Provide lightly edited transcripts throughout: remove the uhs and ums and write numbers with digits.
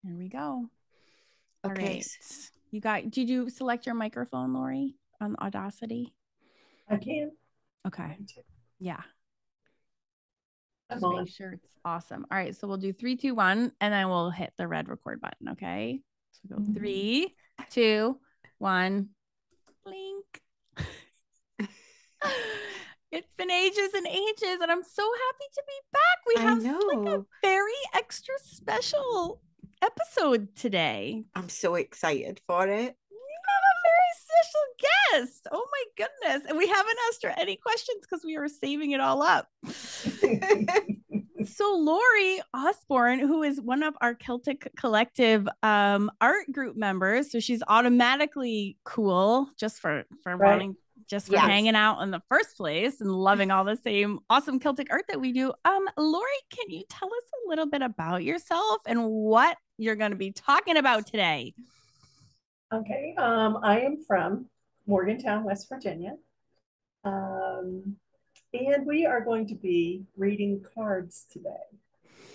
Here we go. Okay. All right. Did you select your microphone, Lori, on Audacity? I can. Okay. Yeah. I'm Just on. make sure it's awesome. All right. So we'll do 3, 2, 1, and then we'll hit the red record button. Okay. So go 3, 2, 1. Blink. It's been ages and ages, and I'm so happy to be back. We have like a very extra special episode today. I'm so excited for it. We have a very special guest. Oh my goodness. And we haven't asked her any questions because we were saving it all up. So Lori Osborne, who is one of our Celtic Collective art group members, so she's automatically cool just for wanting, just for hanging out in the first place and loving all the same awesome Celtic art that we do. Lori, can you tell us a little bit about yourself and what you're going to be talking about today? Okay, I am from Morgantown, West Virginia. And we are going to be reading cards today.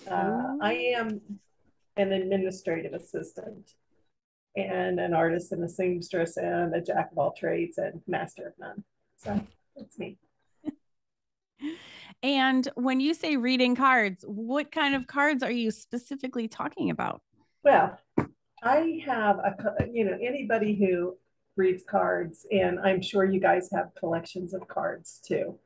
I am an administrative assistant and an artist and a seamstress and a jack of all trades and master of none. So that's me. And when you say reading cards, what kind of cards are you specifically talking about? Well, I have anybody who reads cards, and I'm sure you guys have collections of cards too.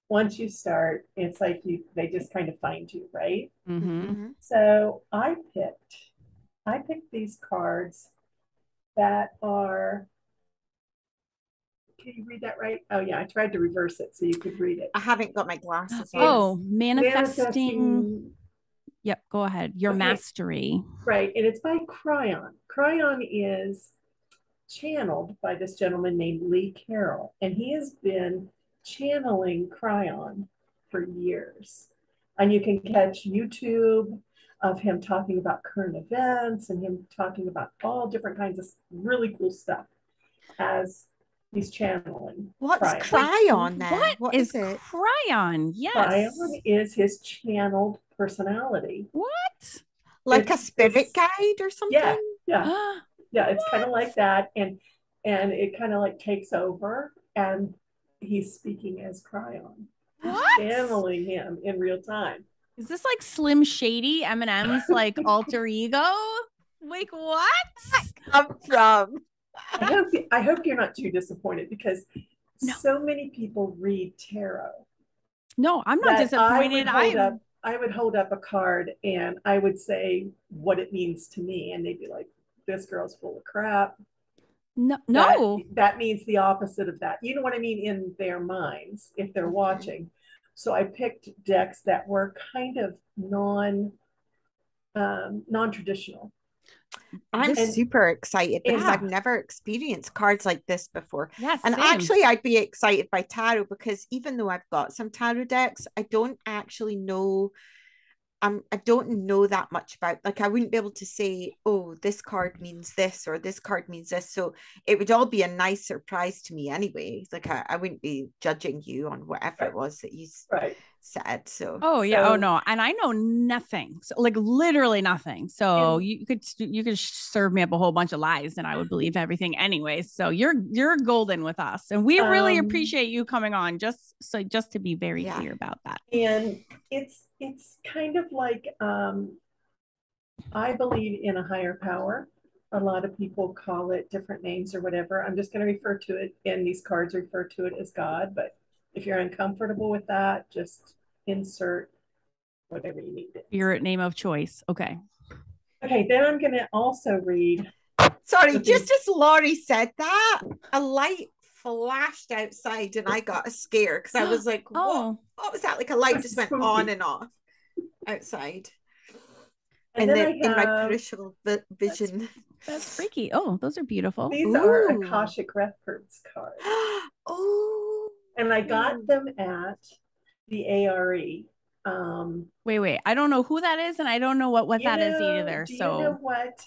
Once you start, it's like they just kind of find you, right? Mm-hmm. So I picked these cards that are, can you read that right? Oh yeah, I tried to reverse it so you could read it. I haven't got my glasses on. Oh, manifesting. Yep, go ahead. Your mastery. Right, and it's by Cryon. Cryon is channeled by this gentleman named Lee Carroll, and he has been channeling Cryon for years. And you can catch YouTube of him talking about current events and him talking about all different kinds of really cool stuff as he's channeling. What's Cryon then? What is it? Cryon? Yes. Cryon is his channeled personality. What? Like a spirit guide or something? Yeah. Yeah, it's kind of like that. And it kind of like takes over and he's speaking as Cryon. What? Channeling him in real time. Is this like Slim Shady, Eminem's like alter ego? Like what? Come from? I hope you're not too disappointed because so many people read tarot. No, I'm not disappointed. I would hold up a card and I would say what it means to me, and they'd be like, "This girl's full of crap." No, that means the opposite of that. You know what I mean? In their minds, if they're watching. So I picked decks that were kind of non-traditional. I'm super excited because I've never experienced cards like this before. Yes, and actually I'd be excited by tarot because even though I've got some tarot decks, I don't actually know I don't know that much about, like, I wouldn't be able to say, oh, this card means this or this card means this. So it would all be a nice surprise to me anyway. Like I wouldn't be judging you on whatever it was that you said. So oh no, and I know nothing. So like literally nothing. So you could serve me up a whole bunch of lies and I would believe everything anyway. So you're golden with us. And we really appreciate you coming on just to be very clear about that. And it's kind of like I believe in a higher power. A lot of people call it different names or whatever. I'm just going to refer to it, and these cards refer to it as God. But if you're uncomfortable with that, just insert whatever you need. Your name of choice. Okay. Okay, then I'm going to also read. Sorry, just as Lori said that, a light flashed outside and I got a scare because I was like, what was that? Like a light just went on and off outside. And then in my peripheral vision. That's freaky. Oh, those are beautiful. These are Akashic Records cards. And I got them at the ARE. Wait. I don't know who that is, and I don't know what that is either. Do you know what?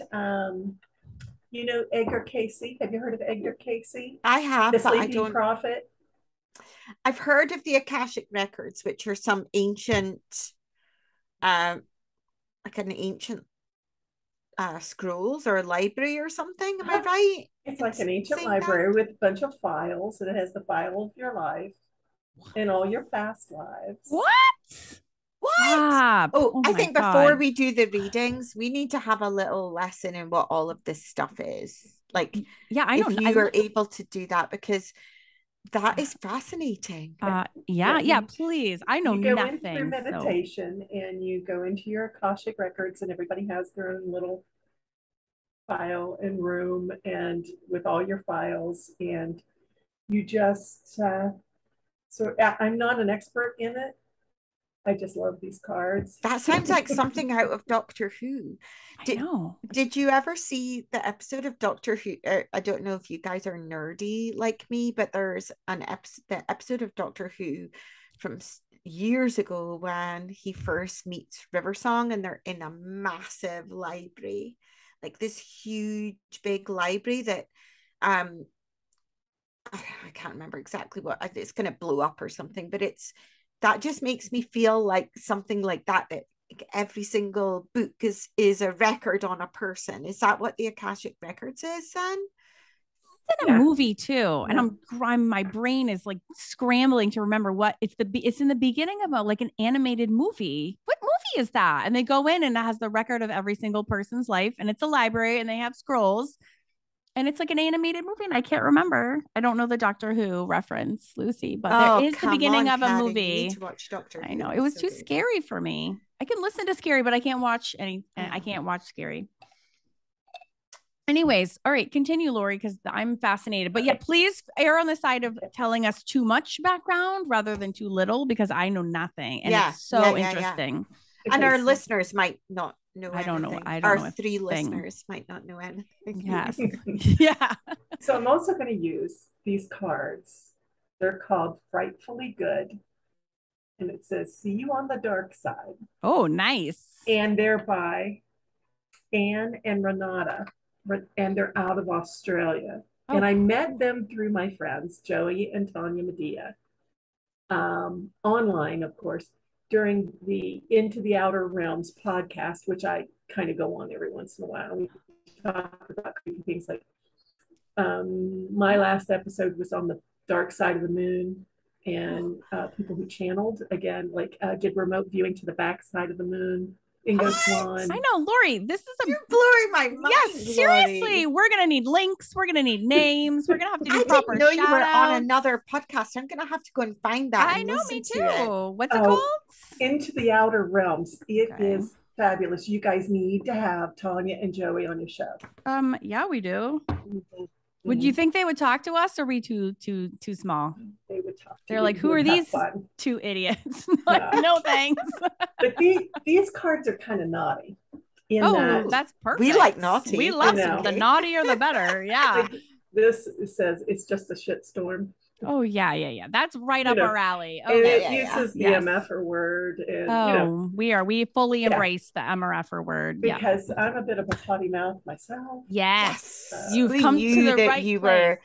You know Edgar Casey? Have you heard of Edgar Casey? I have, the Sleeping Prophet. I've heard of the Akashic Records, which are some ancient, like an ancient scrolls or a library or something. Am I right? It's like an ancient library with a bunch of files, and it has the file of your life and all your past lives. What? What? Oh, I think before we do the readings, we need to have a little lesson in what all of this stuff is. Like, yeah, I don't know. If you are able to do that, because that is fascinating. Yeah, please. I know you go nothing. In through meditation, and you go into your Akashic records, and everybody has their own little file and room, and with all your files, and you just so I'm not an expert in it. I just love these cards. That sounds like something out of Doctor Who. I know. Did you ever see the episode of Doctor Who? I don't know if you guys are nerdy like me, but there's the episode of Doctor Who from years ago when he first meets Riversong, and they're in a massive library, like this huge big library that I can't remember exactly what it's going to blow up or something, but that just makes me feel like something like that every single book is a record on a person. Is that what the Akashic Records is, San? It's in a movie too, and my brain is like scrambling to remember what it's in the beginning of like an animated movie. What movie is that? And they go in, and it has the record of every single person's life, and it's a library, and they have scrolls, and it's like an animated movie, and I can't remember. I don't know the Doctor Who reference, Lucy, but there is the beginning of a movie. You need to watch Doctor Who. I know, it was too scary for me. I can listen to scary, but I can't watch I can't watch scary. Anyways, all right, continue, Lori, because I'm fascinated. But yeah, please err on the side of telling us too much background rather than too little, because I know nothing, and it's so interesting. Yeah. And our listeners might not know anything. I don't know. Our three listeners might not know anything. Yes. Yeah. So I'm also going to use these cards. They're called Frightfully Good. And it says, "See you on the dark side." Oh, nice. And they're by Anne and Renata. And they're out of Australia. Oh. And I met them through my friends, Joey and Tanya Medea, online, of course, during the Into the Outer Realms podcast, which I kind of go on every once in a while. We talk about things like my last episode was on the dark side of the moon, and people who channeled, again, like did remote viewing to the back side of the moon. Ingo Swan. I know, Lori, this is you're blowing my mind. Yes, seriously. Lori. We're gonna need links, we're gonna need names, we're gonna have to do proper. I didn't know you were on another podcast. I'm gonna have to go and find that. I know, me too. What's it called? Into the Outer Realms. It is fabulous. You guys need to have Tanya and Joey on your show. Yeah, we do. Mm-hmm. Would you think they would talk to us, or are we too small? They would talk. They're like, who are these two idiots? Like, no thanks. But these cards are kind of naughty. That's perfect. We like naughty. We love the naughtier the better. Yeah. This says it's just a shitstorm. Oh yeah. That's right up our alley. Oh, and it uses the MFer word. And, we fully embrace the MRFer word because I'm a bit of a potty mouth myself. Yes, you've come to the right you place.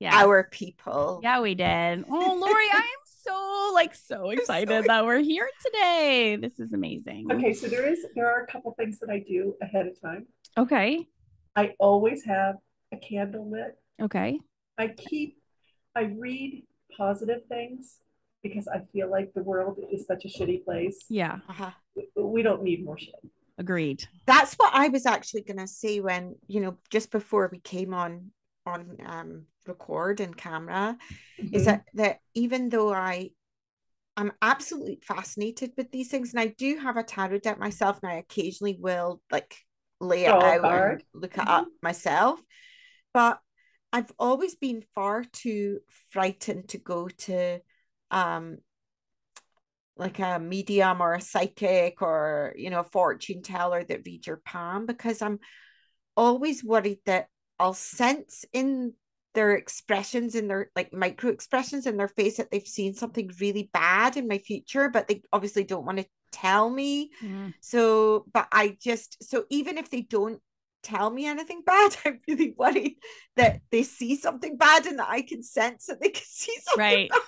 Were our people. Yeah, we did. Oh, Lori, I'm so excited that we're here today. This is amazing. Okay, so there are a couple things that I do ahead of time. Okay. I always have a candle lit. Okay. I read positive things because I feel like the world is such a shitty place. Yeah. We don't need more shit. Agreed. That's what I was actually going to say when, just before we came on record and camera, is that even though I'm absolutely fascinated with these things, and I do have a tarot deck myself, and I occasionally will like lay it out and look it up myself, but I've always been far too frightened to go to like a medium or a psychic or a fortune teller that read your palm, because I'm always worried that I'll sense in their expressions, in their like micro expressions in their face, that they've seen something really bad in my future, but they obviously don't want to tell me. So even if they don't tell me anything bad, I'm really worried that they see something bad and that I can sense that they can see something bad.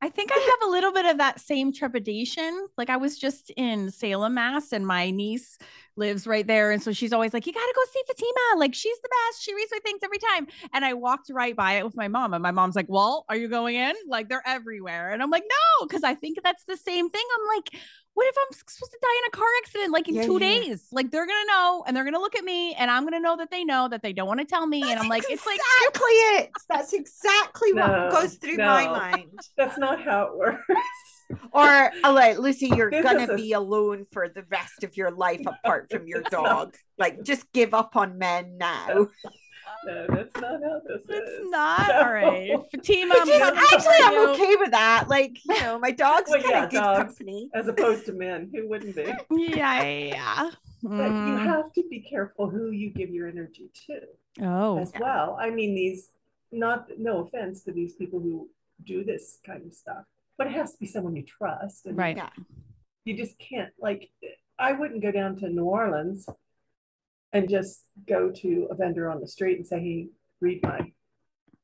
I think I have a little bit of that same trepidation. Like, I was just in Salem, Mass, and my niece lives right there. And so she's always like, you got to go see Fatima. Like, she's the best. She reads my things every time. And I walked right by it with my mom. And my mom's like, well, are you going in? Like, they're everywhere. And I'm like, no, because I think that's the same thing. I'm like, what if I'm supposed to die in a car accident like in 2 days? Like, they're gonna know, and they're gonna look at me, and I'm gonna know that they don't want to tell me. And I'm like, exactly it's like it. That's exactly what goes through my mind. That's not how it works. Or like, Lucy, you're gonna be alone for the rest of your life apart from your dog. Like, just give up on men now. No, that's not how this is. It's not. No. All right. Fatima, I'm okay with that. Like, you know, my dog's kind of good company. As opposed to men. Who wouldn't be? Yeah. But you have to be careful who you give your energy to. As well. I mean, no offense to these people who do this kind of stuff, but it has to be someone you trust. And right. You just can't, like, I wouldn't go down to New Orleans and just go to a vendor on the street and say, hey, read my,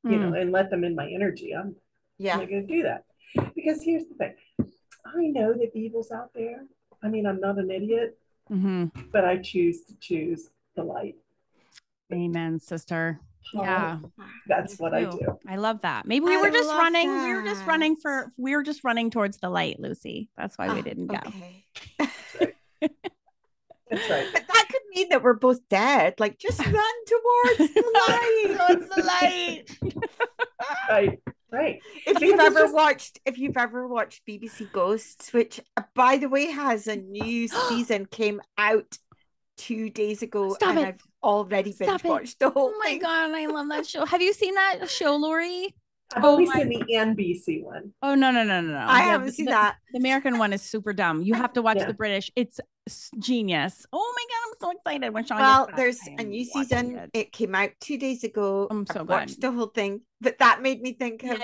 you know, and let them in my energy. I'm not going to do that. Because here's the thing. I know that evil's out there. I mean, I'm not an idiot, but I choose the light. Amen, sister. Yeah. That's what I do. I love that. Maybe we were just running. That. We were just running towards the light, Lucy. That's why we didn't go. Okay. That's right. But that could mean that we're both dead. Like, just run towards the light. Towards the light. Right. If you've ever watched BBC Ghosts, which by the way has a new season, came out 2 days ago, I've already binge watched the whole thing. Oh my god, I love that show. Have you seen that show, Lori? I've only seen the NBC one. Oh no. I haven't seen that. The American one is super dumb. You have to watch the British. It's genius. Oh my god, I'm so excited when Sean there's a new season. It came out 2 days ago. I'm so glad. Watched the whole thing, but that made me think of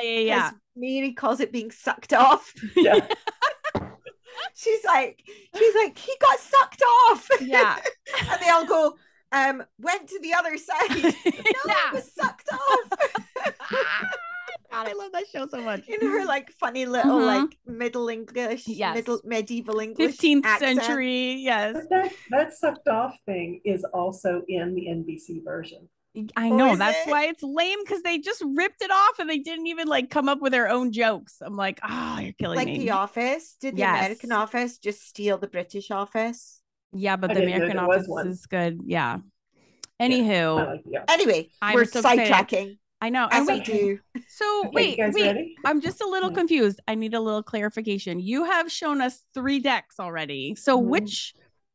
Mary calls it being sucked off. Yeah. She's like, he got sucked off. Yeah. And they all go, went to the other side. No, it was sucked off. God, I love that show so much. In her like funny little like Middle English, medieval English, 15th century, yes. But that sucked off thing is also in the NBC version. I know, that's why it's lame, because they just ripped it off and they didn't even like come up with their own jokes. I'm like, you're killing me. Like The Office, did the American Office just steal the British Office? Yeah, but the American Office is good. Yeah. Anywho, anyway, we're sidetracking. I know. As we do. So wait. Ready? I'm just a little confused. I need a little clarification. You have shown us 3 decks already. So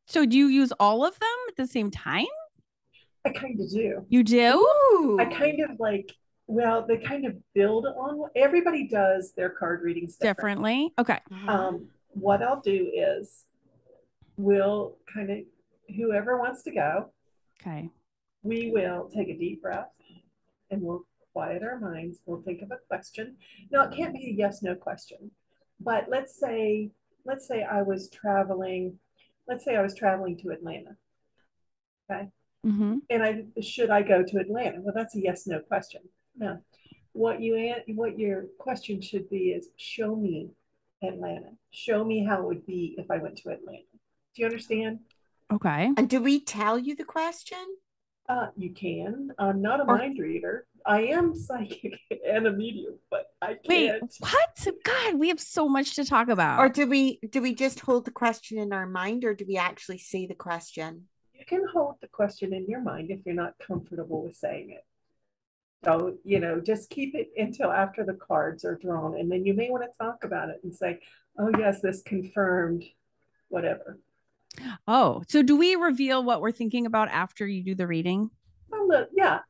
so do you use all of them at the same time? I kind of do. You do? Ooh. I kind of like, they kind of build on everybody does their card readings differently. Okay. What I'll do is we'll kind of, whoever wants to go. Okay. We will take a deep breath and we'll quiet our minds. We'll think of a question. Now, it can't be a yes/no question, but let's say I was traveling to Atlanta. Okay. And should I go to Atlanta? Well, that's a yes/no question. No. What your question should be is, show me Atlanta. Show me how it would be if I went to Atlanta. Do you understand? Okay. And do we tell you the question? You can. I'm not a mind reader. I am psychic and a medium, but I can't. Wait, what? God, we have so much to talk about. Or do we just hold the question in our mind, or do we actually say the question? You can hold the question in your mind if you're not comfortable with saying it. So, just keep it until after the cards are drawn, and then you may want to talk about it and say, oh yes, this confirmed whatever. Oh, so do we reveal what we're thinking about after you do the reading?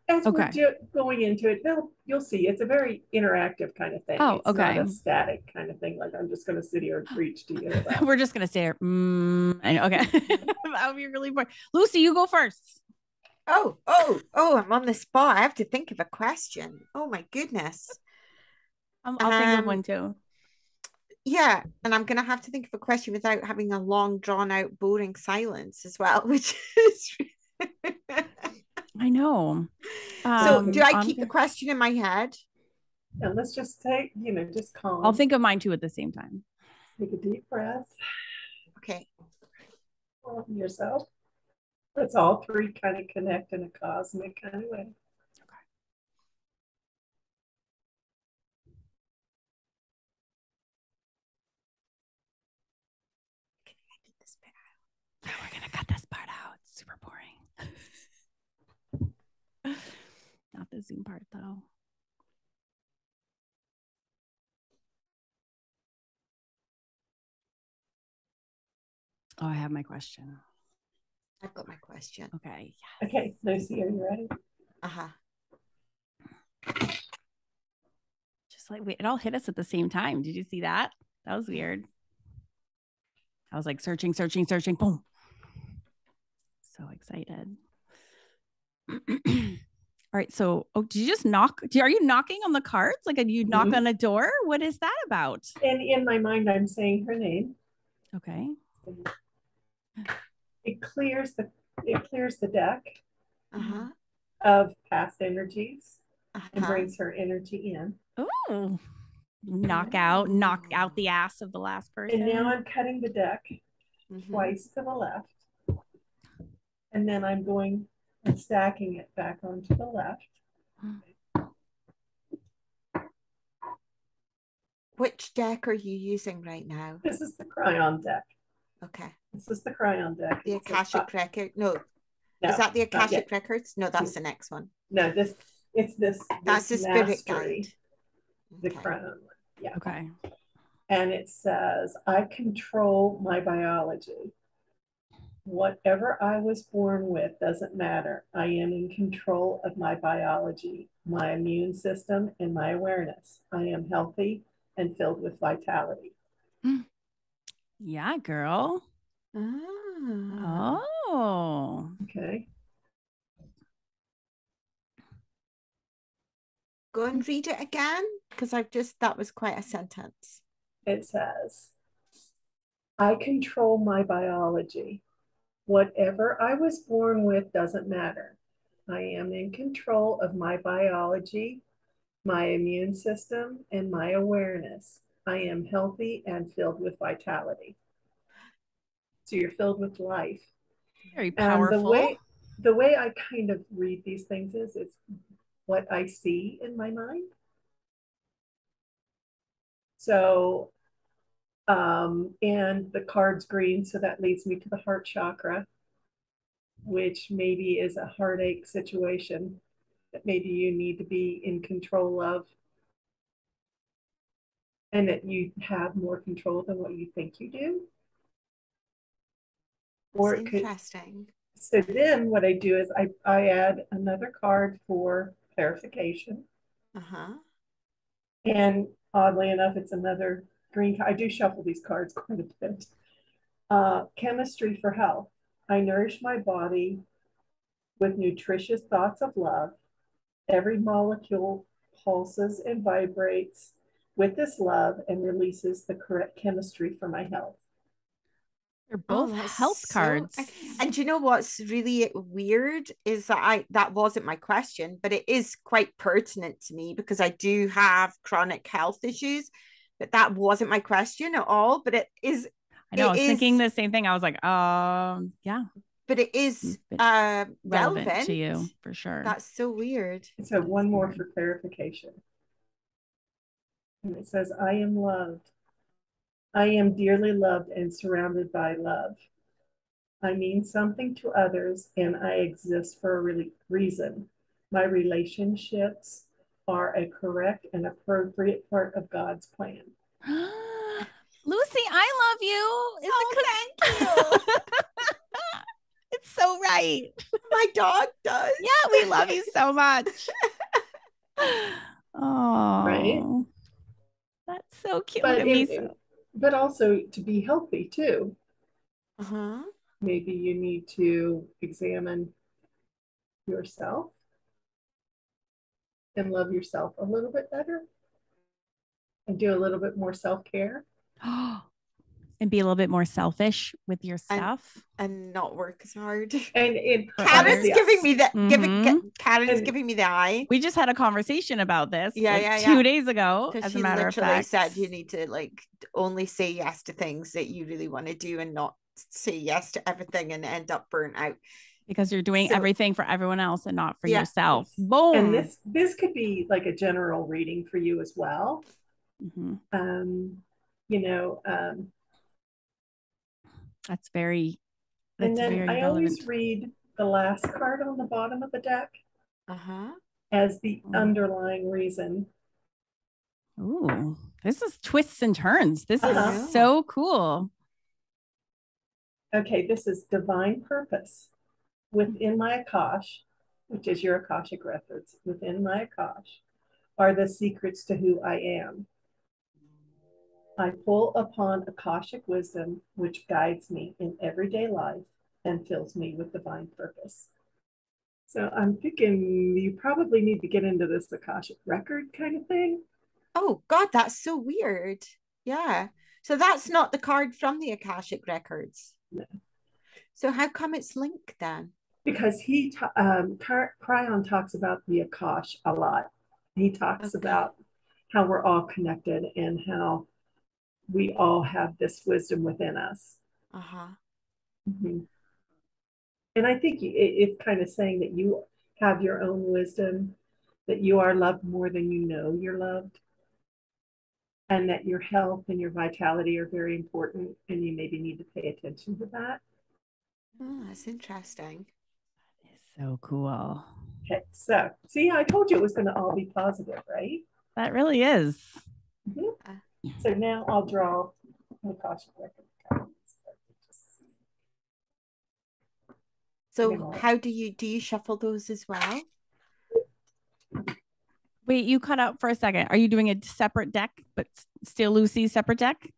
As we're going into it, you'll see it's a very interactive kind of thing. It's not a static kind of thing. Like, I'm just going to sit here and preach to you. We're just going to stay here. Okay. That would be really boring. Lucy, you go first. Oh, I'm on the spot. I have to think of a question. Oh my goodness. I'll think of one too. Yeah, and I'm gonna have to think of a question without having a long, drawn out, boring silence as well, which is I know. So do I keep the question in my head? And let's just take, just calm. I'll think of mine too at the same time. Take a deep breath. Okay. Calm yourself. It's all three kind of connect in a cosmic kind of way. We're gonna cut this part out. It's super boring. Not the Zoom part though. Oh, I have my question. I've got my question. Okay. Yes. Okay, Lucy, are you ready? Just like, wait, it all hit us at the same time. Did you see that? That was weird. I was like searching. Boom. So excited. All right. So, did you just knock? Are you knocking on the cards? Like, do you knock on a door? What is that about? And in my mind, I'm saying her name. Okay. It clears the deck of past energies and brings her energy in. Oh, knock out the ass of the last person. And now I'm cutting the deck twice to the left. And then I'm going and stacking it back onto the left. Which deck are you using right now? This is the Cryon deck. Okay. This is the Cryon deck. The Akashic Record. No. Is that the Akashic Records? No, that's the next one. No, it's this. That's the Spirit Guide. The Cryon one. Yeah. Okay. And it says, I control my biology. Whatever I was born with doesn't matter. I am in control of my biology, my immune system, and my awareness. I am healthy and filled with vitality. Yeah, girl. Oh. Okay. Go and read it again, because that was quite a sentence. It says, I control my biology. Whatever I was born with doesn't matter. I am in control of my biology, my immune system, and my awareness. I am healthy and filled with vitality. So you're filled with life. Very powerful. And the way I kind of read these things is it's what I see in my mind. So, and the card's green, so that leads me to the heart chakra, which maybe is a heartache situation that maybe you need to be in control of, and that you have more control than what you think you do. Or it could, interesting. So then what I do is I add another card for clarification. And oddly enough, it's another green card. I do shuffle these cards quite a bit. Chemistry for health. I nourish my body with nutritious thoughts of love. Every molecule pulses and vibrates with this love and releases the correct chemistry for my health. They're both health cards. And you know what's really weird is that wasn't my question, but it is quite pertinent to me because I do have chronic health issues, but that wasn't my question at all. But it is. I know. I was thinking the same thing. I was like, yeah. But it is relevant to you for sure. That's so weird. So one more for clarification. And it says, I am loved. I am dearly loved and surrounded by love. I mean something to others and I exist for a reason. My relationships are a correct and appropriate part of God's plan. Lucy, I love you. Thank you. It's so right. My dog does. Yeah, we love you so much. Oh, right. That's so cute. But also to be healthy too. Maybe you need to examine yourself and love yourself a little bit better and do a little bit more self-care. And be a little bit more selfish with your stuff and not work as hard. And Karen's giving me that. Karen's giving me the eye. We just had a conversation about this. 2 days ago. As a matter of fact, said you need to only say yes to things that you really want to do and not say yes to everything and end up burnt out. Because you're doing everything for everyone else and not for yourself. Yes. Boom. And this could be like a general reading for you as well. That's very. And then very I relevant. always read the last card on the bottom of the deck as the underlying reason. Ooh, this is twists and turns. This is so cool. Okay, this is divine purpose. Within my Akash, which is your Akashic records, within my Akash are the secrets to who I am. I pull upon Akashic wisdom, which guides me in everyday life and fills me with divine purpose. So I'm thinking you probably need to get into this Akashic record kind of thing. Oh God, that's so weird. Yeah. So that's not the card from the Akashic records. No. So how come it's linked then? Because Kryon talks about the Akash a lot. He talks about how we're all connected and how we all have this wisdom within us. Mm-hmm. And I think it's kind of saying that you have your own wisdom, that you are loved more than you know you're loved, and that your health and your vitality are very important, and you maybe need to pay attention to that. Oh, that's interesting. That is so cool. Okay, so see, I told you it was going to all be positive, right? That really is. Mm-hmm. So now I'll draw the Akashic record cards. So how do you shuffle those as well? Wait, you cut out for a second. Are you doing a separate deck, but still Lucy's separate deck?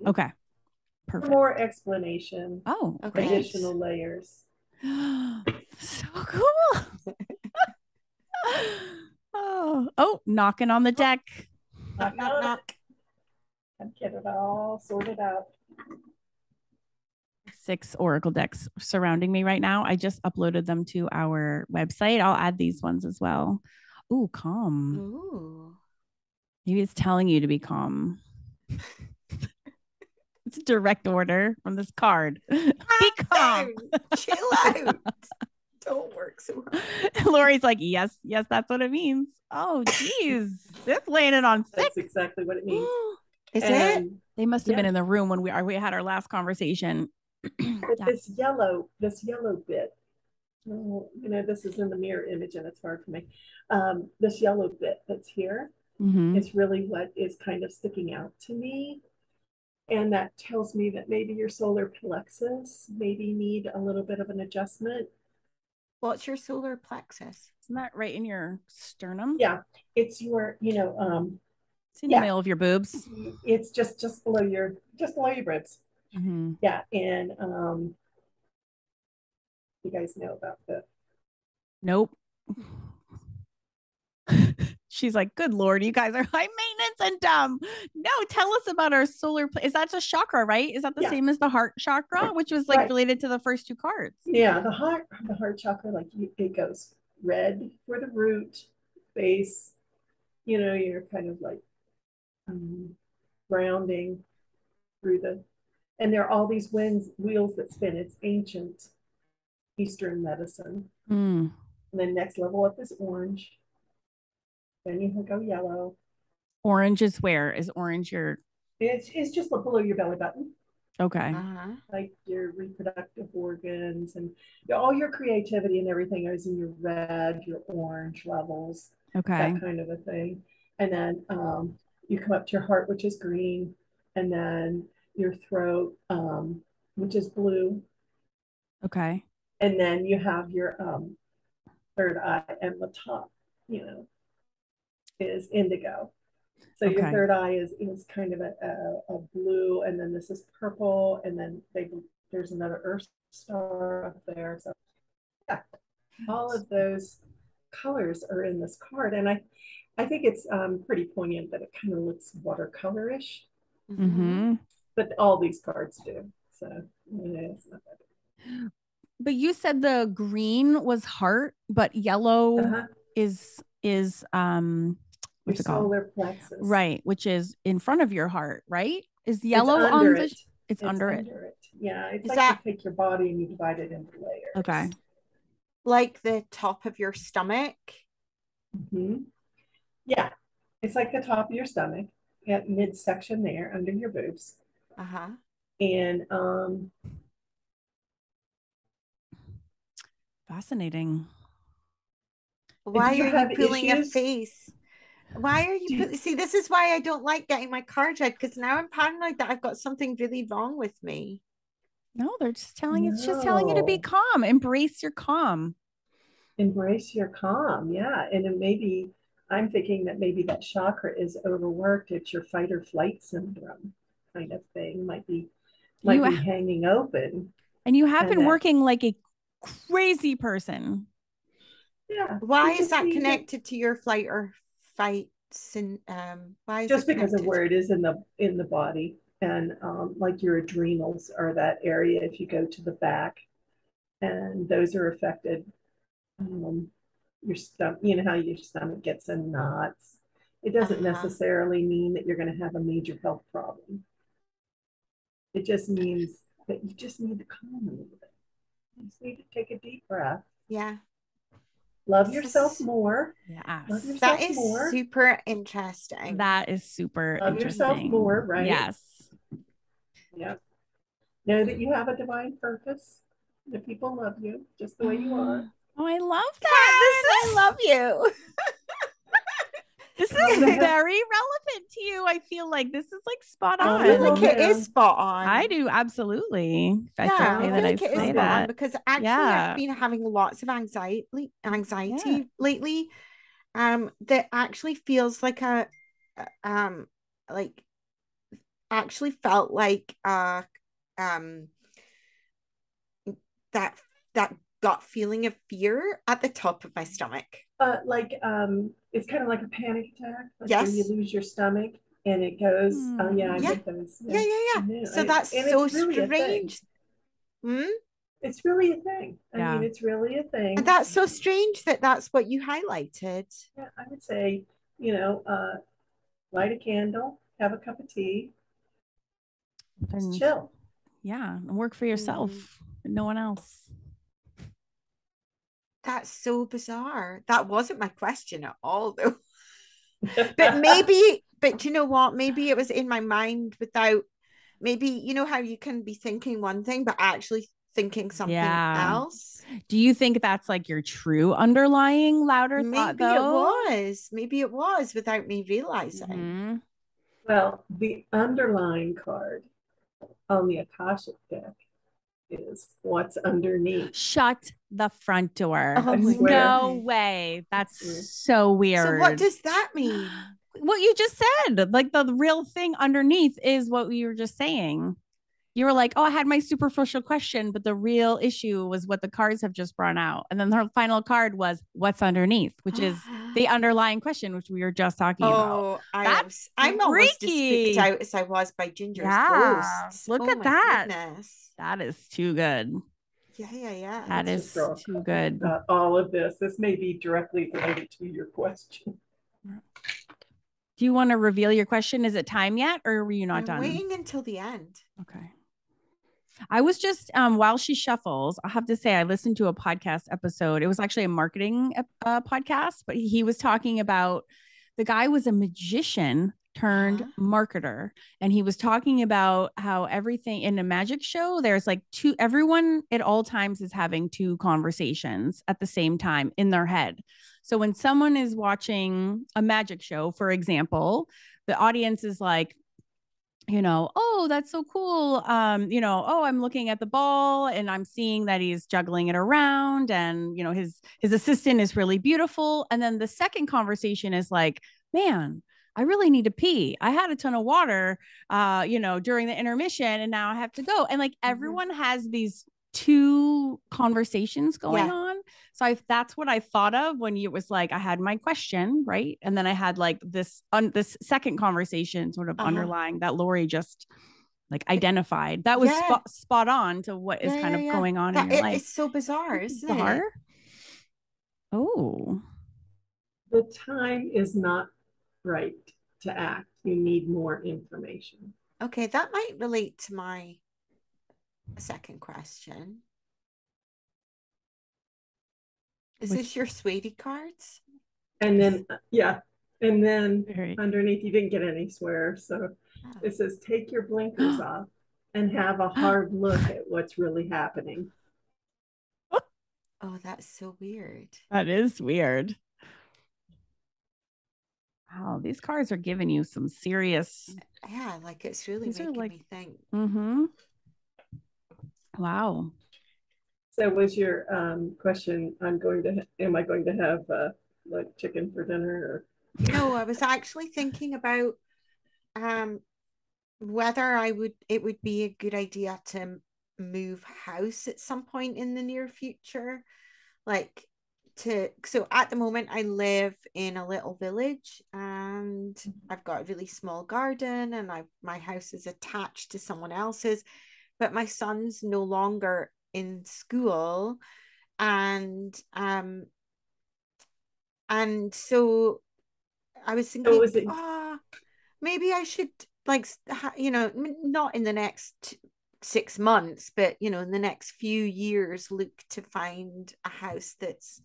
Okay. Perfect. More explanation. Oh, okay. Additional layers. So cool. Oh, knocking on the deck. Knock, knock, knock. And get it all sorted out. 6 oracle decks surrounding me right now. I just uploaded them to our website. I'll add these ones as well. Ooh, calm. Ooh. Maybe it's telling you to be calm. It's a direct order from this card. Be calm. Chill out. Don't work so hard. Lori's like, yes, that's what it means. Oh, geez. They're playing it on thick. That's exactly what it means. Is it? They must have been in the room when we had our last conversation. But this yellow bit, this is in the mirror image and it's hard for me. This yellow bit that's here is really what is kind of sticking out to me. And that tells me that maybe your solar plexus maybe need a little bit of an adjustment. What's your solar plexus? Isn't that right in your sternum? Yeah, it's your, it's in the middle of your boobs. It's just below your ribs. Mm-hmm. Yeah, and you guys know about that? Nope. She's like, good Lord, you guys are high maintenance and dumb. No, tell us about our solar. Is that just chakra, right? Is that the same as the heart chakra, which was like related to the first 2 cards? Yeah, the heart chakra, like it goes red for the root, base. You're kind of like grounding through and there are all these wheels that spin. It's ancient Eastern medicine. And then next level up is orange. Then you go yellow. Orange is where? Is orange your? It's just below your belly button. Okay. Like your reproductive organs and all your creativity and everything is in your red, your orange levels. Okay. That kind of a thing. And then you come up to your heart, which is green, and then your throat, which is blue. Okay. And then you have your third eye, and the top, is indigo. So your third eye is kind of a blue, and then this is purple, and then there's another Earth star up there. So yeah, all of those colors are in this card, and I think it's pretty poignant that it kind of looks watercolorish. But all these cards do. So it's not that. But you said the green was heart, but yellow is your solar plexus, right? Which is in front of your heart, right? Is yellow on the? It's under it. Yeah, it's like you take your body and you divide it into layers. Okay. like the top of your stomach? Mm-hmm. Yeah, it's like the top of your stomach at midsection there under your boobs. Uh-huh. And Fascinating. Why do you are you have pulling a issues? face? Why are you see, this is why I don't like getting my cards read, because now I'm paranoid that I've got something really wrong with me. No, they're just telling you, it's just telling you to be No. calm. Embrace your calm. Embrace your calm. Yeah. And then maybe I'm thinking that maybe that chakra is overworked. It's your fight or flight syndrome kind of thing. Might be You hanging open. and you have And been that, working like a crazy person. yeah. Why You is just that need to, connected to your flight or fight? Why is just it because of connected? where it is in the body. And like your adrenals are that area if you go to the back, and those are affected. Your stomach, you know how your stomach gets in knots. It doesn't Uh-huh. necessarily mean that you're going to have a major health problem. It just means that you just need to calm a little bit. You just need to take a deep breath. Yeah. Love This yourself is, more. Love Yes. that yourself is more. super interesting. That is super Love yourself interesting. more, right? Yes. Yep. Know that you have a divine purpose. That people love you just the way you are. Oh, I love Kat, that. I this love is you. This Calm is the hell. very relevant to you. I feel like this is like spot I Calm feel the on. hell like it down. is spot on. I do, absolutely. If it's Yeah, okay I that feel I like it is say spot on that. because actually I've Yeah. been having lots of Yeah. anxiety lately. That actually feels like um like actually felt like um that that gut feeling of fear at the top of my stomach. It's kind of like a panic attack, like where you Yes. lose your stomach and it goes. Oh yeah, I Hmm. Yeah. get those. Yeah, Yeah, yeah, I yeah. know. So that's And so it's really a thing. strange. Hmm? It's really a thing. I Yeah. mean, it's really a And thing. that's so strange that that's what you highlighted. Yeah, I would say, you know, light a candle, have a cup of tea, just And chill. yeah, and work for yourself, no one else. That's so bizarre. That wasn't my question at all, though. But do you know what? Maybe it was in my mind without, maybe, you know how you can be thinking one thing, but actually thinking something Yeah. else? Do you think that's like your true underlying louder thought Maybe it though? was. Maybe it was without me realizing. Mm-hmm. Well, the underlying card on the Akashic deck is what's underneath. Shut the front door. Oh I my swear. No God. way. I That's swear. so So what weird. does that mean? What you just said, like the real thing underneath is what you were just saying. You were like, oh, I had my superficial question, but the real issue was what the cards have just brought out. And then the final card was what's underneath, which is the underlying question, which we were just talking about. Oh, That's I'm almost as spooked freaky. out as I was by Ginger's Yeah. ghosts. Look Oh at my that. goodness. That is too good. Yeah, yeah, yeah. That Let's just is draw a too card good. about all of this. This may be directly related to your question. Do you want to reveal your question? Is it time yet or were you not I'm done? waiting until the end. Okay. I was just while she shuffles, I have to say I listened to a podcast episode. It was actually a marketing podcast, but he was talking about the guy was a magician turned marketer, and he was talking about how everything in a magic show there's like two, everyone at all times is having two conversations at the same time in their head. So when someone is watching a magic show, for example, the audience is like, oh, that's so cool. Oh, I'm looking at the ball and I'm seeing that he's juggling it around, and his assistant is really beautiful. And then the second conversation is like, man, I really need to pee. I had a ton of water, during the intermission, and now I have to go. And like everyone has these two conversations going on. So that's what I thought of when it was like I had my question, right? And then I had like this second conversation sort of underlying that Lori just like identified. That was spot on to what is kind of going on in your life. It's so bizarre, isn't bizarre. it? The time is not right to act. You need more information. Okay, that might relate to my second question. Is this your Sweetie cards? And then, yeah. And then underneath, you didn't get any swear. So it says, take your blinkers off and have a hard look at what's really happening. Oh, that's so weird. That is weird. Wow, these cards are giving you some serious. Yeah, like it's really making me think. Mm-hmm. Wow. So was your question, am I going to have like chicken for dinner? Or? No, I was actually thinking about whether it would be a good idea to move house at some point in the near future. So at the moment I live in a little village and I've got a really small garden and my house is attached to someone else's, but my son's no longer in school and so I was thinking, maybe I should not in the next 6 months, but in the next few years, look to find a house that's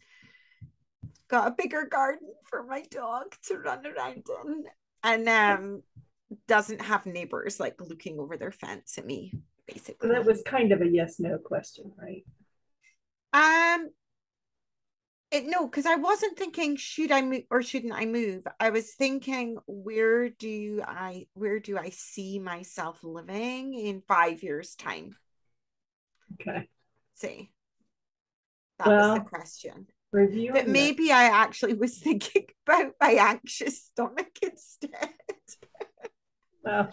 got a bigger garden for my dog to run around in and doesn't have neighbors like looking over their fence at me, basically. So that was kind of a yes/no question, right? No, because I wasn't thinking should I move or shouldn't I move. I was thinking where do I see myself living in 5 years' time? Okay. See, that was the question. But maybe I actually was thinking about my anxious stomach instead. Well,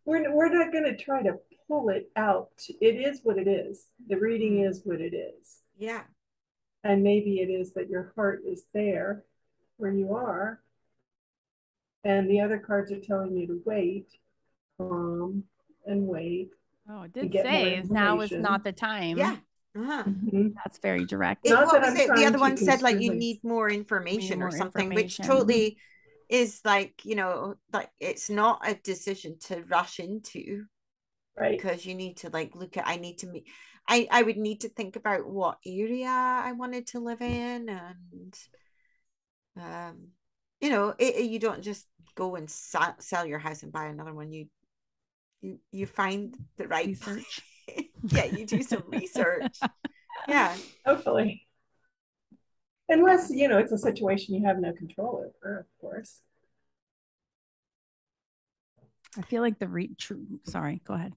we're not going to try to pull it out. It is what it is. The reading is what it is. Yeah. And maybe it is that your heart is there where you are. And the other cards are telling you to wait, and wait. Oh, it did say now is not the time. Yeah. That's very direct. The other one said like you need more information or something, which totally is like, like it's not a decision to rush into. Right. Because you need to like look at, I would need to think about what area I wanted to live in and you don't just go and sell your house and buy another one. You find the right research. Yeah, you do some research. Yeah, hopefully, unless it's a situation you have no control over, of course. I feel like sorry, go ahead.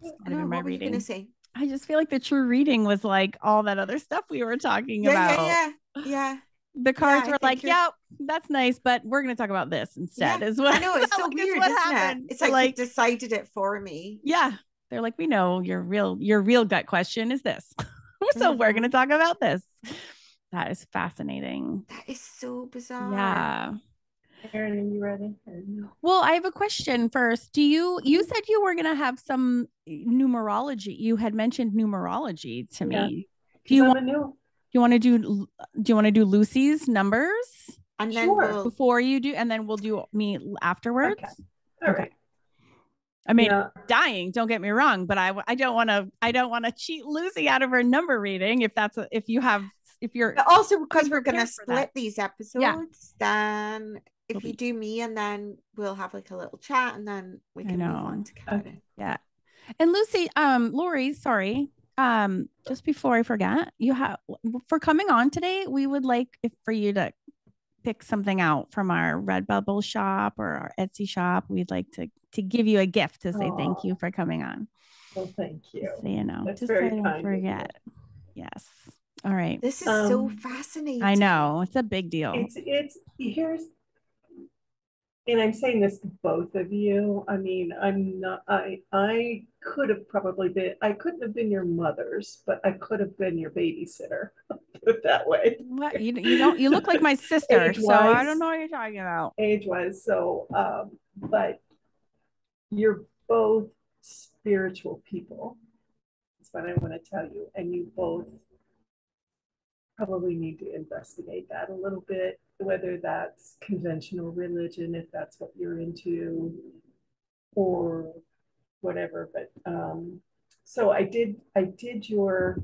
What were you going to say? I just feel like the true reading was like all that other stuff we were talking about. Yeah. The cards were like, yeah, that's nice, but we're going to talk about this instead. Is what I know. It's so weird, isn't happened. It? It's like they decided it for me. Yeah, they're like, we know your real gut question is this, so we're going to talk about this. That is fascinating. That is so bizarre. Yeah. Erin, are you ready? Well, I have a question first. You said you were going to have some numerology. You had mentioned numerology to me. Do you want to do Lucy's numbers? And then before you do, and then we'll do me afterwards. Okay. I mean, dying. Don't get me wrong, but I don't want to cheat Lucy out of her number reading. If you're but also because we're gonna split these episodes, then if you do me and then we'll have like a little chat and then we can move on to Karen. Yeah. And Lucy, Lori, sorry. Just before I forget, for coming on today, we would like for you to pick something out from our Redbubble shop or our Etsy shop. We'd like to give you a gift to say thank you for coming on. Well, thank you. So that's very kind. Don't forget. Yes. All right. This is so fascinating. I know. It's a big deal. And I'm saying this to both of you. I mean, I could have I couldn't have been your mother's, but I could have been your babysitter. Put it that way. What? You look like my sister, so I don't know what you're talking about. Age-wise, so, but you're both spiritual people. That's what I want to tell you. And you both probably need to investigate that a little bit, whether that's conventional religion, if that's what you're into, or whatever. But so I did your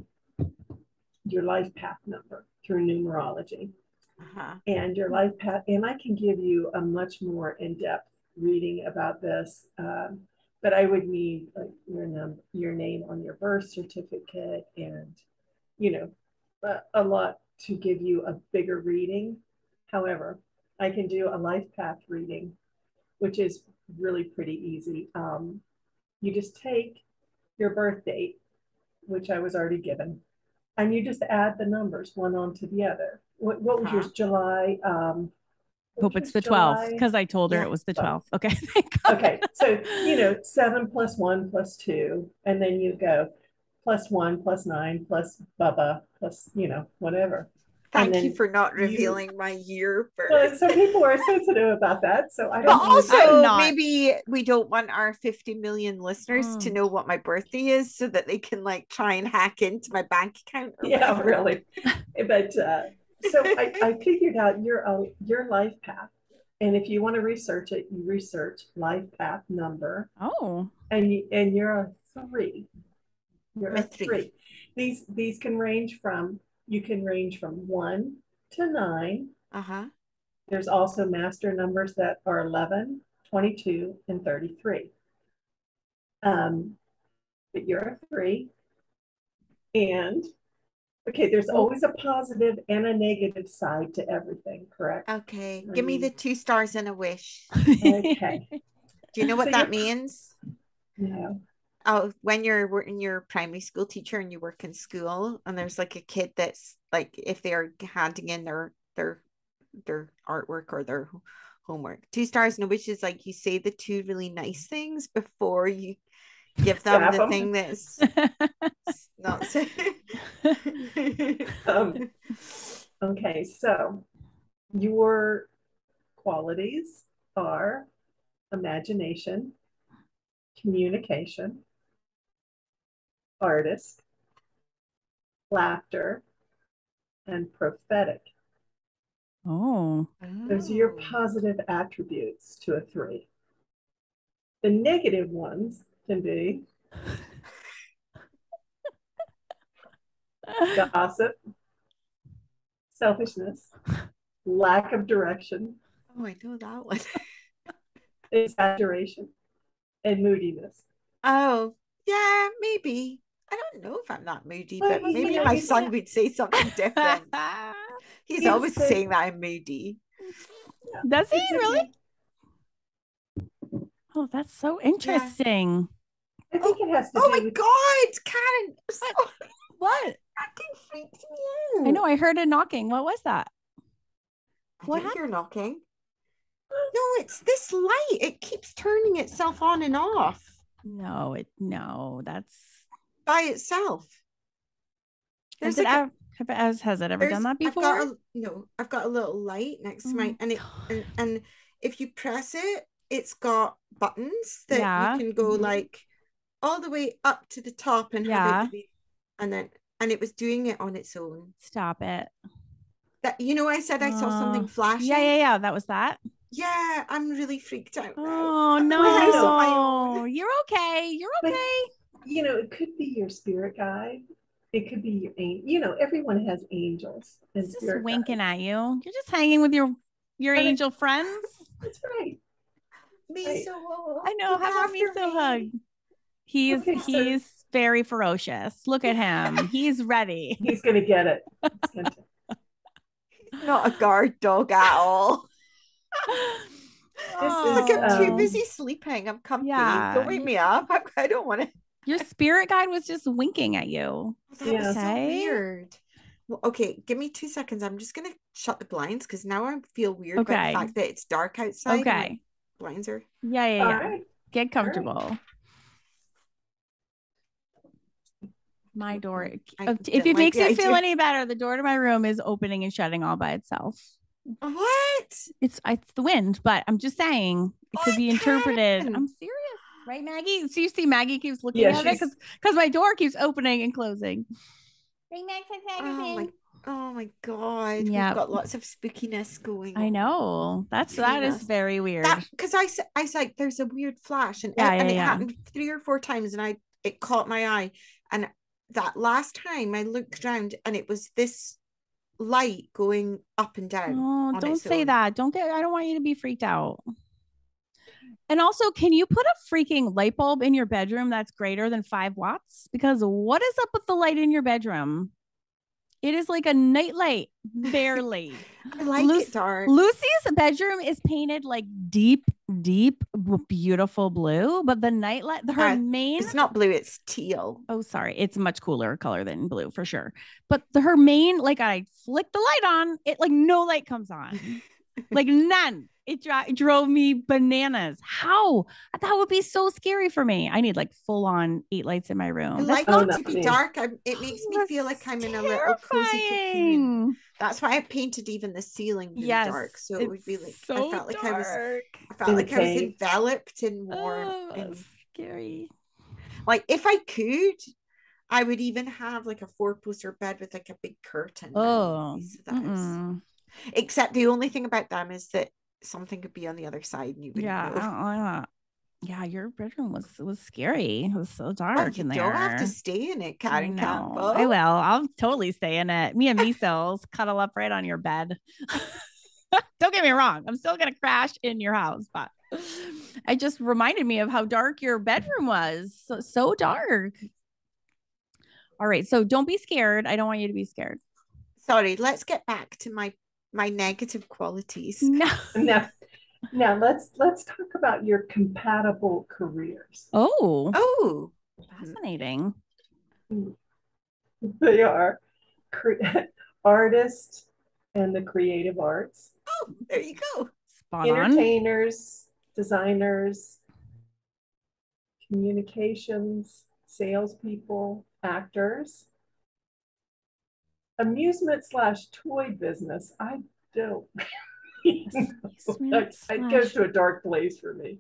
your life path number through numerology. Uh-huh. And your life path, and I can give you a much more in-depth reading about this, but I would need like your name on your birth certificate, and a lot to give you a bigger reading. However, I can do a life path reading, which is really pretty easy. You just take your birth date, which I was already given, and you just add the numbers one onto the other. What was yours? July? Hope it's the 12th, because I told her it was the 12th. Okay. Okay. So, 7 plus 1 plus 2, and then you go plus 1 plus 9 plus Bubba plus, whatever. Thank you for not revealing my year birth. Well, some people are sensitive about that, so I don't. But also, maybe we don't want our 50 million listeners to know what my birthday is, so that they can try and hack into my bank account. Yeah, really. But so I figured out your life path, and if you want to research it, you research life path number. Oh. And you're a 3. You're a 3. These can range from. You can range from 1 to 9. Uh-huh. There's also master numbers that are 11, 22, and 33. But you're a 3. And, okay, there's always a positive and a negative side to everything, correct? Okay. Give me the 2 stars and a wish. Okay. Do you know what that means? No. Oh, when you're your primary school teacher and you work in school, and there's a kid that's if they are handing in their artwork or their homework, 2 stars and a wish is you say the 2 really nice things before you give them the thing that's not so. Okay, so your qualities are imagination, communication, artist, laughter, and prophetic. Oh. Those are your positive attributes to a 3. The negative ones can be gossip, selfishness, lack of direction. Oh, I know that one. Exaggeration, and moodiness. Oh, yeah, maybe. I don't know if I'm not moody, but maybe my son would say something different. He's always saying that I'm moody. Yeah. Does he really? Oh, that's so interesting. Yeah. I think it has to do with... my God, Karen. What? Knocking freaks me out. I know, I heard a knocking. What was that? What happened? You're knocking. No, it's this light. It keeps turning itself on and off. No, that's by itself. Has it ever done that before? I've got a little light next to my and if you press it, it's got buttons that you can go all the way up to the top and have it be, and it was doing it on its own. Stop it. That I said I saw something flashing. Yeah. That was that. Yeah, I'm really freaked out. Oh no, you're okay. It could be your spirit guide. It could be your angel. Everyone has angels and spirit just winking guides. At you. You're just hanging with your angel friends. That's right. Miso. I know. How about Miso hug? He's very ferocious. Look at him. He's ready. He's gonna get it. He's not a guard dog at all. I'm too busy sleeping. I'm comfy. Don't wake me up. I don't want to. Your spirit guide was just winking at you. That was so weird. Well, okay, give me 2 seconds. I'm just gonna shut the blinds because now I feel weird about the fact that it's dark outside. Okay. Blinds are. Yeah. Right. Get comfortable. Right. My door. If it makes you feel any better, the door to my room is opening and shutting all by itself. What? It's the wind, but I'm just saying it could be interpreted. I'm serious, right, Maggie? So you see, Maggie keeps looking at it because my door keeps opening and closing. Bring Max oh my God! Yeah, we've got lots of spookiness going on. I know that is very weird. Because I said there's a weird flash, and it happened 3 or 4 times, and it caught my eye, and that last time I looked around and it was this light going up and down. Oh, on don't its say own. that. I don't want you to be freaked out. And also, can you put a freaking light bulb in your bedroom that's greater than 5 watts? Because what is up with the light in your bedroom? It is like a nightlight, barely. I like it dark. Lucy's bedroom is painted like deep, beautiful blue, but the nightlight, her main. It's not blue, it's teal. Oh, sorry. It's a much cooler color than blue for sure. But her main, like I flick the light on, it like no light comes on. Like none. It drove me bananas. How? That would be so scary for me. I need like full on 8 lights in my room. I like it to be dark. It makes me feel like I'm in a little cozy cocoon. That's why I painted even the ceiling really dark. So it would be like so I felt like dark. I felt like I was enveloped in warmth. Oh, that's scary. Like if I could, I would even have like a 4-poster bed with like a big curtain. Oh, except the only thing about them is that something could be on the other side and you wouldn't know. Yeah, your bedroom was scary. It was so dark in there. You don't have to stay in it, Karen Campbell. I will. I'll totally stay in it. Me and Misos cuddle up right on your bed. Don't get me wrong. I'm still gonna crash in your house, but it just reminded me of how dark your bedroom was. So dark. All right. So don't be scared. I don't want you to be scared. Sorry, let's get back to my negative qualities. No. Now let's talk about your compatible careers. Oh, fascinating. They are artist and the creative arts. Oh, there you go. Spot Entertainers, designers, communications, salespeople, actors, amusement/toy business. I don't. It goes to a dark place for me.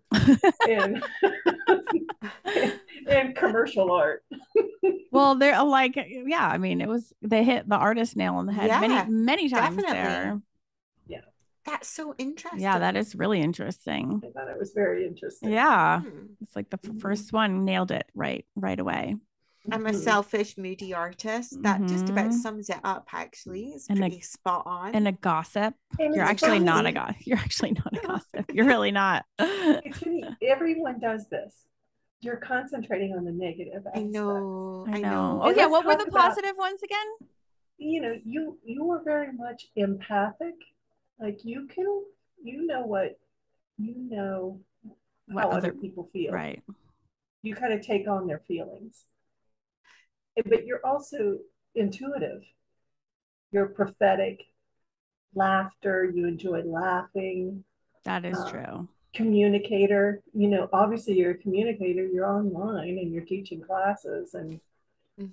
and commercial art. Well, they're like, yeah, I mean, they hit the artist nail on the head many times definitely. there. Yeah. That's so interesting. Yeah, that is really interesting. I thought it was very interesting. Yeah. It's like the first one nailed it right away. I'm a selfish, moody artist. That just about sums it up, actually. It's pretty spot on. And a gossip. You're actually not a gossip. You're actually not a gossip. You're really not. Everyone does this. You're concentrating on the negative aspects. I know. Oh, yeah. What were the positive ones again? You were very much empathic. Like how other people feel. Right. You kind of take on their feelings. But you're also intuitive. You're prophetic. Laughter. You enjoy laughing. That is true. Communicator. Obviously you're a communicator. You're online and you're teaching classes and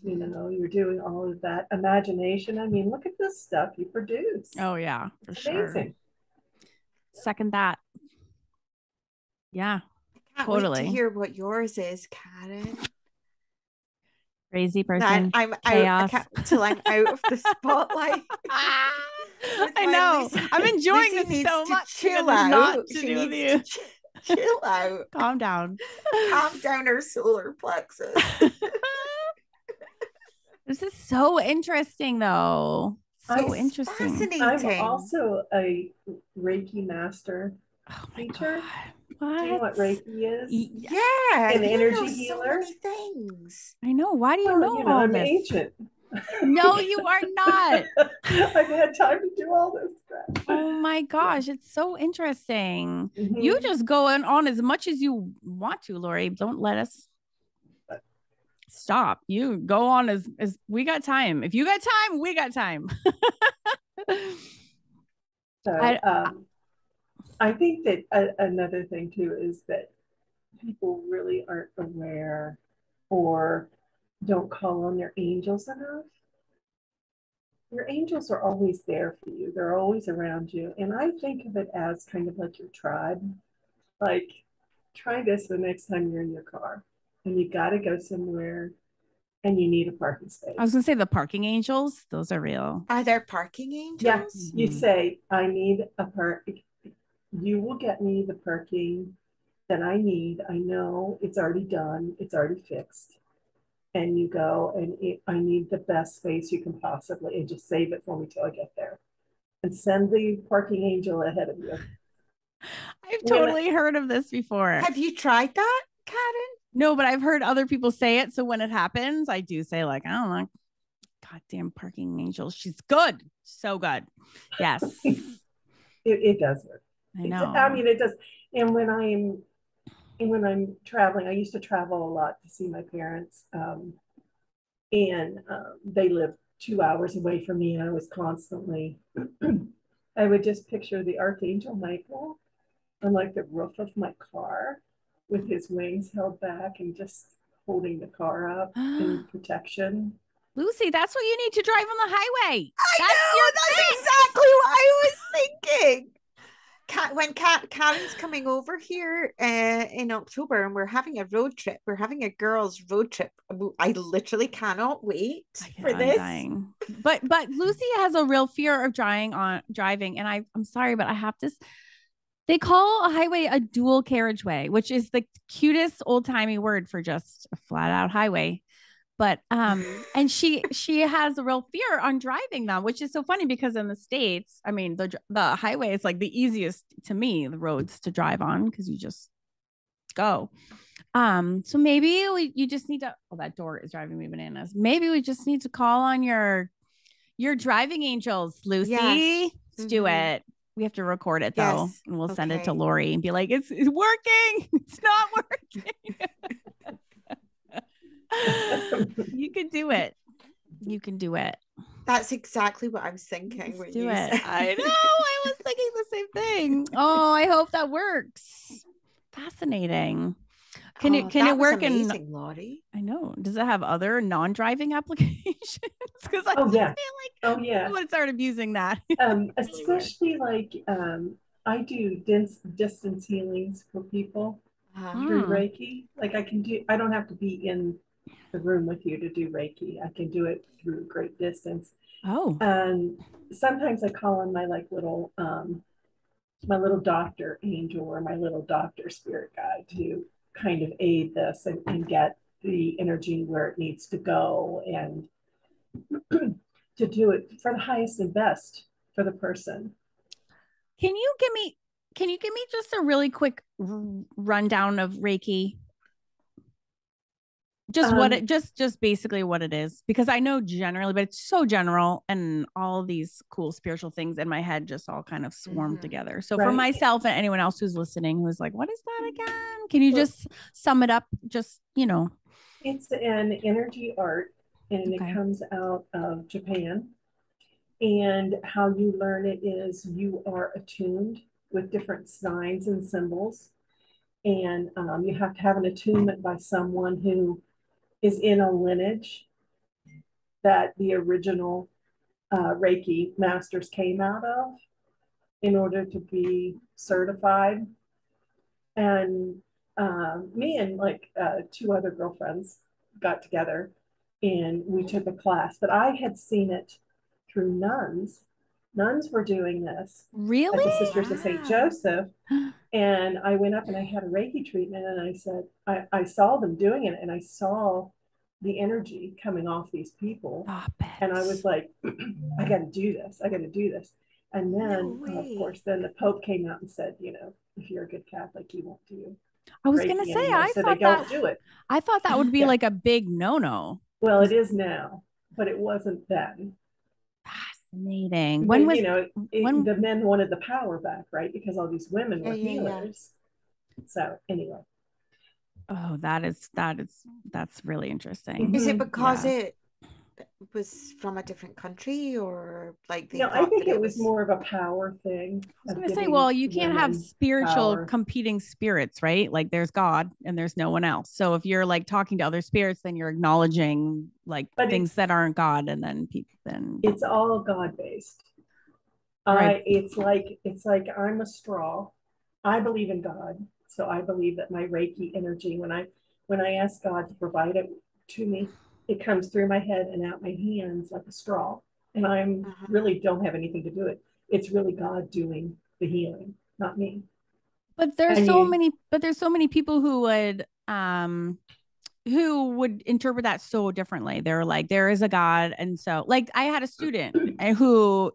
you're doing all of that. Imagination. I mean, look at this stuff you produce. Oh yeah, for sure. Amazing. Second that. Yeah. I can't wait to hear what yours is, Karen. Crazy person. I'm out till I'm out of the spotlight. I know. I'm enjoying this so much. Chill out. She needs to chill out. Calm down. Calm down her solar plexus. This is so interesting, though. So interesting. Fascinating. I'm also a Reiki master teacher. What? Do you know what Reiki is? Yeah, an energy healer. So many things. I know. Why do you know all I'm this? ancient. No, you are not. I've had time to do all this stuff. Oh my gosh, it's so interesting. You just go on as much as you want to, Lori. Don't let us stop. You go on as we got time. If you got time, we got time. So I think that another thing too is that people really aren't aware or don't call on their angels enough. Your angels are always there for you. They're always around you. And I think of it as kind of like your tribe. Like, try this the next time you're in your car and you got to go somewhere and you need a parking space. I was going to say the parking angels. Those are real. Are there parking angels? Yes. You say, I need a park. You will get me the parking that I need. I know it's already done. It's already fixed. and you go and I need the best space you can possibly, and just save it for me till I get there. And send the parking angel ahead of you. I've totally heard of this before. Have you tried that, Karen? No, but I've heard other people say it. So when it happens, I do say like, I don't know, goddamn parking angel. She's good. So good. Yes. It does work. I know. I mean, it does. And when I'm traveling, I used to travel a lot to see my parents. And they lived 2 hours away from me, and I was constantly, I would just picture the Archangel Michael on like the roof of my car with his wings held back and just holding the car up in protection. Lucy, that's what you need to drive on the highway. That's exactly what I was thinking. When Karen's coming over here in October, and we're having a road trip, we're having a girls' road trip. I literally cannot wait for this. Dying. But Lucy has a real fear of driving, and I'm sorry, but I have to. They call a highway a dual carriageway, which is the cutest old timey word for just a flat out highway. But and she has a real fear on driving them, which is so funny because in the States, I mean, the highway is like the easiest to me, the roads to drive on, because you just go. So maybe you just need to, oh, that door is driving me bananas. Maybe we just need to call on your driving angels, Lucy. Yes. Let's do it. We have to record it though, and we'll send it to Lori and be like, it's working. It's not working. You can do it. You can do it. That's exactly what I was thinking. Let's do it. I know. I was thinking the same thing. Oh, I hope that works. Fascinating. Can it work amazing, Lori? I know. Does it have other non-driving applications? Because I feel like I would start abusing that. Especially like I do distance healings for people through Reiki. Like I don't have to be in the room with you to do Reiki. I can do it through great distance. Oh. And sometimes I call on my my little doctor angel or my little doctor spirit guide to kind of aid this and get the energy where it needs to go, and to do it for the highest and best for the person. Can you give me just a really quick rundown of Reiki? Just just basically what it is, because I know generally, but it's so general, and all these cool spiritual things in my head just all kind of swarm together. So for myself and anyone else who's listening who's like, what is that again? Can you just sum it up? Just, it's an energy art, and it comes out of Japan. And how you learn it is you are attuned with different signs and symbols, and you have to have an attunement by someone who is in a lineage that the original Reiki masters came out of in order to be certified. And me and like 2 other girlfriends got together and we took a class, but I had seen it through nuns. Nuns were doing this. Really? At the Sisters of St. Joseph. And I went up and I had a Reiki treatment, and I said, I saw them doing it, and I saw the energy coming off these people. And I was like, I got to do this. I got to do this. And then, of course, then the Pope came out and said, if you're a good Catholic, you won't do. I was going to say, I thought don't do it. I thought that would be like a big no-no. Well, it is now, but it wasn't then. Fascinating. When was the men wanted the power back, right? Because all these women were healers. So anyway. Oh, that's really interesting. Is it because it was from a different country, or like they I think it was more of a power thing. I was going to say, well, you can't have spiritual competing spirits, right? Like there's God and there's no one else. So if you're like talking to other spirits, then you're acknowledging like things that aren't God, and then it's all God based. Right. It's like I'm a straw. I believe in God, so I believe that my Reiki energy, when I ask God to provide it to me, it comes through my head and out my hands like a straw. And I really don't have anything to do it. It's really God doing the healing, not me. But there's so many people who would who would interpret that so differently. They're like, there is a God. And so like I had a student who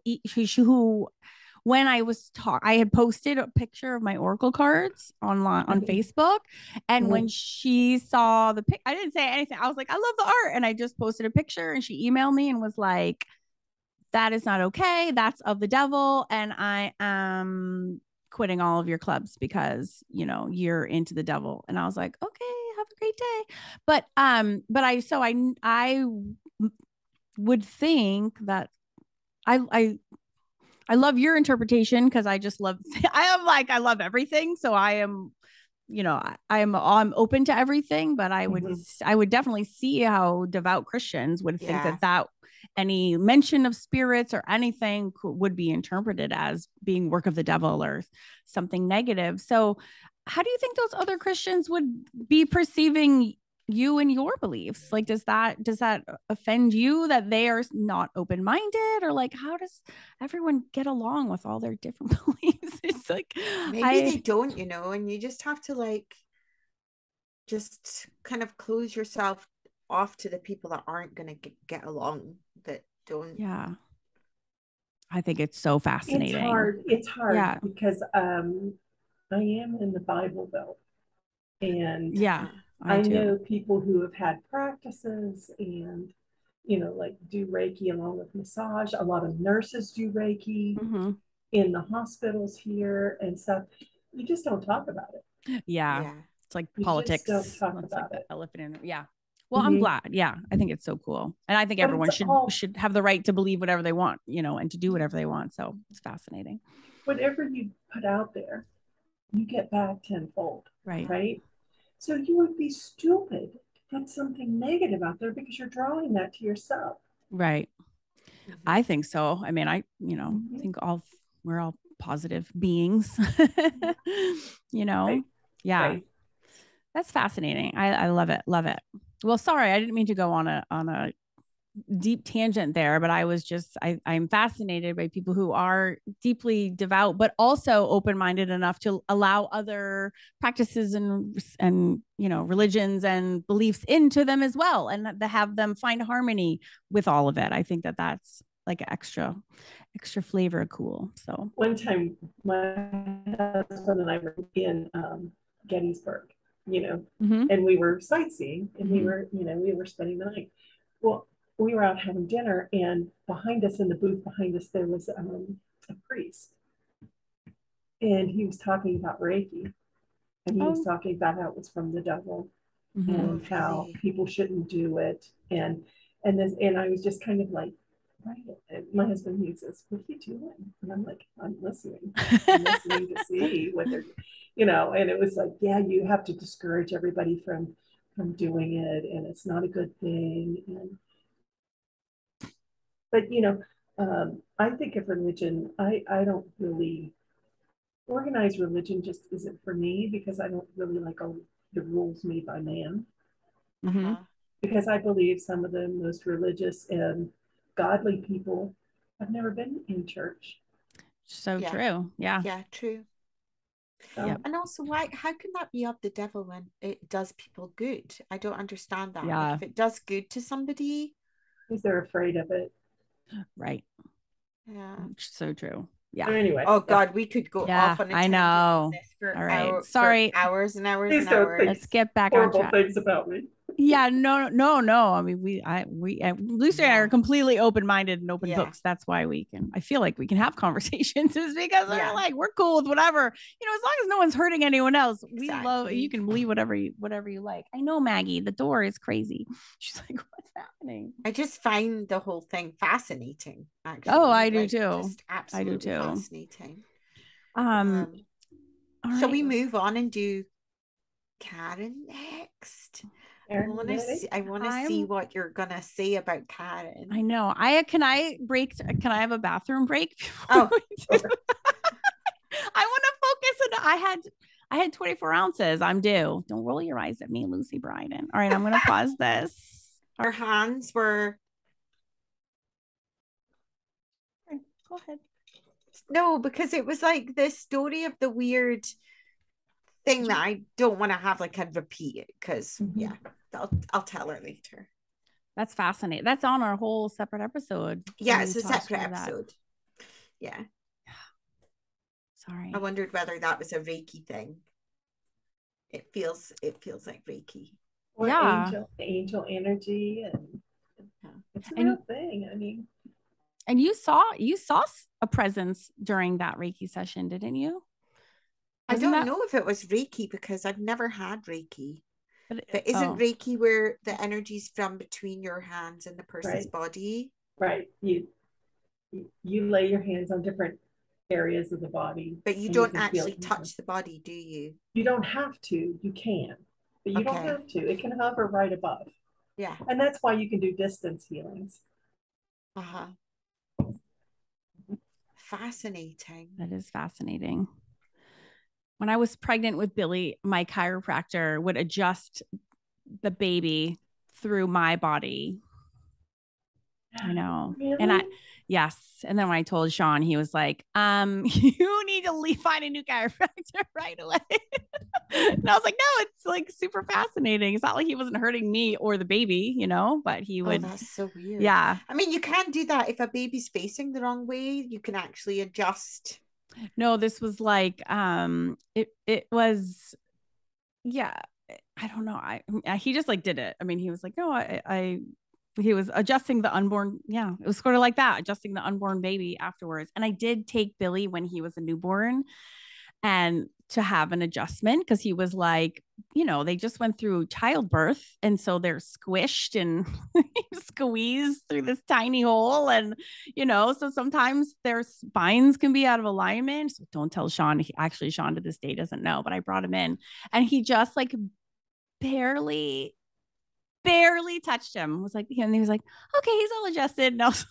when I was I had posted a picture of my Oracle cards online on Facebook. And when she saw the pic, I didn't say anything. I was like, I love the art. And I just posted a picture and she emailed me and was like, that is not okay. That's of the devil. And I am quitting all of your clubs because, you know, you're into the devil. And I was like, okay, have a great day. But I would think that I love your interpretation because I just love, I love everything. So I am, you know, I'm open to everything, but I would definitely see how devout Christians would think that any mention of spirits or anything would be interpreted as being work of the devil or something negative. So how do you think those other Christians would be perceiving you and your beliefs? Like, does that offend you that they are not open-minded, or like, how does everyone get along with all their different beliefs? It's like, maybe they don't, you know, and you just have to like just kind of close yourself off to the people that aren't going to get along, that don't. Yeah, I think it's so fascinating. It's hard because I am in the Bible Belt, and I know people who have had practices and, you know, like do Reiki along with massage. A lot of nurses do Reiki in the hospitals here and stuff. You just don't talk about it. Yeah. It's like politics. You just don't talk about it. Elephant in it. Yeah. Well, I'm glad. Yeah. I think it's so cool. And I think everyone should have the right to believe whatever they want, you know, and to do whatever they want. So it's fascinating. Whatever you put out there, you get back tenfold. Right. So you would be stupid to put something negative out there because you're drawing that to yourself. Right. I think so. I mean, I think we're all positive beings, you know? Right. Yeah. Right. That's fascinating. I love it. Love it. Well, sorry, I didn't mean to go on a deep tangent there, but I was just, I'm fascinated by people who are deeply devout, but also open-minded enough to allow other practices and, you know, religions and beliefs into them as well. And to have them find harmony with all of it. I think that that's like extra flavor. Cool. So one time my husband and I were in Gettysburg, you know, and we were sightseeing and we were spending the night. Well, we were out having dinner, and behind us, in the booth behind us, there was a priest, and he was talking about Reiki, and he was talking about how it was from the devil, and how people shouldn't do it, and I was just kind of like, right. And my husband, he says, "What are you doing?" And I'm like, "I'm listening. I'm listening to see what they're, you know." And it was like, yeah, you have to discourage everybody from doing it, and it's not a good thing, But, you know, I think of religion, I don't really, organized religion just isn't for me because I don't really like all the rules made by man. Because I believe some of the most religious and godly people have never been in church. So true. Yeah. Yeah, true. And also, how can that be of the devil when it does people good? I don't understand that. Yeah. Like, if it does good to somebody, because they're afraid of it. Right. Yeah. So true. Yeah. So anyway. Oh God, we could go off on a tangent on this for all right. Sorry. For hours and hours Please and hours. Let's get back on track. Things about me. Yeah, no. I mean, Lucy and I are completely open-minded and open books. That's why I feel like we can have conversations, is because we're cool with whatever, you know, as long as no one's hurting anyone else. Exactly. You can believe whatever you like. I know, Maggie, the door is crazy. She's like, what's happening? I just find the whole thing fascinating, actually. Oh, I do too. Just absolutely fascinating. Shall we move on and do Karen next? I want to see what you're gonna say about Karen. I know. Can I have a bathroom break? Oh, I want to focus on. I had 24 ounces. I'm due. Don't roll your eyes at me, Lucy Bryden. All right, I'm gonna pause this. Our hands were. Go ahead. No, because it was like this story of the weird thing that I don't want to have like a repeat it because I'll tell her later. That's fascinating. That's on our whole separate episode. Yeah, it's a separate episode. Yeah. Sorry. I wondered whether that was a Reiki thing. It feels like Reiki. Or angel energy, and it's a real thing. I mean, and you saw a presence during that Reiki session, didn't you? I don't know if it was Reiki because I've never had Reiki. But isn't Reiki where the energy's from between your hands and the person's body? Right. You lay your hands on different areas of the body. But you don't actually touch the body, do you? You don't have to. You can. But you don't have to. It can hover right above. Yeah. And that's why you can do distance healings. Uh-huh. Fascinating. That is fascinating. When I was pregnant with Billy, my chiropractor would adjust the baby through my body. I know. Really? And yes. And then when I told Sean, he was like, you need to find a new chiropractor right away. And I was like, no, it's like super fascinating. It's not like he wasn't hurting me or the baby, but he would. Oh, that's so weird. Yeah. I mean, you can do that if a baby's facing the wrong way. You can actually adjust. No, this was like, it was, yeah, I don't know. He just like did it. I mean, he was like, no, he was adjusting the unborn. Yeah, it was sort of like that, adjusting the unborn baby afterwards. And I did take Billy when he was a newborn and to have an adjustment because he was like, they just went through childbirth. And so they're squished and squeezed through this tiny hole. And, so sometimes their spines can be out of alignment. So don't tell Sean. Sean to this day doesn't know, but I brought him in and he just like barely touched him. And he was like, okay, he's all adjusted. And I was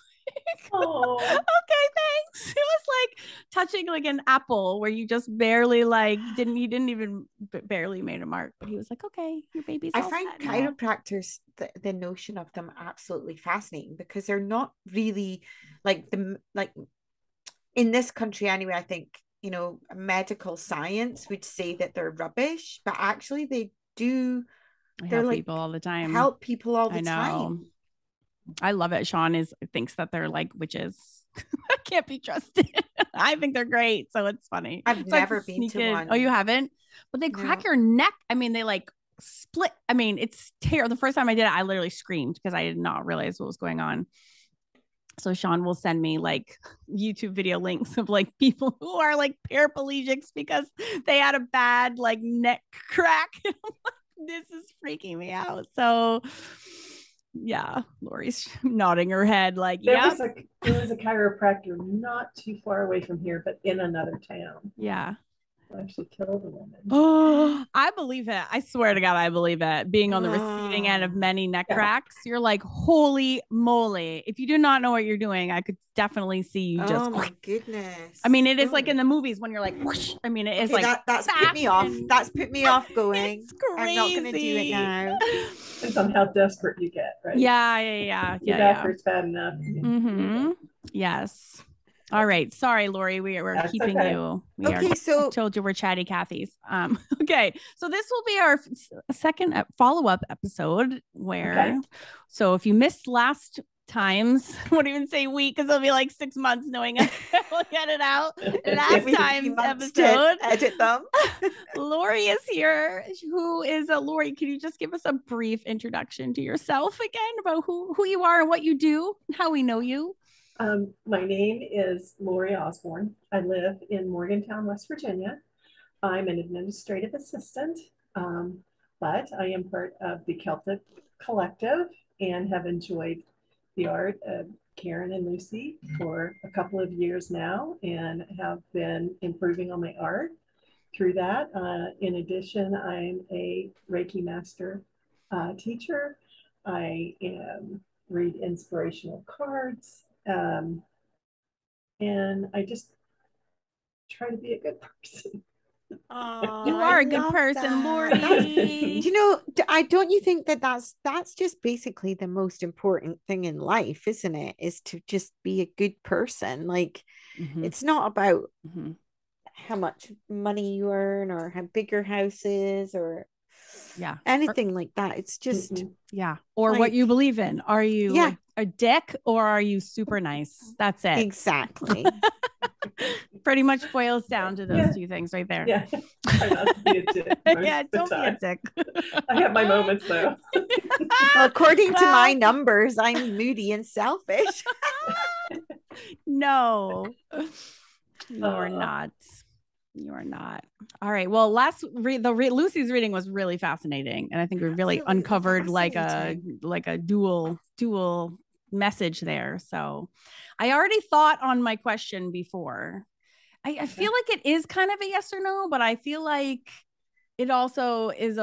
like, okay, thanks. It was like touching like an apple where you just barely he didn't even barely made a mark, but he was like, okay, your baby's all I find chiropractors, the notion of them absolutely fascinating because they're not really like in this country anyway. I think, medical science would say that they're rubbish, but actually they do. They're like people all the time. Help people all the time. I love it. Sean thinks that they're like witches. Can't be trusted. I think they're great. So it's funny. I've never been to one. Oh, you haven't? But they crack your neck. I mean, they like split. I mean, it's terrible. The first time I did it, I literally screamed because I did not realize what was going on. So Sean will send me like YouTube video links of like people who are like paraplegics because they had a bad like neck crack. This is freaking me out. So yeah, Lori's nodding her head like, there was a chiropractor not too far away from here, but in another town. Yeah. Actually killed a woman. Oh, I believe it. I swear to God, I believe it. Being on the receiving end of many neck cracks, you're like, holy moly. If you do not know what you're doing, I could definitely see you just. Oh my goodness. I mean, it is like in the movies when you're like, whoosh. I mean, it is like that's put me off. That's put me off going. It's crazy. I'm not going to do it now. Depends on how desperate you get, right? Yeah. Your back hurts bad enough. Mm-hmm. Yes. All right. Sorry, Lori. We're keeping you. So told you we're chatty Cathy's. Okay. So this will be our second follow-up episode where, so if you missed last times, I won't even say week because it'll be like 6 months knowing us. We'll get it out. Last time's episode. Edit them. Lori is here. Who is Lori? Can you just give us a brief introduction to yourself again about who you are and what you do and how we know you? My name is Lori Osborne. I live in Morgantown, West Virginia. I'm an administrative assistant, but I am part of the Celtic Collective and have enjoyed the art of Karen and Lucy for a couple of years now and have been improving on my art through that. In addition, I'm a Reiki master teacher. I read inspirational cards. And I just try to be a good person. Oh, you are a good person, Lori. Don't you think that's just basically the most important thing in life, isn't it? Is to just be a good person. Like, it's not about how much money you earn or how big your house is or Yeah. Anything like that. It's just yeah. Or like, what you believe in. Are you a dick or are you super nice? That's it. Exactly. Pretty much boils down to those two things right there. Yeah. Try not to be a dick. Yeah, don't be a dick. I have my moments though. Well, according to my numbers, I'm moody and selfish. No, you are not. You are not. All right. Well, Lucy's reading was really fascinating, and I think we really uncovered like a dual message there. So, I already thought on my question before. I feel like it is kind of a yes or no, but I feel like it also is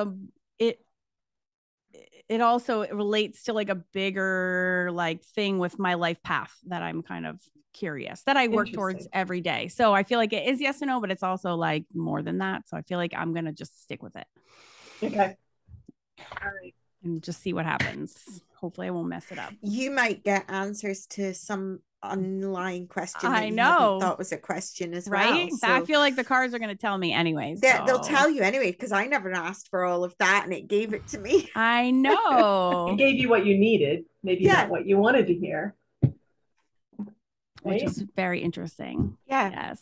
it also relates to like a bigger like thing with my life path that I'm kind of curious that I work towards every day. So I feel like it is yes and no, but it's also like more than that. So I feel like I'm going to just stick with it. Okay. All right. And just see what happens. Hopefully I won't mess it up. You might get answers to some online question that I know thought was a question as right? well. So I feel like the cards are going to tell me anyways. They'll tell you anyway, because I never asked for all of that and it gave it to me. I know. It gave you what you needed, maybe not what you wanted to hear. Which is very interesting. Yeah. Yes.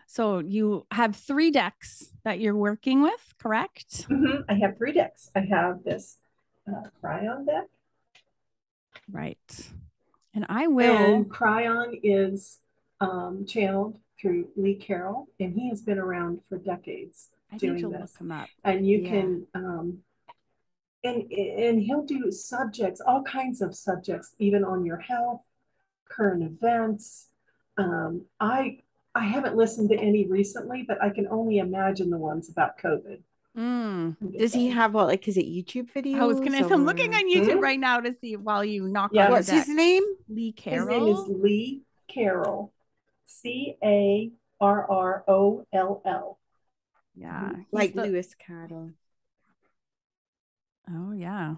So you have 3 decks that you're working with, correct? Mm-hmm. I have 3 decks. I have this Cryon deck. Right. And I will. And Cryon is channeled through Lee Carroll, and he has been around for decades doing this. Look him up. And you can, and he'll do subjects, all kinds of subjects, even on your health, current events. I haven't listened to any recently, but I can only imagine the ones about COVID. Does he have is it YouTube videos? I was gonna say, I'm looking on YouTube right now to see while you knock on what's his name? Lee Carroll. His name is Lee Carroll. Carroll. Yeah. Like Lewis Carroll. Oh yeah.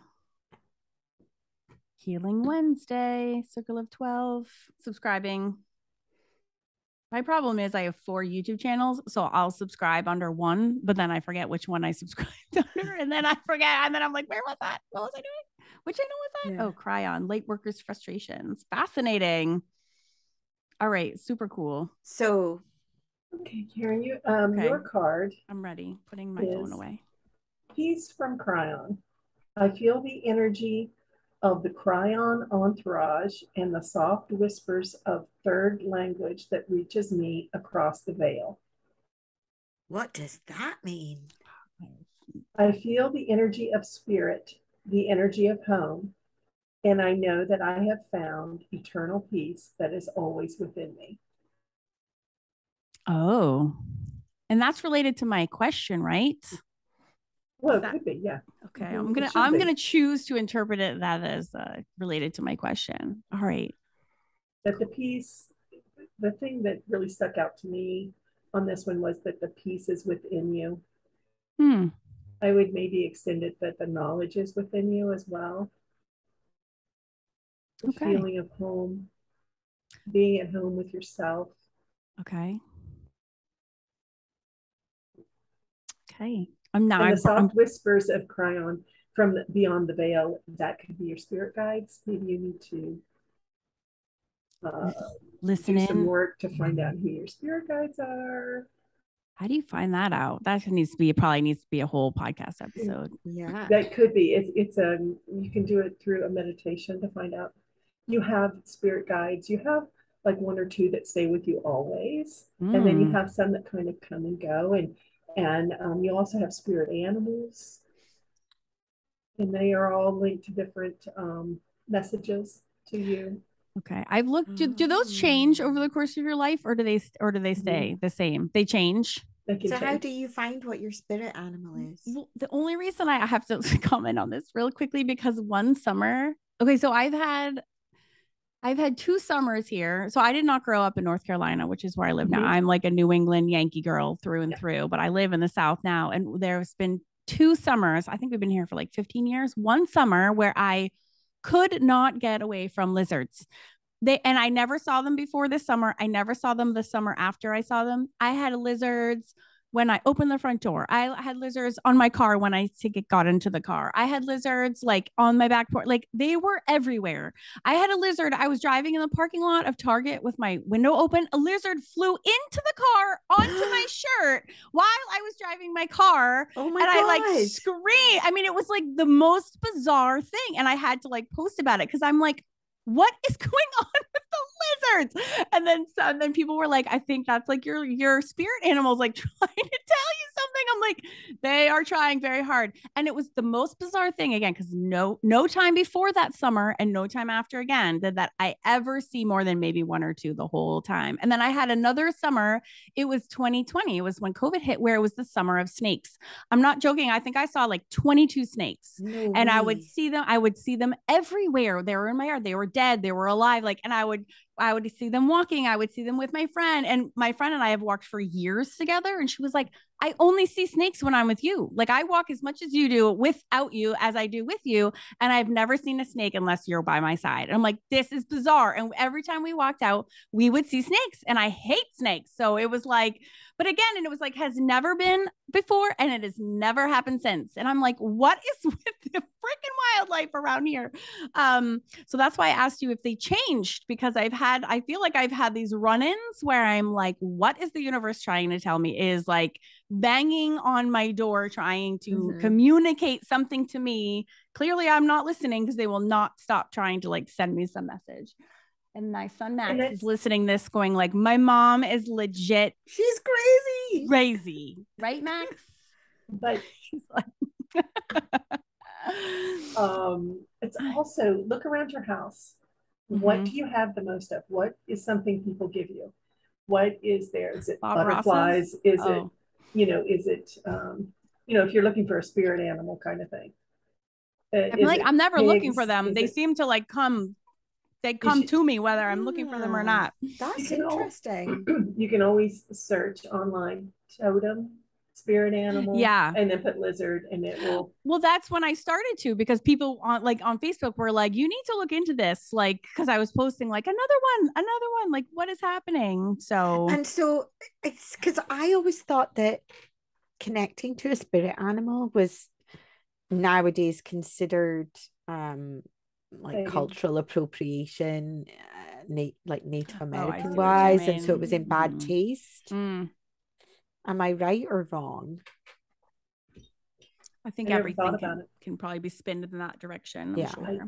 Healing Wednesday, Circle of 12, subscribing. My problem is I have 4 YouTube channels, so I'll subscribe under one, but then I forget which one I subscribed under, and then I forget, and then I'm like, where was that? What was I doing? Which channel was that? Yeah. Oh, Cryon, Late Workers Frustrations. Fascinating. All right, super cool. So, okay, Karen, your card. I'm ready. Putting my phone away. Peace from Cryon. I feel the energy of the Cryon entourage and the soft whispers of third language that reaches me across the veil. What does that mean? I feel the energy of spirit, the energy of home, and I know that I have found eternal peace that is always within me. Oh, and that's related to my question, right? Well, it could be, yeah. Okay, I'm gonna choose to interpret it that as related to my question. All right. That the thing that really stuck out to me on this one was that the peace is within you. I would maybe extend it that the knowledge is within you as well. The feeling of home, being at home with yourself. Okay. And the soft whispers of Cryon from beyond the veil, that could be your spirit guides. Maybe you need to listen do some work to find out who your spirit guides are. How do you find that out? That probably needs to be a whole podcast episode. Yeah, that could be. You can do it through a meditation to find out. You have spirit guides. You have like 1 or 2 that stay with you always, and then you have some that kind of come and go, and you also have spirit animals, and they are all linked to different messages to you. Okay, I've looked. Do those change over the course of your life, or do they stay the same? They change. How do you find what your spirit animal is? Well, the only reason I have to comment on this real quickly, because one summer, so I've had 2 summers here. So I did not grow up in North Carolina, which is where I live now. I'm like a New England Yankee girl through and through, but I live in the South now. And there's been 2 summers. I think we've been here for like 15 years. One summer where I could not get away from lizards. And I never saw them before this summer. I never saw them the summer after I saw them. I had lizards when I opened the front door. I had lizards on my car when I got into the car. I had lizards like on my back porch. Like they were everywhere. I had a lizard. I was driving in the parking lot of Target with my window open. A lizard flew into the car onto my shirt while I was driving my car. Oh my and God. I like screamed. I mean, it was like the most bizarre thing. And I had to like post about it because I'm like, what is going on with the lizards? And then people were like, I think that's like your spirit animals like trying to tell you something. I'm like, they are trying very hard. And it was the most bizarre thing again, because no time before that summer and no time after again did that I ever see more than maybe one or two the whole time. And then I had another summer. It was 2020. It was when COVID hit, where it was the summer of snakes. I'm not joking. I think I saw like 22 snakes. No and way. I would see them everywhere. They were in my yard. They were dead. They were alive. Like, and I would see them walking. I would see them with my friend, and my friend and I have walked for years together. And she was like, I only see snakes when I'm with you. Like I walk as much as you do without you as I do with you. And I've never seen a snake unless you're by my side. And I'm like, this is bizarre. And every time we walked out, we would see snakes, and I hate snakes. So it was like, but again, and it was like, has never been before, and it has never happened since. And I'm like, what is with the freaking wildlife around here? So that's why I asked you if they changed, because I feel like I've had these run-ins where I'm like, what is the universe trying to tell me? Is like banging on my door, trying to communicate something to me. Clearly I'm not listening, because they will not stop trying to like send me some message. And my son Max is listening this going like, my mom is legit. She's crazy. Right, Max? But she's like, it's also, look around your house. What do you have the most of? What is something people give you? What is there? Is it Bob butterflies? Ross's? Is it, is it, if you're looking for a spirit animal kind of thing? I'm never looking for them. They seem to like come. They come to me whether I'm looking for them or not. That's interesting. You can always search online totem, spirit animal, and then put lizard, and it will. Well, that's when I started to, because people on Facebook were like, you need to look into this, like, because I was posting like another one, like what is happening? So it's because I always thought that connecting to a spirit animal was nowadays considered like cultural appropriation, like Native American wise, and so it was in bad taste. Am I right or wrong? I think everything can probably be spinned in that direction. I'm sure.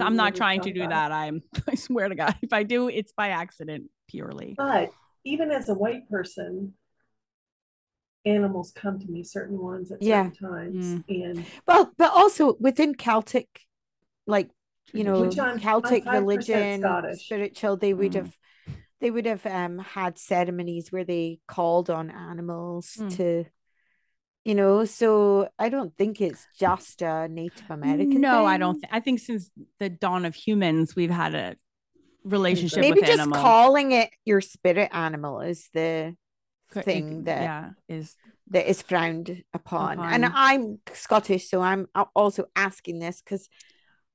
I'm not trying to do that. I swear to God, if I do, it's by accident purely. But even as a white person, animals come to me, certain ones at certain times. And but also within Celtic, like, Celtic religion, Scottish. Spiritual, they would have had ceremonies where they called on animals to, so I don't think it's just a Native American thing. I don't I think since the dawn of humans, we've had a relationship maybe with just animals. Calling it your spirit animal is the thing that is frowned upon. And I'm Scottish, so I'm also asking this because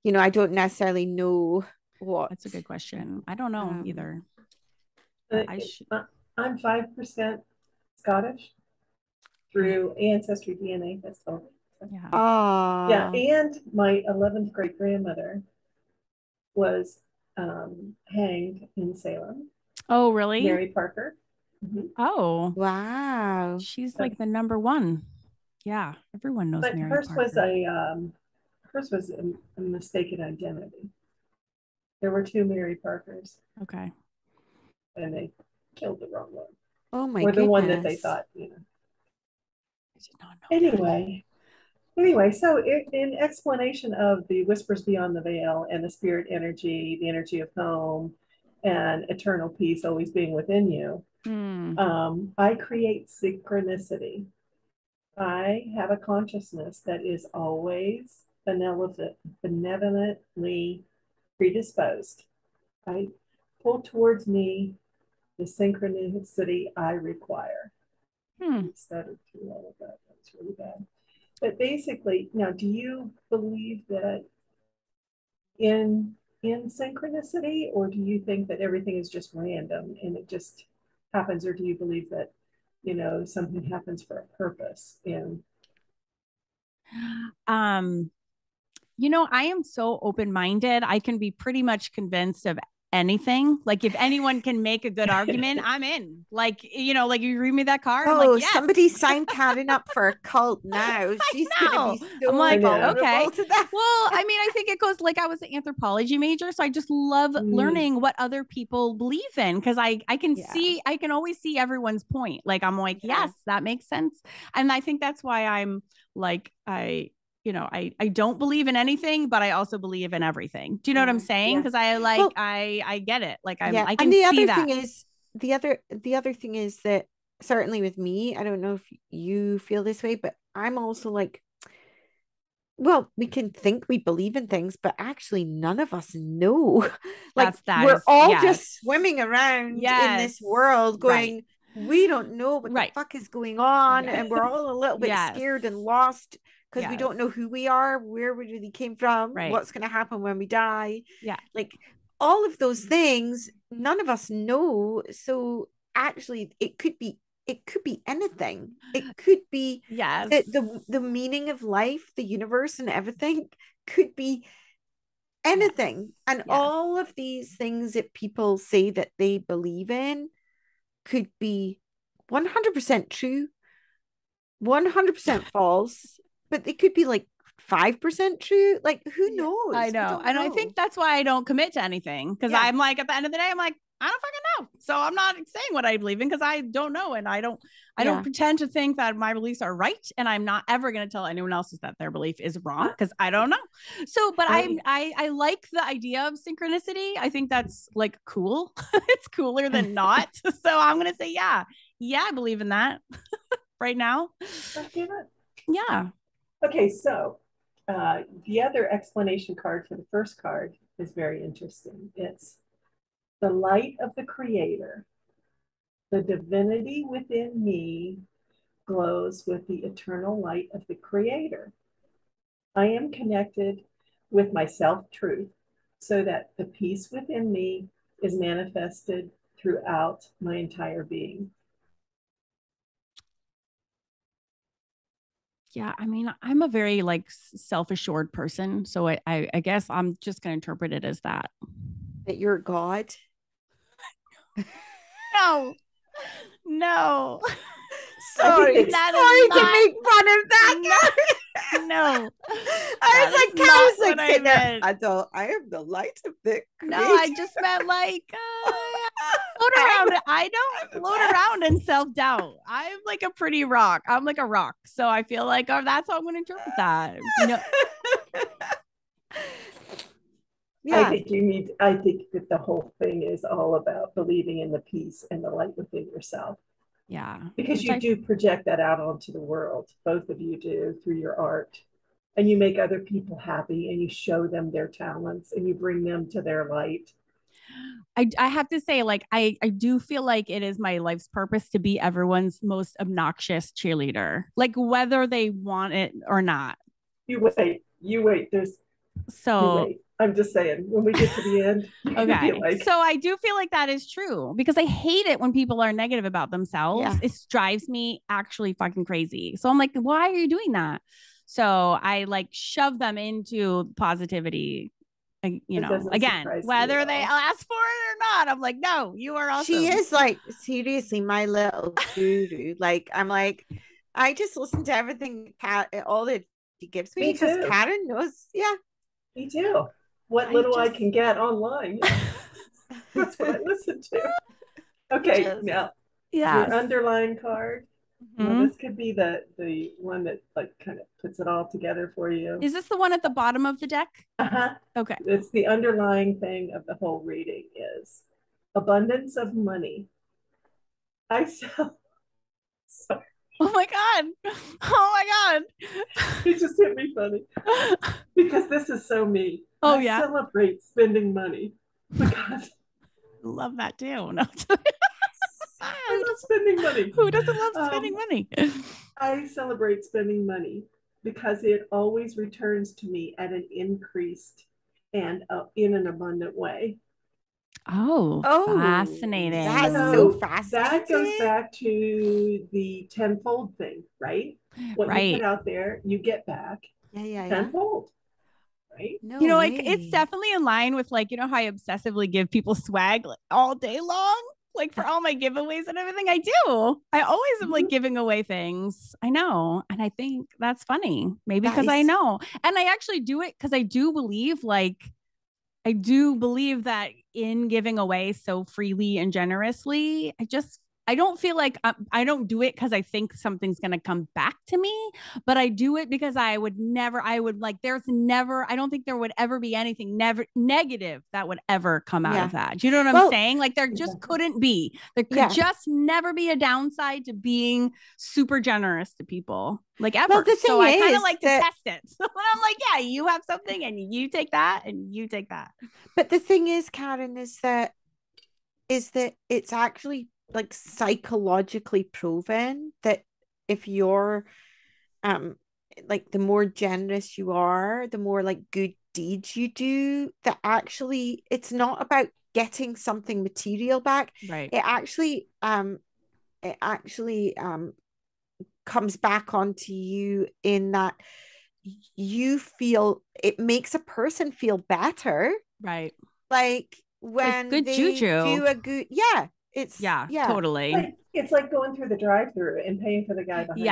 I don't necessarily know what. That's a good question. I don't know either. I'm 5% Scottish through ancestry DNA. That's all. Yeah, and my 11th great grandmother was hanged in Salem. Oh, really? Mary Parker. Oh, wow! She's like the number one. Yeah, everyone knows Mary Parker. Hers was a mistaken identity. There were two Mary Parkers. Okay. And they killed the wrong one. Oh my goodness. Or the one that they thought, I did not know. Anyway, so in explanation of the whispers beyond the veil and the spirit energy, the energy of home, and eternal peace always being within you, I create synchronicity. I have a consciousness that is always benevolently predisposed. I pull towards me the synchronicity I require. I studied through all of that. That's really bad. But basically, now, do you believe that in synchronicity, or do you think that everything is just random and it just happens, or do you believe that you know, something happens for a purpose. And you know, I am so open-minded. I can be pretty much convinced of anything. Like if anyone can make a good argument, I'm in. Like, you know, like you read me that card, I'm like, yes. Somebody signed Karen up for a cult now. She's gonna be so I'm like, vulnerable okay. to that. Well, I mean, I think it goes like I was an anthropology major, so I just love learning what other people believe in because I can see, I can always see everyone's point. Like I'm like, yes, that makes sense. And I think that's why I'm like, you know, I don't believe in anything, but I also believe in everything. Do you know what I'm saying? Because I like, well, I get it. Like I can and the see other that. thing is the other thing is that certainly with me, I don't know if you feel this way, but I'm also like, well, we can think we believe in things, but actually none of us know. Like we're all just swimming around in this world going, we don't know what the fuck is going on. And we're all a little bit scared and lost because we don't know who we are, where we really came from, what's going to happen when we die. Yeah. Like all of those things, none of us know. So actually it could be anything. It could be the meaning of life, the universe, and everything could be anything. And all of these things that people say that they believe in could be 100% true, 100% false, but they could be like 5% true. Like who knows? I know. And I think that's why I don't commit to anything because I'm like, at the end of the day, I'm like, I don't fucking know. So I'm not saying what I believe in because I don't know. And I don't pretend to think that my beliefs are right. And I'm not ever going to tell anyone else that their belief is wrong because I don't know. So, but I like the idea of synchronicity. I think that's like cool. It's cooler than not. So I'm going to say, yeah, I believe in that right now. Yeah. Okay. So the other explanation card for the first card is very interesting. It's the light of the creator. The divinity within me glows with the eternal light of the creator. I am connected with my self-truth so that the peace within me is manifested throughout my entire being. Yeah, I mean, I'm a very like self-assured person, so I guess I'm just gonna interpret it as that. That you're God. No. Sorry to make fun of that. No. I was like, sitting there. I am the light of the creator. No, I just meant like float around. I don't float around in self-doubt. I'm like a pretty rock. I'm like a rock. So I feel like that's how I'm gonna interpret that. No. Yeah. I think that the whole thing is all about believing in the peace and the light within yourself. Yeah. Because you do project that out onto the world. Both of you do through your art. And you make other people happy and you show them their talents and you bring them to their light. I have to say, like, I do feel like it is my life's purpose to be everyone's most obnoxious cheerleader, like whether they want it or not. You wait. I'm just saying, when we get to the end, okay. So I do feel like that is true because I hate it when people are negative about themselves. It drives me actually fucking crazy. So I'm like, why are you doing that? So I like shove them into positivity. You know, again, whether they ask for it or not, I'm like, no, you are awesome. She is like seriously my little guru. Like I'm like, I just listen to everything all that she gives me because Karen knows. Yeah, me too. What little I can get online. That's what I listen to. Okay, now your underlying card. Well, this could be the one that like kind of puts it all together for you. Is this the one at the bottom of the deck? Okay. It's the underlying thing of the whole reading is abundance of money. Sorry. Oh my God. It just hit me funny because this is so me. I celebrate spending money because love that too. No. I love spending money. Who doesn't love spending money? I celebrate spending money because it always returns to me at an increased and in an abundant way. Oh, fascinating. that's So so fascinating. that goes back to the tenfold thing, right? What you Right. put out there, you get back Yeah. tenfold, right? No You know, way. like it's definitely in line with like, you know how I obsessively give people swag like, all day long, like for all my giveaways and everything I do. I always am like giving away things. I know. And I think that's funny. Maybe because I know. And I actually do it because I do believe that in giving away so freely and generously, I don't feel like I don't do it because I think something's going to come back to me, but I do it because I don't think there would ever be anything negative that would ever come out of that. Do you know what I'm saying? Like there just couldn't be. There could just never be a downside to being super generous to people, like ever. Well, the thing I kind of like to test it. So I'm like, yeah, you have something and you take that and you take that. But the thing is, Karen, is that it's actually like psychologically proven that if you're like the more generous you are, the more like good deeds you do, that actually it's not about getting something material back. Right. It actually comes back onto you in that you feel it makes a person feel better. Right. Like when good they juju. do a good totally. It's like going through the drive-through and paying for the guy behind you.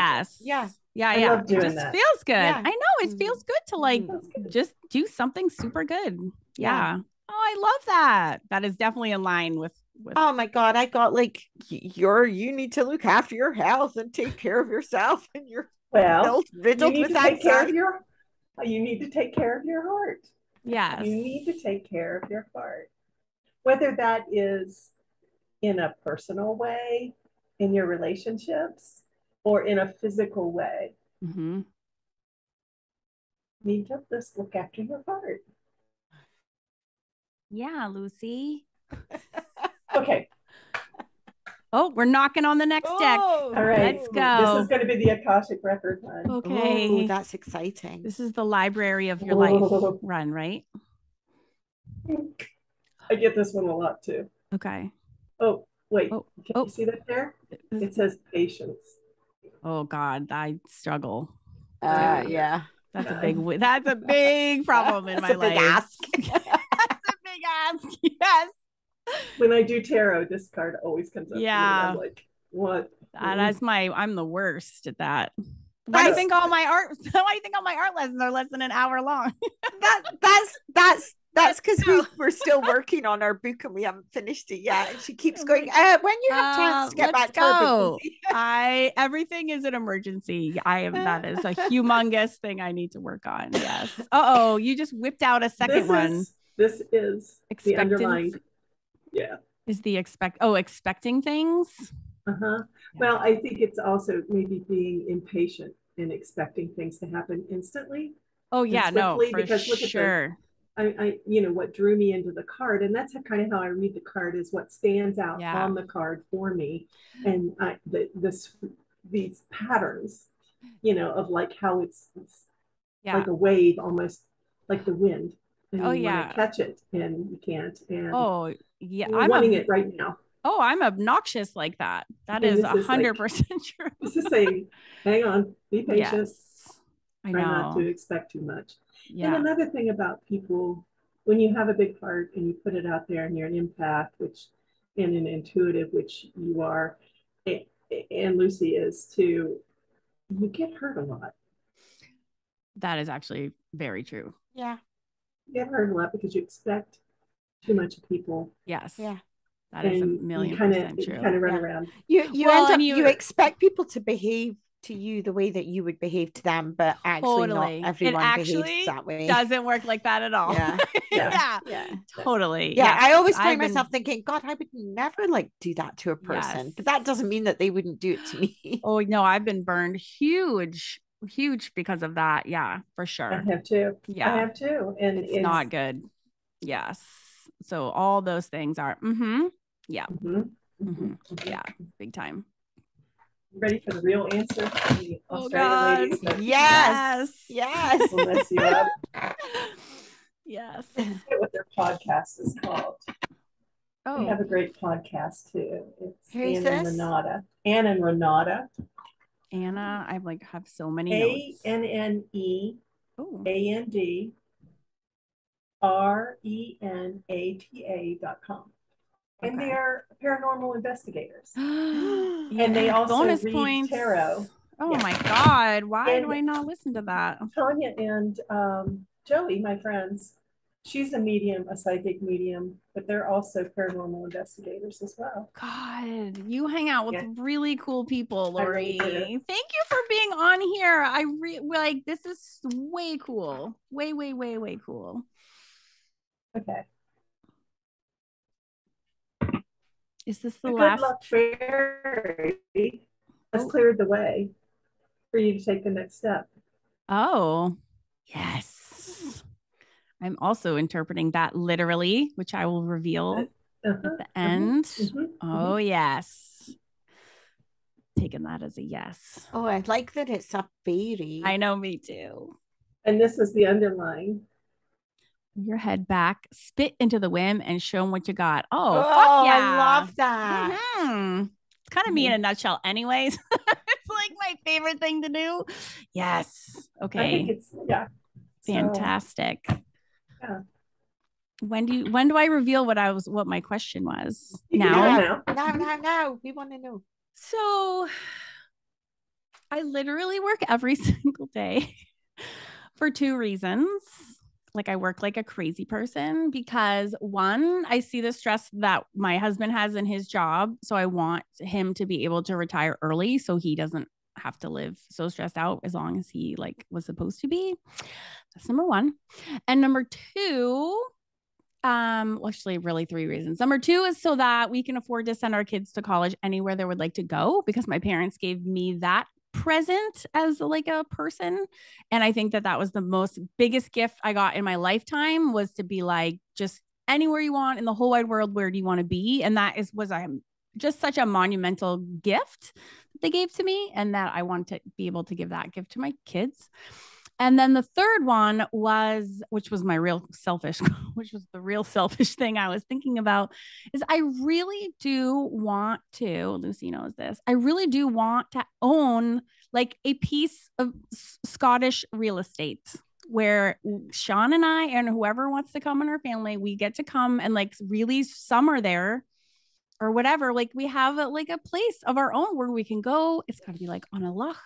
I love doing that. Feels good. I know it feels good to like just do something super good. Yeah. Oh, I love that. That is definitely in line with oh my God, I got like you need to look after your health and take care of yourself, and you're riddled with anxiety. You need to take care of your heart. Yes. You need to take care of your heart. Whether that is in a personal way, in your relationships, or in a physical way. Mm-hmm. You need to just look after your heart. Yeah, Lucy. Okay. Oh, we're knocking on the next deck. All right. Let's go. This is going to be the Akashic Record one. Okay. Oh, that's exciting. This is the library of your life run, right? I get this one a lot too. Okay. Oh, wait. Can you see that there? It says patience. Oh God, I struggle. Yeah. That's a big problem in my life. Ask. That's a big ask. Yes. When I do tarot, this card always comes up. Yeah. I'm like, what? I'm the worst at that. Why do you think all my art lessons are less than an hour long? That's because we're still working on our book and we haven't finished it yet. And she keeps going, when you have chance to get back to our book. Everything is an emergency. That is a humongous thing I need to work on. Yes. You just whipped out a second one. This is the underlying. Yeah. Is the expecting things? Uh-huh. Yeah. Well, I think it's also maybe being impatient and expecting things to happen instantly. Oh yeah, no, for because sure. I what drew me into the card, and that's kind of how I read the card, is what stands out on the card for me, and these patterns, of like how it's like a wave, almost like the wind. And you want to catch it and you can't. And I'm wanting it right now. Oh, I'm obnoxious like that. That is 100% true. This is saying, hang on, be patient. Yes, I know. Try not to expect too much. Yeah. And another thing about people, when you have a big heart and you put it out there and you're an empath, and an intuitive, which you are, and Lucy is too, you get hurt a lot. That is actually very true. Yeah. You get hurt a lot because you expect too much of people. Yes. Yeah. That is 1,000,000% true. You kind of run around. You expect people to behave to you the way that you would behave to them, but actually not everyone behaves that way. Doesn't work like that at all. Yeah. Totally. Yeah. Yes. I always find myself thinking, God, I would never do that to a person. But that doesn't mean that they wouldn't do it to me. Oh no, I've been burned huge because of that. Yeah, for sure. I have too. Yeah. I have too. And it's not good. Yes. So all those things are yeah. Yeah, big time. Ready for the real answer from the Australian ladies? Yes. We'll mess you up. Yes. I forget what their podcast is called. They have Oh, a great podcast too. It's Who's Ann and this? Renata. Ann and Renata. Anna, I like have so many notes. Oh, ANNEANDRENATA.com. And okay. they're paranormal investigators. Yeah, And they also bonus read points. tarot. Oh Yeah. my God. Why And do I not listen to that? Tanya and Joey, my friends, she's a medium, a psychic medium, but they're also paranormal investigators as well. God, you hang out with Yeah. really cool people, I Lori. really do. Thank you for being on here. Like this is way cool. Way, way, way, way cool. Okay. Is this the The last? good luck fairy has cleared the way for you to take the next step. Oh, yes. I'm also interpreting that literally, which I will reveal at the end. Oh, yes. Taking that as a yes. Oh, I like that it's a fairy. I know, me too. And this is the underlying. Your head back, spit into the wind, and show them what you got. Oh, Oh, fuck yeah. I love that. It's kind of me in a nutshell, anyways. It's like my favorite thing to do. Yes. Okay. I think it's, yeah. Fantastic. So, yeah. When do I reveal what my question was? Now. We want to know. So I literally work every single day for two reasons. Like I work like a crazy person because one, I see the stress that my husband has in his job. So I want him to be able to retire early so he doesn't have to live so stressed out as long as he like was supposed to be. That's number one. And number two, well, actually really three reasons. Number two is so that we can afford to send our kids to college anywhere they would like to go because my parents gave me that present as like a person. And I think that was the most biggest gift I got in my lifetime was to be like, just anywhere you want in the whole wide world, where do you want to be? And that was just such a monumental gift that they gave to me, and that I want to be able to give that gift to my kids. And then the third one was, which was the real selfish thing I was thinking about, is I really do want to, Lucy knows this, I really do want to own like a piece of Scottish real estate where Sean and I and whoever wants to come in our family, we get to come and like really summer there or whatever. Like we have a place of our own where we can go. It's got to be like on a loch,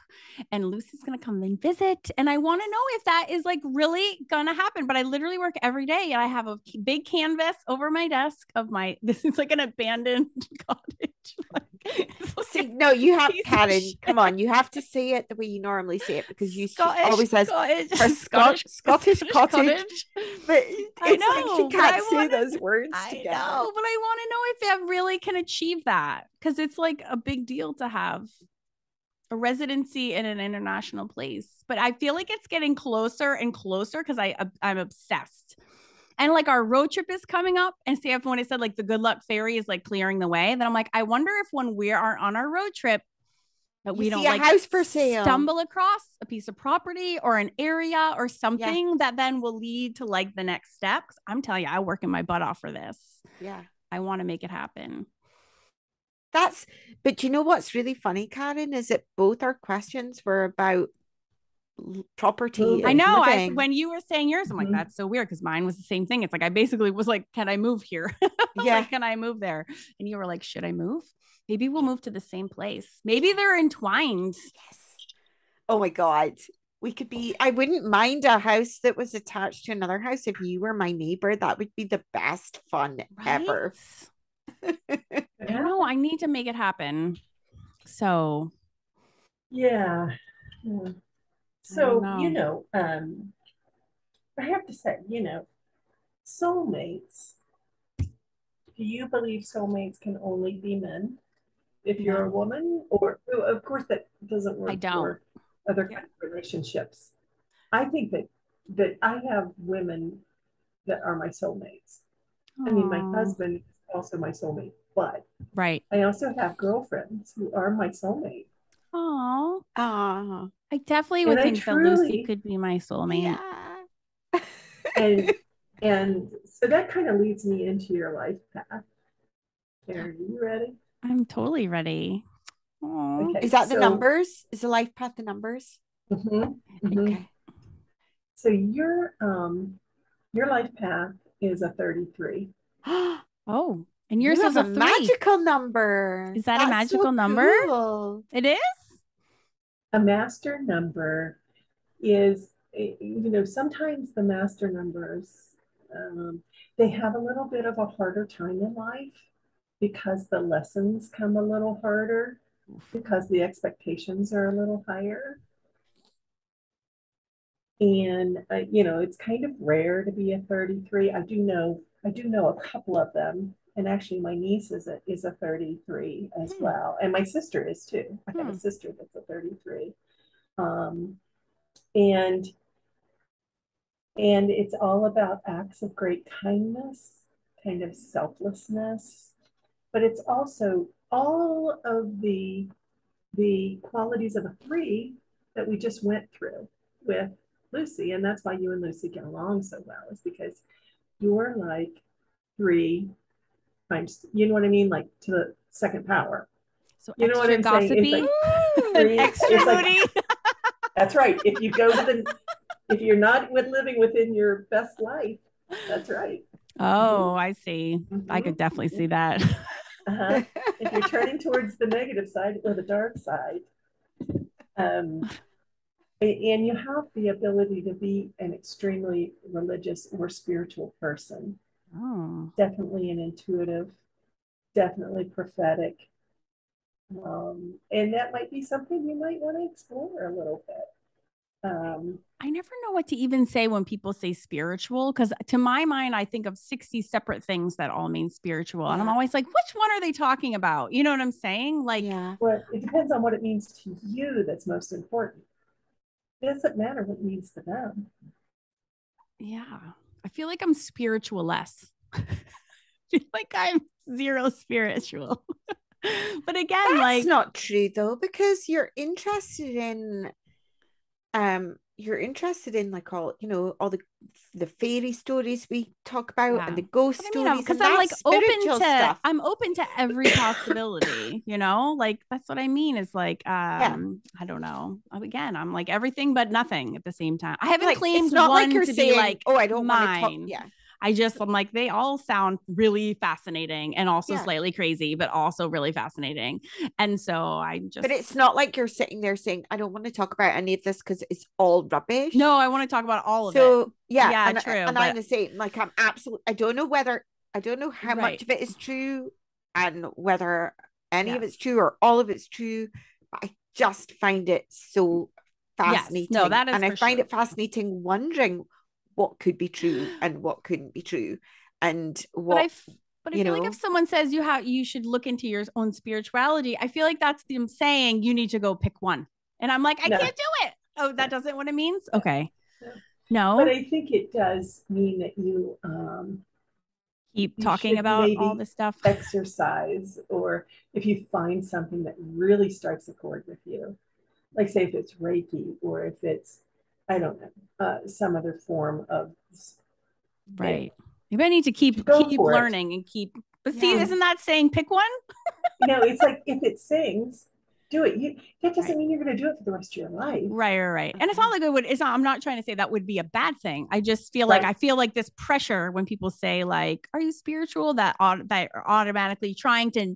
and Lucy's going to come and visit. And I want to know if that is like really going to happen. But I literally work every day, and I have a big canvas over my desk of this is like an abandoned cottage. See, no, you have, Karen, come on, you have to say it the way you normally say it because you always says Scottish cottage. But it's like she can't say those words together. I know, but I want to know if I really can achieve that, because it's like a big deal to have a residency in an international place. But I feel like it's getting closer and closer because I'm obsessed. And like our road trip is coming up, and see if when it said like the good luck fairy is like clearing the way, then I'm like, I wonder if when we are on our road trip that we don't like house for sale, stumble across a piece of property or an area or something that then will lead to like the next step. I'm telling you, I work in my butt off for this. Yeah, I want to make it happen. But you know what's really funny, Karen, is that both our questions were about property. I know. When you were saying yours, I'm like, that's so weird because mine was the same thing. It's like I basically was like, can I move here? Yeah. Like, can I move there? And you were like, should I move? Maybe we'll move to the same place. Maybe they're entwined. Yes. Oh my God. I wouldn't mind a house that was attached to another house. If you were my neighbor, that would be the best fun ever. I don't know. I need to make it happen. So. Yeah. So, I have to say, soulmates. Do you believe soulmates can only be men if you're a woman? Or, of course, that doesn't work for other kind of relationships. I think that I have women that are my soulmates. Aww. I mean, my husband is also my soulmate, but I also have girlfriends who are my soulmate. Oh, I definitely would think that Lucy could be my soulmate. Yeah. and so that kind of leads me into your life path. Are you ready? I'm totally ready. Okay, is that the numbers? Is the life path the numbers? Mm-hmm, mm-hmm. Okay. So your life path is a 33. Oh, and yours is a 3. Magical number. Is that a magical number? Cool. It is? A master number is, sometimes the master numbers, they have a little bit of a harder time in life because the lessons come a little harder, because the expectations are a little higher. And it's kind of rare to be a 33. I do know a couple of them, and actually my niece is a 33 as well, and my sister is too. I have a sister that's a 33. And it's all about acts of great kindness, kind of selflessness, but it's also all of the qualities of a 3 that we just went through with Lucy. And that's why you and Lucy get along so well, is because you're like 3 times, you know what I mean? Like to the second power. So you know what I'm gossipy? saying? It's like 3, extra moody. That's right. If you're not living within your best life, that's right. Oh, I see. I could definitely see that. If you're turning towards the negative side or the dark side, and you have the ability to be an extremely religious or spiritual person. Oh. Definitely an intuitive, definitely prophetic. And that might be something you might want to explore a little bit. I never know what to even say when people say spiritual, because to my mind, I think of 60 separate things that all mean spiritual. And I'm always like, which one are they talking about? You know what I'm saying? Like, well, it depends on what it means to you that's most important. It doesn't matter what it means to them. Yeah. I feel like I'm spiritual-less. I feel like I'm zero spiritual. But again, that's not true though, because you're interested in like all the fairy stories we talk about and the ghost stories, because I'm like I'm open to every possibility, like that's what I mean is like I don't know, again I'm like everything but nothing at the same time. I haven't claimed one like you're to saying, be like, oh, I don't want to talk. I'm like, they all sound really fascinating and also slightly crazy, but also really fascinating. And so but it's not like you're sitting there saying, I don't want to talk about any of this because it's all rubbish. No, I want to talk about all of it. So true. And I'm the same. Like I'm absolutely, I don't know how much of it is true and whether any of it's true or all of it's true. But I just find it so fascinating. No, that is, and I find it fascinating wondering what could be true and what couldn't be true, and what. But I feel like if someone says you should look into your own spirituality, I feel like that's them saying you need to go pick one, and I'm like, I can't do it. Oh, that doesn't what it means. Okay, no, but I think it does mean that you keep talking about all this stuff. Exercise, or if you find something that really strikes a chord with you, like say if it's Reiki or if it's, I don't know, some other form of. Right. Maybe I need to keep learning and keep. But see, isn't that saying pick one? It's like if it sings, do it. That doesn't mean you're going to do it for the rest of your life. Right. And it's not like I'm not trying to say that would be a bad thing. I just feel like I feel like this pressure when people say like, "Are you spiritual?" That are automatically trying to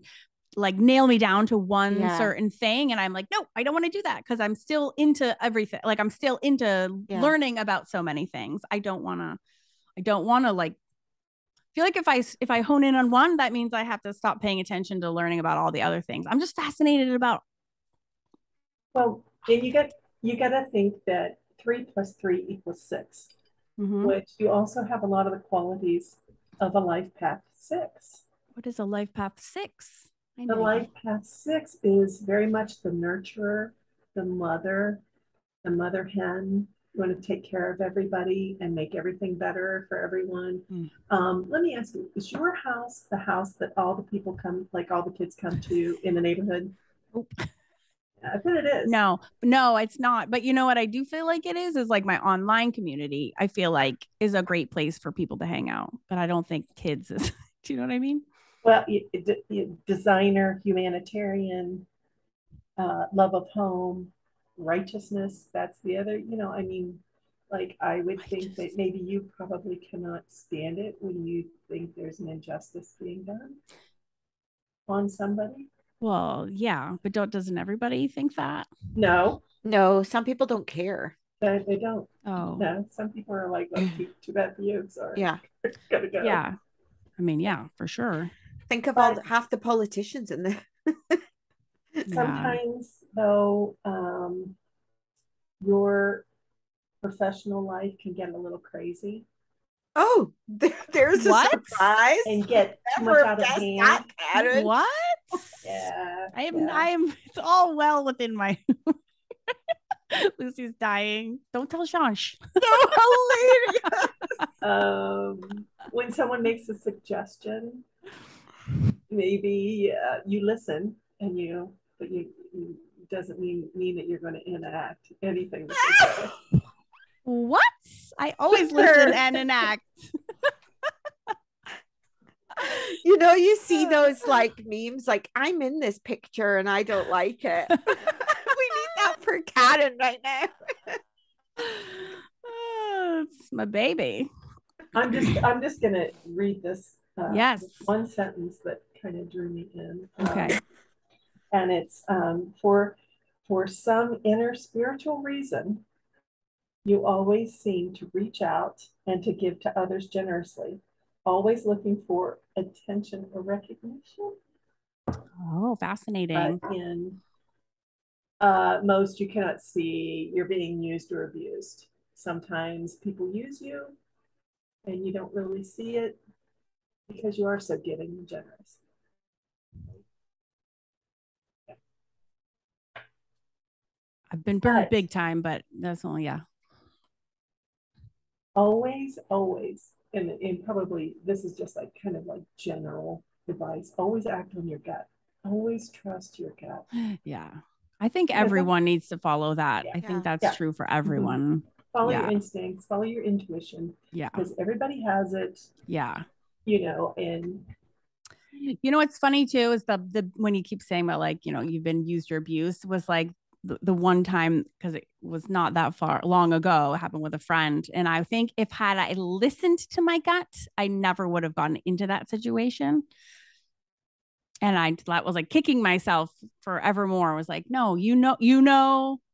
like nail me down to one certain thing, and I'm like, no, I don't want to do that because I'm still into everything. Like I'm still into learning about so many things. I don't want to like feel like if I hone in on one, that means I have to stop paying attention to learning about all the other things. I'm just fascinated about. Well, and you got to think that 3 + 3 = 6, which you also have a lot of the qualities of a life path 6. What is a life path 6? The life path 6 is very much the nurturer, the mother hen. You want to take care of everybody and make everything better for everyone. Let me ask you, is your house the house that all the people come, like all the kids come to in the neighborhood? I bet it is. No, it's not. But you know what I do feel like it is like my online community, I feel like is a great place for people to hang out. But I don't think kids is. Do you know what I mean? Well, designer, humanitarian, love of home, righteousness. That's the other, I mean, like I would think that maybe you probably cannot stand it when you think there's an injustice being done on somebody. Well, yeah, but doesn't everybody think that? No. No, some people don't care. They don't. Oh. No, some people are like, well, too bad for you. Sorry. Yeah. Gotta go. Yeah. I mean, yeah, for sure. Think of half the politicians in there. Sometimes, though, your professional life can get a little crazy. Oh, there's a surprise and get too much out of hand. What? Yeah, I am. It's all well within my. Lucy's dying. Don't tell Shansh. Hilarious. When someone makes a suggestion, maybe you listen and but you doesn't mean that you're going to enact anything that they say. What? I always listen and enact. You see those like memes, like I'm in this picture and I don't like it. We need that for Karen right now. It's my baby. I'm just gonna read this. Yes. One sentence that kind of drew me in. Okay. And it's for some inner spiritual reason, you always seem to reach out and to give to others generously, always looking for attention or recognition. Oh, fascinating. But in most, you cannot see you're being used or abused. Sometimes people use you and you don't really see it because you are so giving and generous. I've been burned big time, but that's only, yeah. Always, and probably this is just like kind of like general advice, always act on your gut. Always trust your gut. Yeah. I think everyone needs to follow that. I think that's true for everyone. Mm-hmm. Follow your instincts, follow your intuition. Yeah. Because everybody has it. Yeah. And what's funny too is the when you keep saying about like, you've been used or abused, was like the one time, because it was not that long ago, it happened with a friend. And I think had I listened to my gut, I never would have gotten into that situation. And that was like kicking myself forevermore. I was like, no,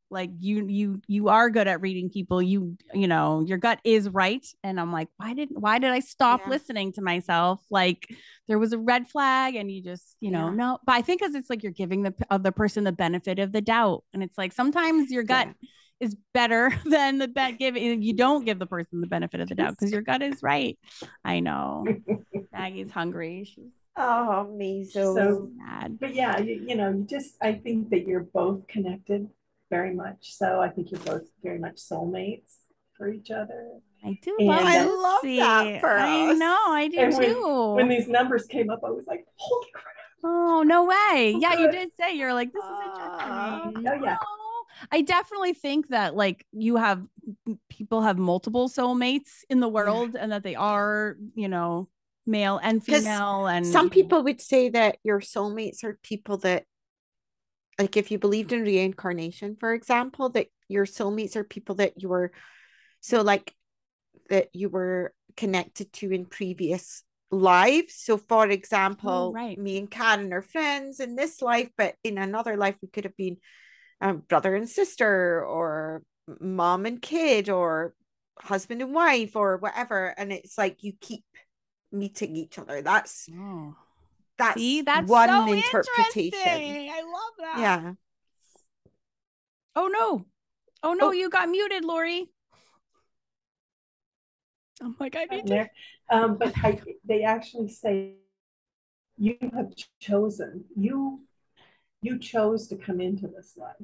like you are good at reading people. Your gut is right. And I'm like, why did I stop listening to myself? Like there was a red flag and you just, no. But I think because it's like you're giving the other person the benefit of the doubt. And it's like sometimes your gut is better than the giving. You don't give the person the benefit of the doubt because your gut is right. I know. Maggie's hungry. Oh, me so mad. But yeah, I think that you're both connected very much. So I think you're both very much soulmates for each other. I do. I love that for us. I know, I do too. When these numbers came up, I was like, holy crap. Oh, no way. Yeah, you did say, you're like, this is interesting. Oh, yeah. I definitely think that like people have multiple soulmates in the world and that they are, male and female. And some people would say that your soulmates are people that, like if you believed in reincarnation, for example, that your soulmates are people that you were connected to in previous lives. So for example, me and Karen are friends in this life, but in another life we could have been brother and sister, or mom and kid, or husband and wife, or whatever. And it's like you keep meeting each other. That's one so interpretation. I love that. Yeah. Oh no, you got muted, Lori. I'm like, I need to. But they actually say you have chosen. You chose to come into this life.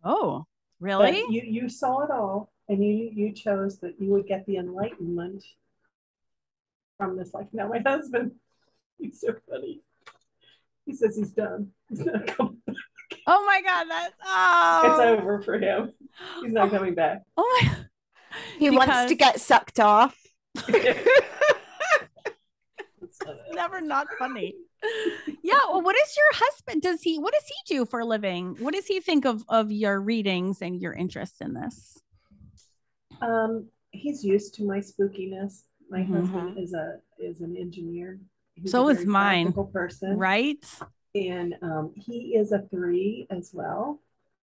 Oh, really? But you saw it all, and you chose that you would get the enlightenment from this life. Now, my husband, he's so funny. He says he's done. He's not coming back. Oh my God, it's over for him. He's not coming back. Oh my. He wants to get sucked off. Never not funny. Yeah. Well, what is your husband? What does he do for a living? What does he think of your readings and your interest in this? He's used to my spookiness. My husband is an engineer. He's so a is mine. Practical person, right? And he is a 3 as well.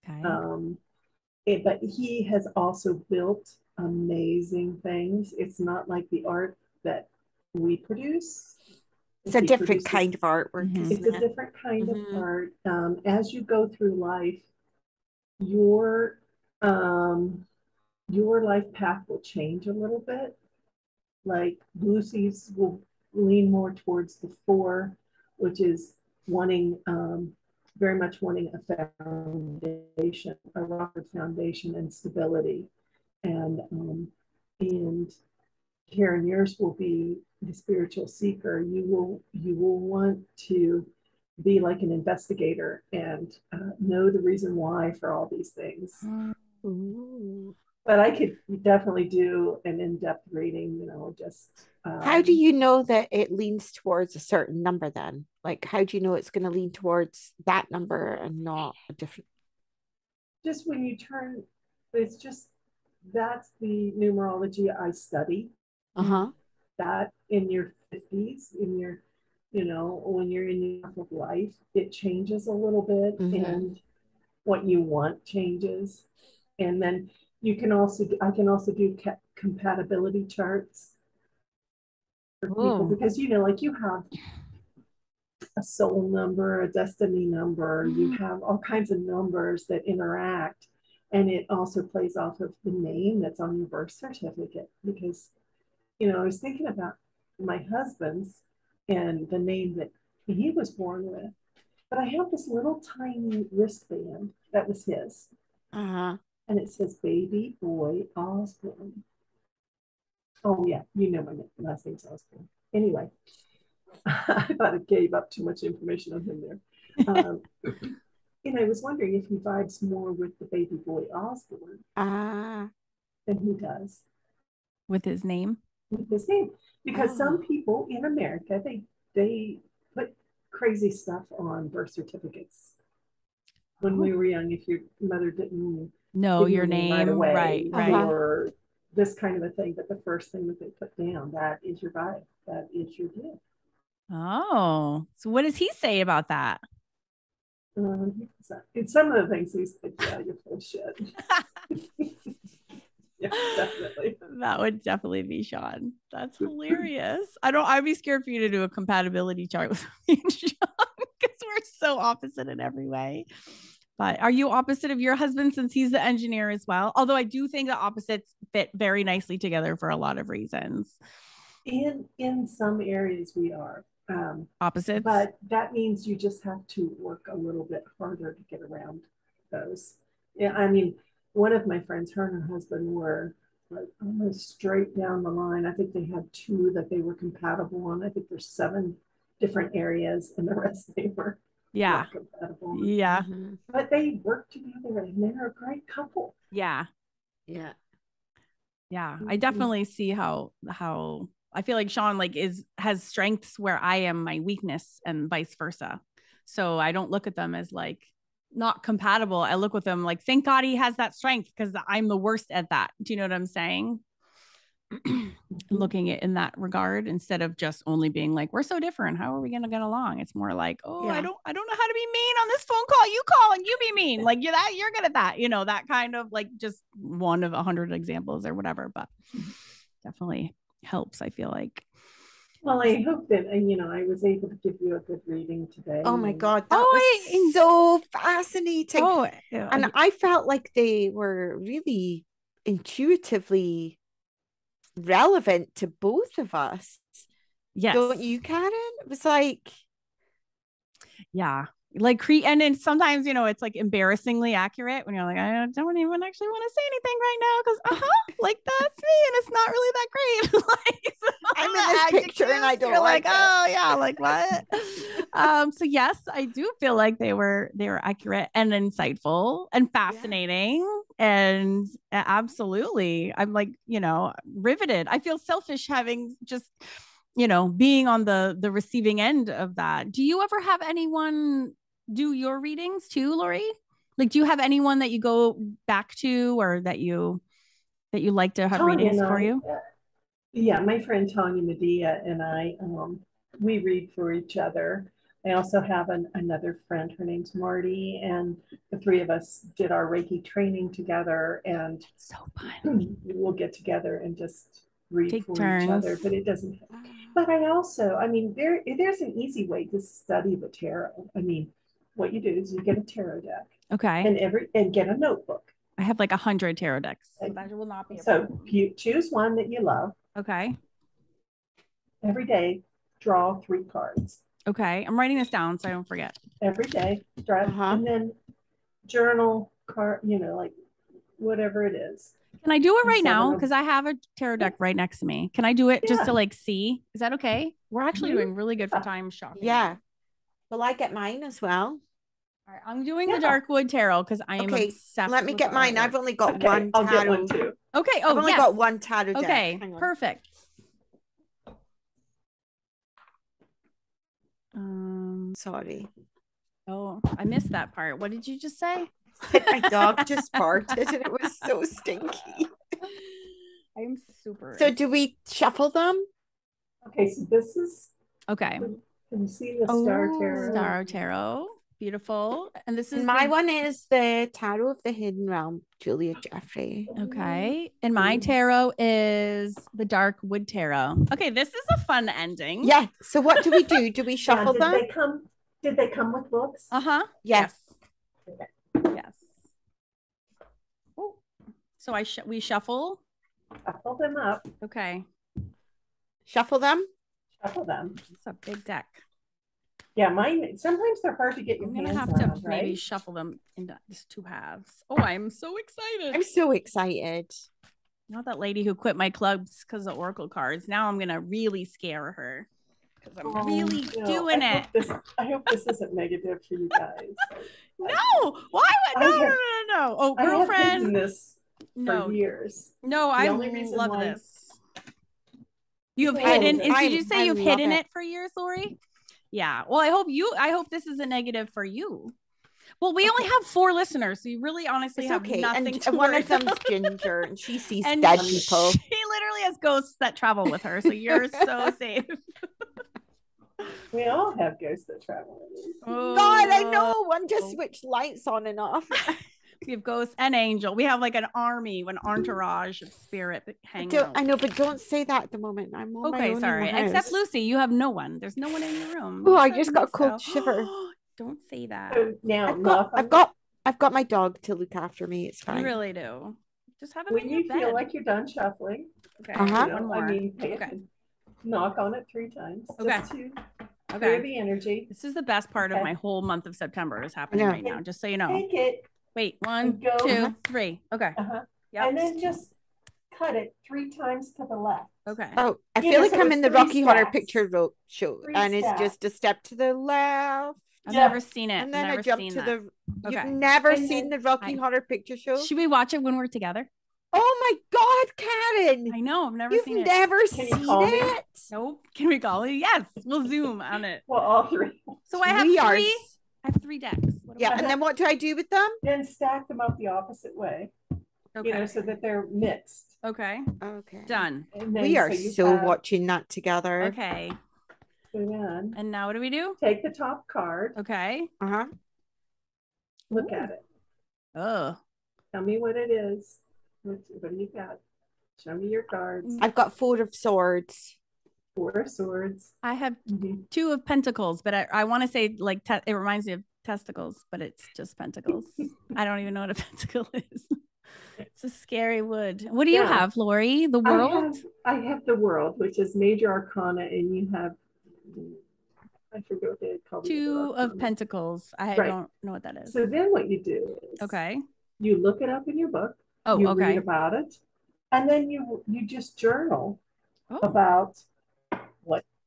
Okay. But he has also built amazing things. It's not like the art that we produce. It's a different kind of artwork. It's a different kind of art. As you go through life, your life path will change a little bit. Like Lucy's will lean more towards the 4, which is very much wanting a foundation, a rock foundation and stability. And Karen, yours will be the spiritual seeker. You will want to be like an investigator and know the reason why for all these things. Ooh. But I could definitely do an in-depth reading, just. How do you know that it leans towards a certain number then? Like, how do you know it's going to lean towards that number and not a different? Just when you turn, that's the numerology I study. That in your 50s, when you're in the half of life, it changes a little bit and what you want changes. And then I can also do compatibility charts for people because like you have a soul number, a destiny number, you have all kinds of numbers that interact, and it also plays off of the name that's on your birth certificate. Because I was thinking about my husband's and the name that he was born with, but I have this little tiny wristband that was his. And it says Baby Boy Osborne. Oh, yeah. My last name's Osborne. Anyway, I thought it gave up too much information on him there. And I was wondering if he vibes more with the Baby Boy Osborne than he does. With his name? With his name. Because some people in America, they put crazy stuff on birth certificates. When we were young, if your mother didn't know your name right away, right. Or this kind of a thing, but the first thing that they put down, that is your vibe, that is your gift. Oh, so what does he say about that? It's some of the things he's like, yeah, you're full of shit. Yeah, definitely. That would definitely be Sean. That's hilarious. I'd be scared for you to do a compatibility chart with me and Sean because we're so opposite in every way. But are you opposite of your husband since he's the engineer as well? Although I do think the opposites fit very nicely together for a lot of reasons. In some areas we are opposites, but that means you just have to work a little bit harder to get around those. Yeah, I mean, one of my friends, her and her husband were like almost straight down the line. I think they had 2 that they were compatible on. I think there's 7 different areas, and the rest they were not compatible on. Yeah. But they work together and they're a great couple. Yeah. I definitely see how I feel like Sean has strengths where I am my weakness and vice versa. So I don't look at them as like not compatible. I look with them like, thank God he has that strength because I'm the worst at that. Do you know what I'm saying? Looking at in that regard instead of just only being like, we're so different. How are we going to get along? It's more like, I don't know how to be mean on this phone call. You call and you be mean. Like you're good at that. That kind of like just one of 100 examples or whatever, but definitely helps. I feel like. Well, I hope that, I was able to give you a good reading today. Oh my God, that was so fascinating. And I felt like they were really intuitively relevant to both of us. Yes. Don't you, Karen? It was like, yeah. Like and then sometimes it's like embarrassingly accurate when you're like, I don't even actually want to say anything right now because like that's me and it's not really that great. Like I'm in this picture and I don't like it. Oh yeah, like what? So yes, I do feel like they were accurate and insightful and fascinating and absolutely I'm like riveted. I feel selfish having just you know, being on the receiving end of that. Do you ever have anyone do your readings too, Lori? Like, do you have anyone that you go back to, or that you like to have Tanya readings and for I, you? Yeah, my friend Tanya Medea and I, we read for each other. I also have another friend, her name's Marty, and the three of us did our Reiki training together, and So fun. we'll get together and just read Take for turns. each other. But it doesn't. But I also, I mean, there's an easy way to study the tarot. I mean, what you do is you get a tarot deck, Okay. and get a notebook. I have like 100 tarot decks. So that will not be a So problem. you choose one that you love. Okay. Every day, draw 3 cards. Okay. I'm writing this down so I don't forget. Every day, draw, and then journal card, you know, like whatever it is. Can I do it right now? Because I have a tarot deck right next to me. Can I do it just to like see? Is that okay? We're actually doing really good for time shopping. Yeah. Well, I get mine as well. All right, I'm doing the Darkwood Tarot because I am obsessed. Let me get mine. I've only got one tarot. I'll get one too. Okay. I've only got one tarot deck. Okay, perfect. Sorry. Oh, I missed that part. What did you just say? My dog just farted and it was so stinky. I'm super. So do we shuffle them? Okay, so this is okay. Can you see the Star Tarot? Star Tarot. Beautiful. And this is my one is the Tarot of the Hidden Realm, Julia Jeffrey. Okay. And my tarot is the Darkwood Tarot. Okay, this is a fun ending. Yeah. So what do we do? Do we shuffle them? Did they come with books? Uh-huh. Yes. Okay. Yes. Oh. So we shuffle. Shuffle them up. Okay. Shuffle them. Shuffle them. It's a big deck. Yeah, mine. Sometimes they're hard to get your hands around. I'm gonna have to maybe shuffle them into these 2 halves. Oh, I'm so excited! I'm so excited. Not that lady who quit my clubs because of Oracle cards. Now I'm gonna really scare her because I'm really doing it. I hope this isn't negative for you guys. No, why would no? Oh, girlfriend. I have hidden this for years. No, I love this. You have hidden. Did you say you've hidden it for years, Lori? Yeah. Well, I hope this is a negative for you. Well, we only have 4 listeners, so you really honestly have nothing to one worry of them's about. Ginger, and she sees dead people. She literally has ghosts that travel with her, so you're so safe. We all have ghosts that travel. Oh, God, I know. One just switched lights on and off. We have ghosts and angel. We have like an army, an entourage of spirit hanging out. I know, but don't say that at the moment. I'm on my own. Sorry. Except Lucy, you have no one. There's no one in your room. Oh, I just got a cold shiver. Don't say that. So now I've got my dog to look after me. It's fine. You really do. Just have it when you feel like you're done shuffling. Okay. One more. I mean, knock on it 3 times. Okay. Just to clear the energy. This is the best part of my whole month of September is happening right now. Just so you know. Take it. Wait, 1, 2, 3. Okay. Yep. And then just cut it 3 times to the left. Okay. Oh, I feel like I'm in the Rocky Horror Picture Show, and it's just a step to the left. I've never seen it. And then I jump to the. Okay. You've never seen the Rocky Horror Picture Show? Should we watch it when we're together? Oh my God, Karen! I know. I've never seen it. You've never seen it? Nope. Can we call it? Yes. We'll Zoom on it. Well, all 3. So I have 3. I have 3 decks. Yeah, and then what do I do with them? Then stack them up the opposite way. Okay. You know, so that they're mixed. Okay. Okay. Done. We are so watching that together. Okay. So then. And now what do we do? Take the top card. Okay. Look at it. Oh. Tell me what it is. What do you got? Show me your cards. I've got 4 of Swords. 4 of Swords. I have 2 of Pentacles, but I want to say like it reminds me of testicles, but it's just pentacles. I don't even know what a pentacle is. It's a scary wood. What do you have, Lori? The World? I have the World, which is Major Arcana, and you have, I forget what they call it. 2 of Pentacles. I don't know what that is. So then what you do is you look it up in your book. You read about it, and then you just journal about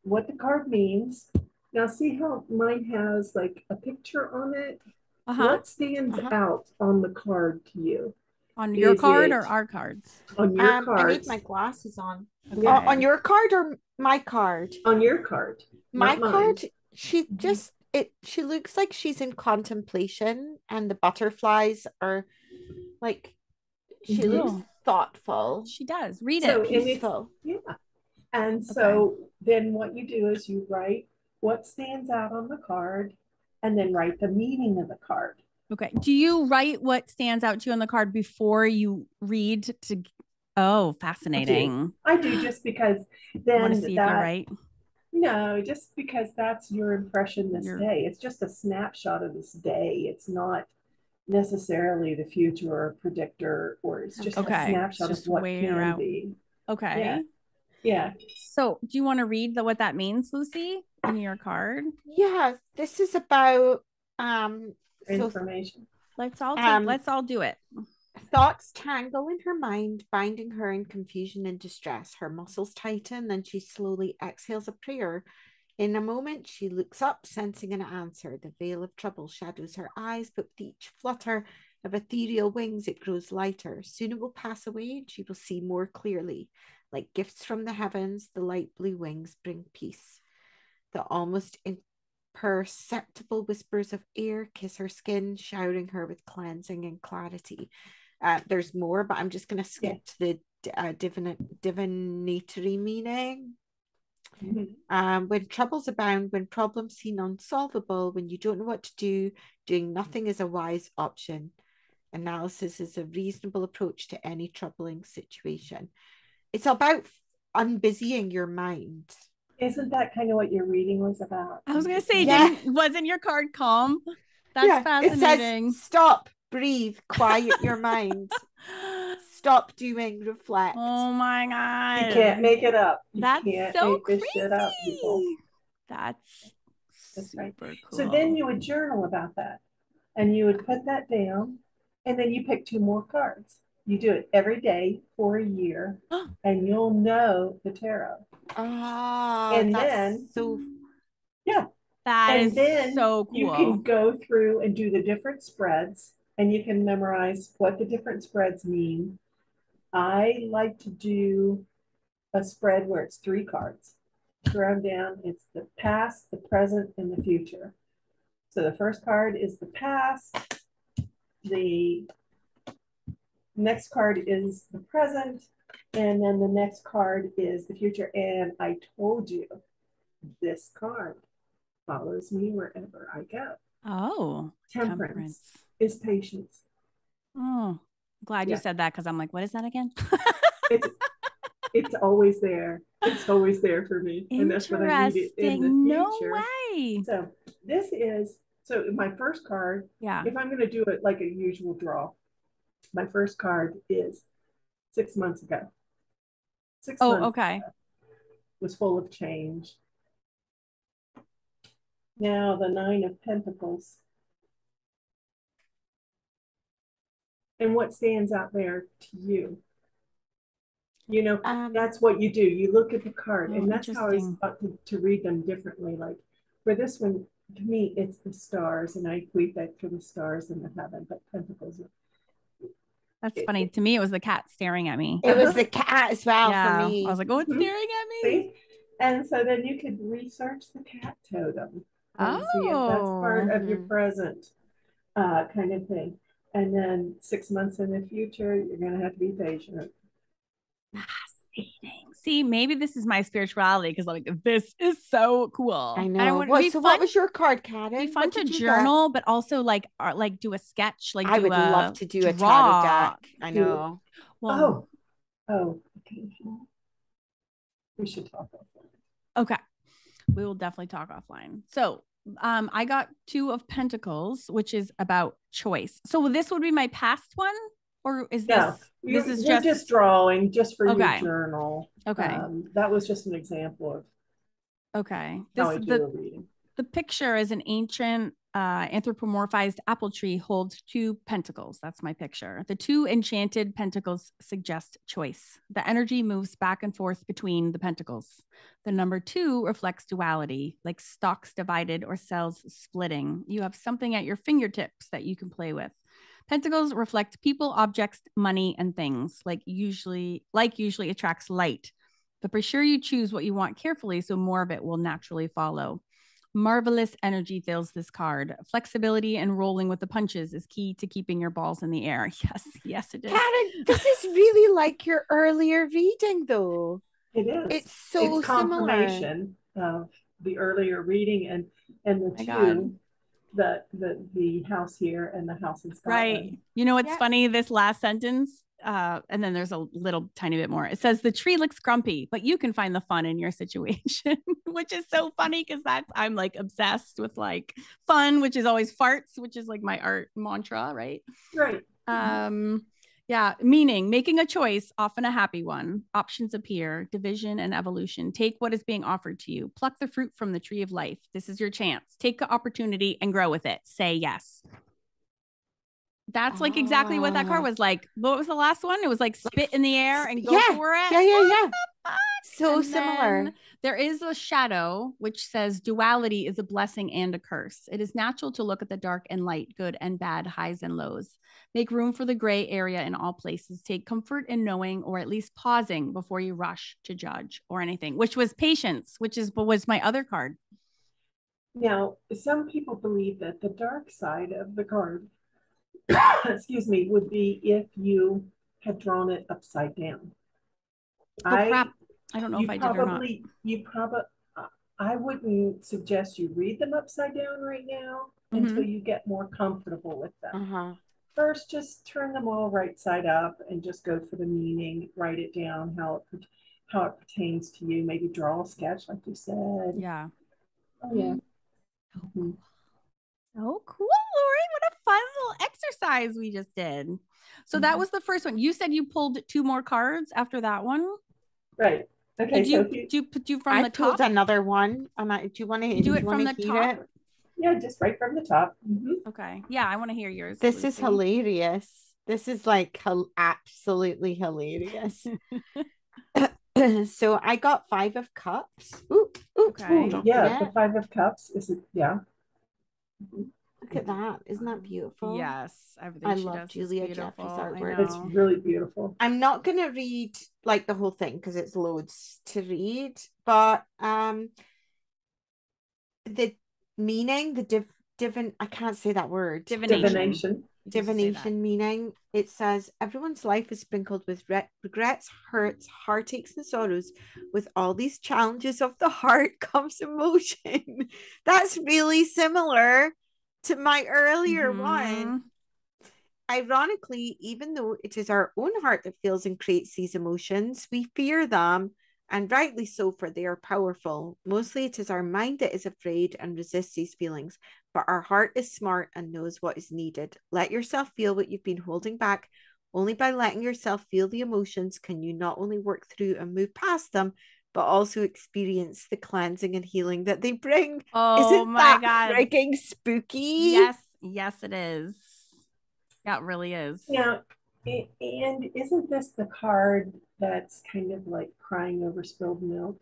what the card means. Now see how mine has like a picture on it? What stands out on the card to you? On your card or our cards? On your card. I need my glasses on. Okay. On your card or my card? On your card. My card, she just she looks like she's in contemplation, and the butterflies are like she looks thoughtful. She does. Read So, it. Peaceful. Yeah. And so then what you do is you write what stands out on the card and then write the meaning of the card. Okay. Do you write what stands out to you on the card before you read to? Oh, fascinating. I do just because then I want to see if you're right. No, just because that's your impression this day. It's just a snapshot of this day. It's not necessarily the future or a predictor, or it's just a snapshot of what can be. Okay. Yeah. So do you want to read what that means, Lucy, in your card? Yeah, this is about information. Let's all do it. Thoughts tangle in her mind, binding her in confusion and distress. Her muscles tighten, then she slowly exhales a prayer. In a moment, she looks up, sensing an answer. The veil of trouble shadows her eyes, but with each flutter of ethereal wings, it grows lighter. Soon it will pass away, and she will see more clearly. Like gifts from the heavens, the light blue wings bring peace. The almost imperceptible whispers of air kiss her skin, showering her with cleansing and clarity. There's more, but I'm just going to skip to the divinatory meaning. Mm-hmm. When troubles abound, when problems seem unsolvable, when you don't know what to do, doing nothing is a wise option. Analysis is a reasonable approach to any troubling situation. It's about unbusying your mind. Isn't that kind of what your reading was about? I was going to say, wasn't your card calm? That's fascinating. It says, stop, breathe, quiet your mind. Stop doing, reflect. Oh my God. You can't make it up. That's so crazy. Shit up, people. That's super cool. So then you would journal about that, and you would put that down, and then you pick 2 more cards. You do it every day for a year, and you'll know the tarot. And then that is so cool. You can go through and do the different spreads, and you can memorize what the different spreads mean. I like to do a spread where it's 3 cards. Scroll them down. It's the past, the present, and the future. So the first card is the past. The next card is the present. And then the next card is the future. And I told you, this card follows me wherever I go. Oh, temperance is patience. Oh, glad you said that, because I'm like, what is that again? It's always there. It's always there for me. And that's what I need it in the future. No way. So this is, my first card, if I'm going to do it like a usual draw, my first card is 6 months ago. 6 months ago was full of change. Now the 9 of Pentacles. And what stands out there to you? You know, that's what you do. You look at the card, and that's how I thought to read them differently. Like for this one, to me, it's the stars, and I equate that to the stars in the heaven, but Pentacles. That's funny. To me, it was the cat staring at me. It was the cat as well for me. I was like, oh, it's staring at me. See? And so then you could research the cat totem and see if that's part of your present kind of thing. And then 6 months in the future, you're going to have to be patient. Fascinating. See, maybe this is my spirituality, because like this is so cool. I know. What was your card, Karen? It'd be fun to journal, but also like do a sketch. Like I would love to do a tarot deck. I know. Well, okay. We should talk offline. Okay, we will definitely talk offline. So I got 2 of Pentacles, which is about choice. So this would be my past one, or is this? No, this is just drawing, just for your journal. Okay, that was just an example of. Okay, how I do a reading. The picture is an ancient anthropomorphized apple tree holds 2 pentacles. That's my picture. The 2 enchanted pentacles suggest choice. The energy moves back and forth between the pentacles. The number 2 reflects duality, like stocks divided or cells splitting. You have something at your fingertips that you can play with. Pentacles reflect people, objects, money, and things, like usually attracts light. But be sure you choose what you want carefully so more of it will naturally follow. Marvelous energy fills this card. Flexibility and rolling with the punches is key to keeping your balls in the air. Yes, it is. Karen, this is really like your earlier reading, though. It is. It's so confirmation of the earlier reading and the two, the house here and the house in Scotland. Right. You know what's funny? This last sentence, and then there's a little tiny bit more. It says the tree looks grumpy, but you can find the fun in your situation, which is so funny because I'm like obsessed with like fun, which is always farts, which is like my art mantra, right? Right. Yeah, meaning making a choice, often a happy one. Options appear, division and evolution. Take what is being offered to you. Pluck the fruit from the tree of life. This is your chance. Take the opportunity and grow with it. Say yes. That's like exactly what that card was like. What was the last one? It was like spit in the air and go for it. Yeah. So similar. There is a shadow which says duality is a blessing and a curse. It is natural to look at the dark and light, good and bad, highs and lows. Make room for the gray area in all places. Take comfort in knowing, or at least pausing before you rush to judge or anything, which was patience, which was my other card. Now, some people believe that the dark side of the card, excuse me, would be if you had drawn it upside down. I don't know if I did or not. I wouldn't suggest you read them upside down right now until you get more comfortable with them. First, just turn them all right side up and just go for the meaning. Write it down, how it pertains to you. Maybe draw a sketch, like you said. Yeah. Oh yeah. Oh, cool, Lori! What a fun little exercise we just did. So that was the first one. You said you pulled 2 more cards after that one, right? Okay. Did you from the top? I pulled another one. Do you want to do it from the top? Yeah, just right from the top. Okay. Yeah, I want to hear yours. This is hilarious. This is like absolutely hilarious. So I got 5 of Cups. Okay. The 5 of Cups is Look at that. Isn't that beautiful? Yes. I love Julia Jeffrey's artwork. It's really beautiful. I'm not going to read like the whole thing because it's loads to read, but the meaning, the I can't say that word. Divination meaning. It says everyone's life is sprinkled with regrets, hurts, heartaches, and sorrows. With all these challenges of the heart comes emotion. That's really similar to my earlier one. Ironically, even though it is our own heart that feels and creates these emotions, we fear them, and rightly so, for they are powerful. Mostly it is our mind that is afraid and resists these feelings, but our heart is smart and knows what is needed. Let yourself feel what you've been holding back. Only by letting yourself feel the emotions can you not only work through and move past them, but also experience the cleansing and healing that they bring. Oh, my God. Freaking spooky? Yes, it is. Yeah, it really is. Yeah. And isn't this the card that's kind of like crying over spilled milk?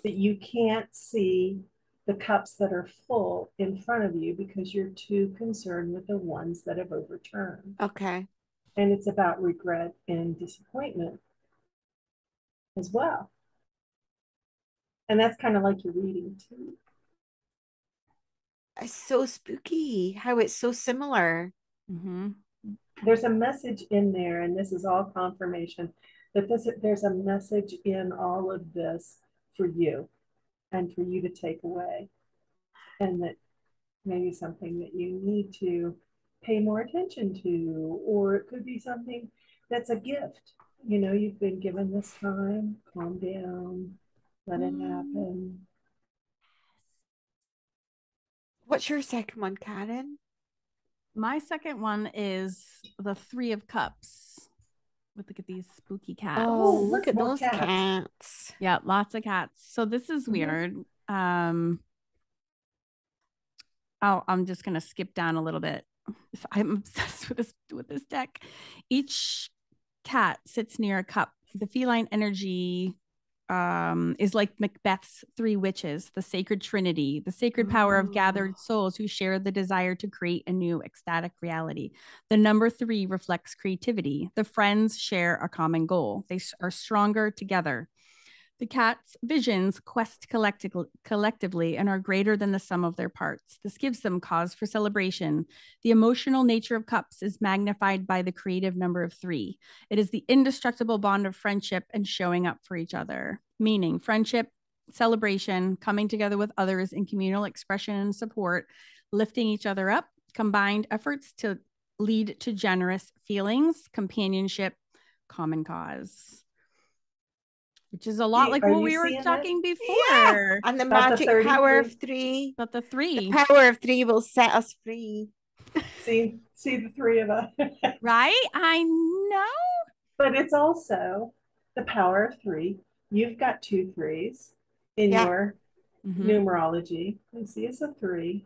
That you can't see the cups that are full in front of you because you're too concerned with the ones that have overturned. Okay. And it's about regret and disappointment as well. And that's kind of like your reading too. It's so spooky how it's so similar. There's a message in there, and this is all confirmation that there's a message in all of this for you and for you to take away, and that maybe something that you need to pay more attention to, or it could be something that's a gift. You know, you've been given this time. Calm down, let it happen. What's your second one, Karen? My second one is the 3 of Cups. Look at these spooky cats. Oh, look at those cats. Yeah, lots of cats. So this is weird. I'm just gonna skip down a little bit. I'm obsessed with this deck. Each cat sits near a cup. The feline energy is like Macbeth's 3 witches, the sacred trinity, the sacred power of gathered souls who share the desire to create a new ecstatic reality. The number 3 reflects creativity. The friends share a common goal. They are stronger together. The cat's visions quest collectively and are greater than the sum of their parts. This gives them cause for celebration. The emotional nature of cups is magnified by the creative number of 3. It is the indestructible bond of friendship and showing up for each other. Meaning, friendship, celebration, coming together with others in communal expression and support, lifting each other up, combined efforts to lead to generous feelings, companionship, common cause. Which is a lot like what we were talking before. Yeah. And the magic power of 3. But the 3. The power of 3 will set us free. See the 3 of us. Right? I know. But it's also the power of 3. You've got 2 3s in your numerology. I see it's a 3.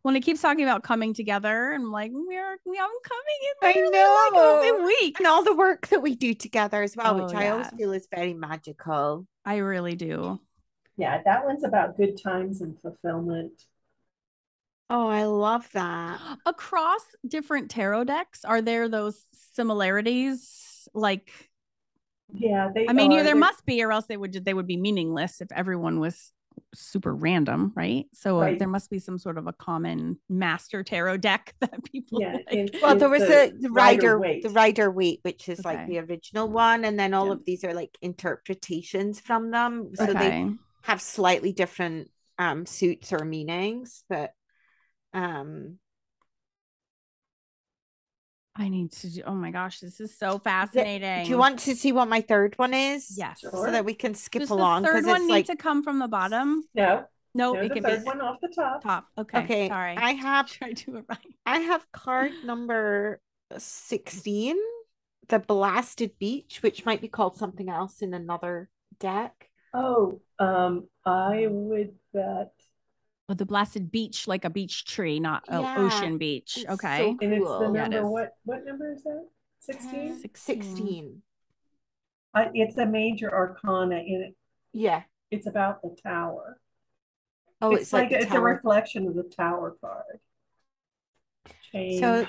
When it keeps talking about coming together, and like I'm coming in. I know, like in weeks, and all the work that we do together as well, which I always feel is very magical. I really do. Yeah, that one's about good times and fulfillment. Oh, I love that. Across different tarot decks, are there those similarities? Like, yeah, there must be, or else they would be meaningless if everyone was super random, right? So there must be some sort of a common master tarot deck that people like. Well, there was the Rider-Waite, which is like the original one, and then all of these are like interpretations from them, so they have slightly different suits or meanings, but I need to do, oh my gosh, this is so fascinating. Do you want to see what my third one is? Yes. Sure. So that we can skip Does along. The third one need to come from the bottom? No, it can be one off the top. Okay. Sorry. I have try to do it right. I have card number 16, the Blasted Beach, which might be called something else in another deck. Oh, I would bet. Oh, the Blasted Beach, like a beach tree, not ocean beach. Okay. So cool. And it's the number, what number is that? 16? 16. It's a major arcana in it. Yeah. It's about the tower. Oh, it's like it's a reflection of the tower card. Change. So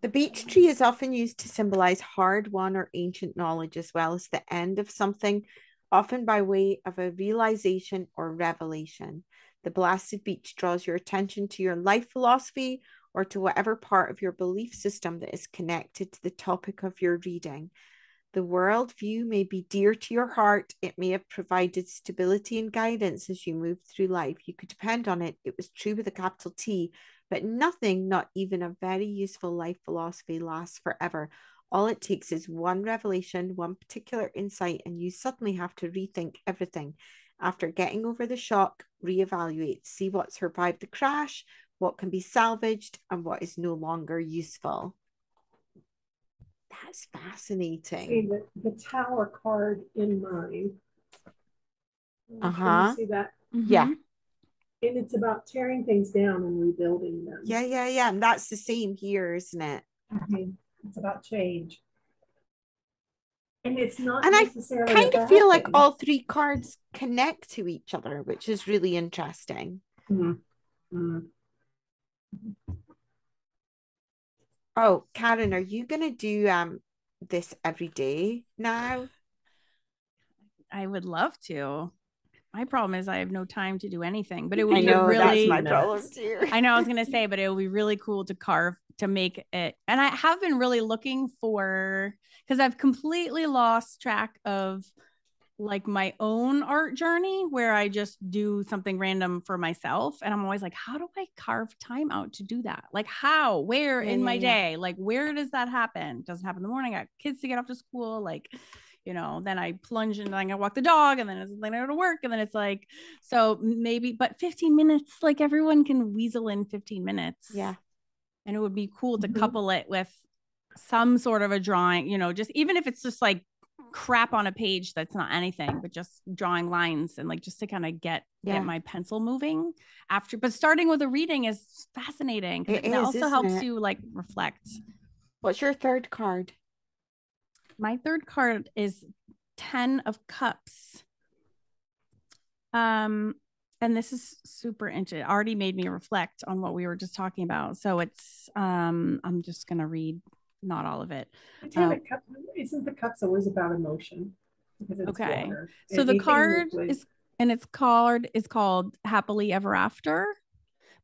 the beech tree is often used to symbolize hard-won or ancient knowledge, as well as the end of something, often by way of a realization or revelation. The Blasted Beach draws your attention to your life philosophy or to whatever part of your belief system that is connected to the topic of your reading. The world view may be dear to your heart. It may have provided stability and guidance as you move through life. You could depend on it. It was true with a capital T, but nothing, not even a very useful life philosophy, lasts forever. All it takes is one revelation, one particular insight, and you suddenly have to rethink everything. After getting over the shock, reevaluate, see what survived the crash, what can be salvaged, and what is no longer useful. That's fascinating. See the tower card in mine. Can you see that? Yeah. And it's about tearing things down and rebuilding them. Yeah. And that's the same here, isn't it? It's about change. And it's not and necessarily. I kind of feel like all 3 cards connect to each other, which is really interesting. Oh, Karen, are you gonna do this every day now? I would love to. My problem is I have no time to do anything, but it would be really. That's my problem too. I know I was gonna say, but it would be really cool to make it. And I have been really looking for, because I've completely lost track of like my own art journey where I just do something random for myself. And I'm always like, how do I carve time out to do that? Like how, where in my day, like where does that happen? Doesn't happen in the morning. I got kids to get off to school. Like, then I plunge and then I walk the dog and then I go to work. And then it's like, so maybe, but 15 minutes, like everyone can weasel in 15 minutes. Yeah. And it would be cool to couple it with some sort of a drawing, just even if it's just like crap on a page that's not anything, but just drawing lines and like just to kind of get my pencil moving after. But starting with a reading is fascinating. It also helps you like reflect. What's your third card? My third card is 10 of Cups. And this is super interesting. It already made me reflect on what we were just talking about. So it's, I'm just going to read not all of it. Isn't the Cups always about emotion? because it's Okay. water. So the Anything card liquid. is called Happily Ever After,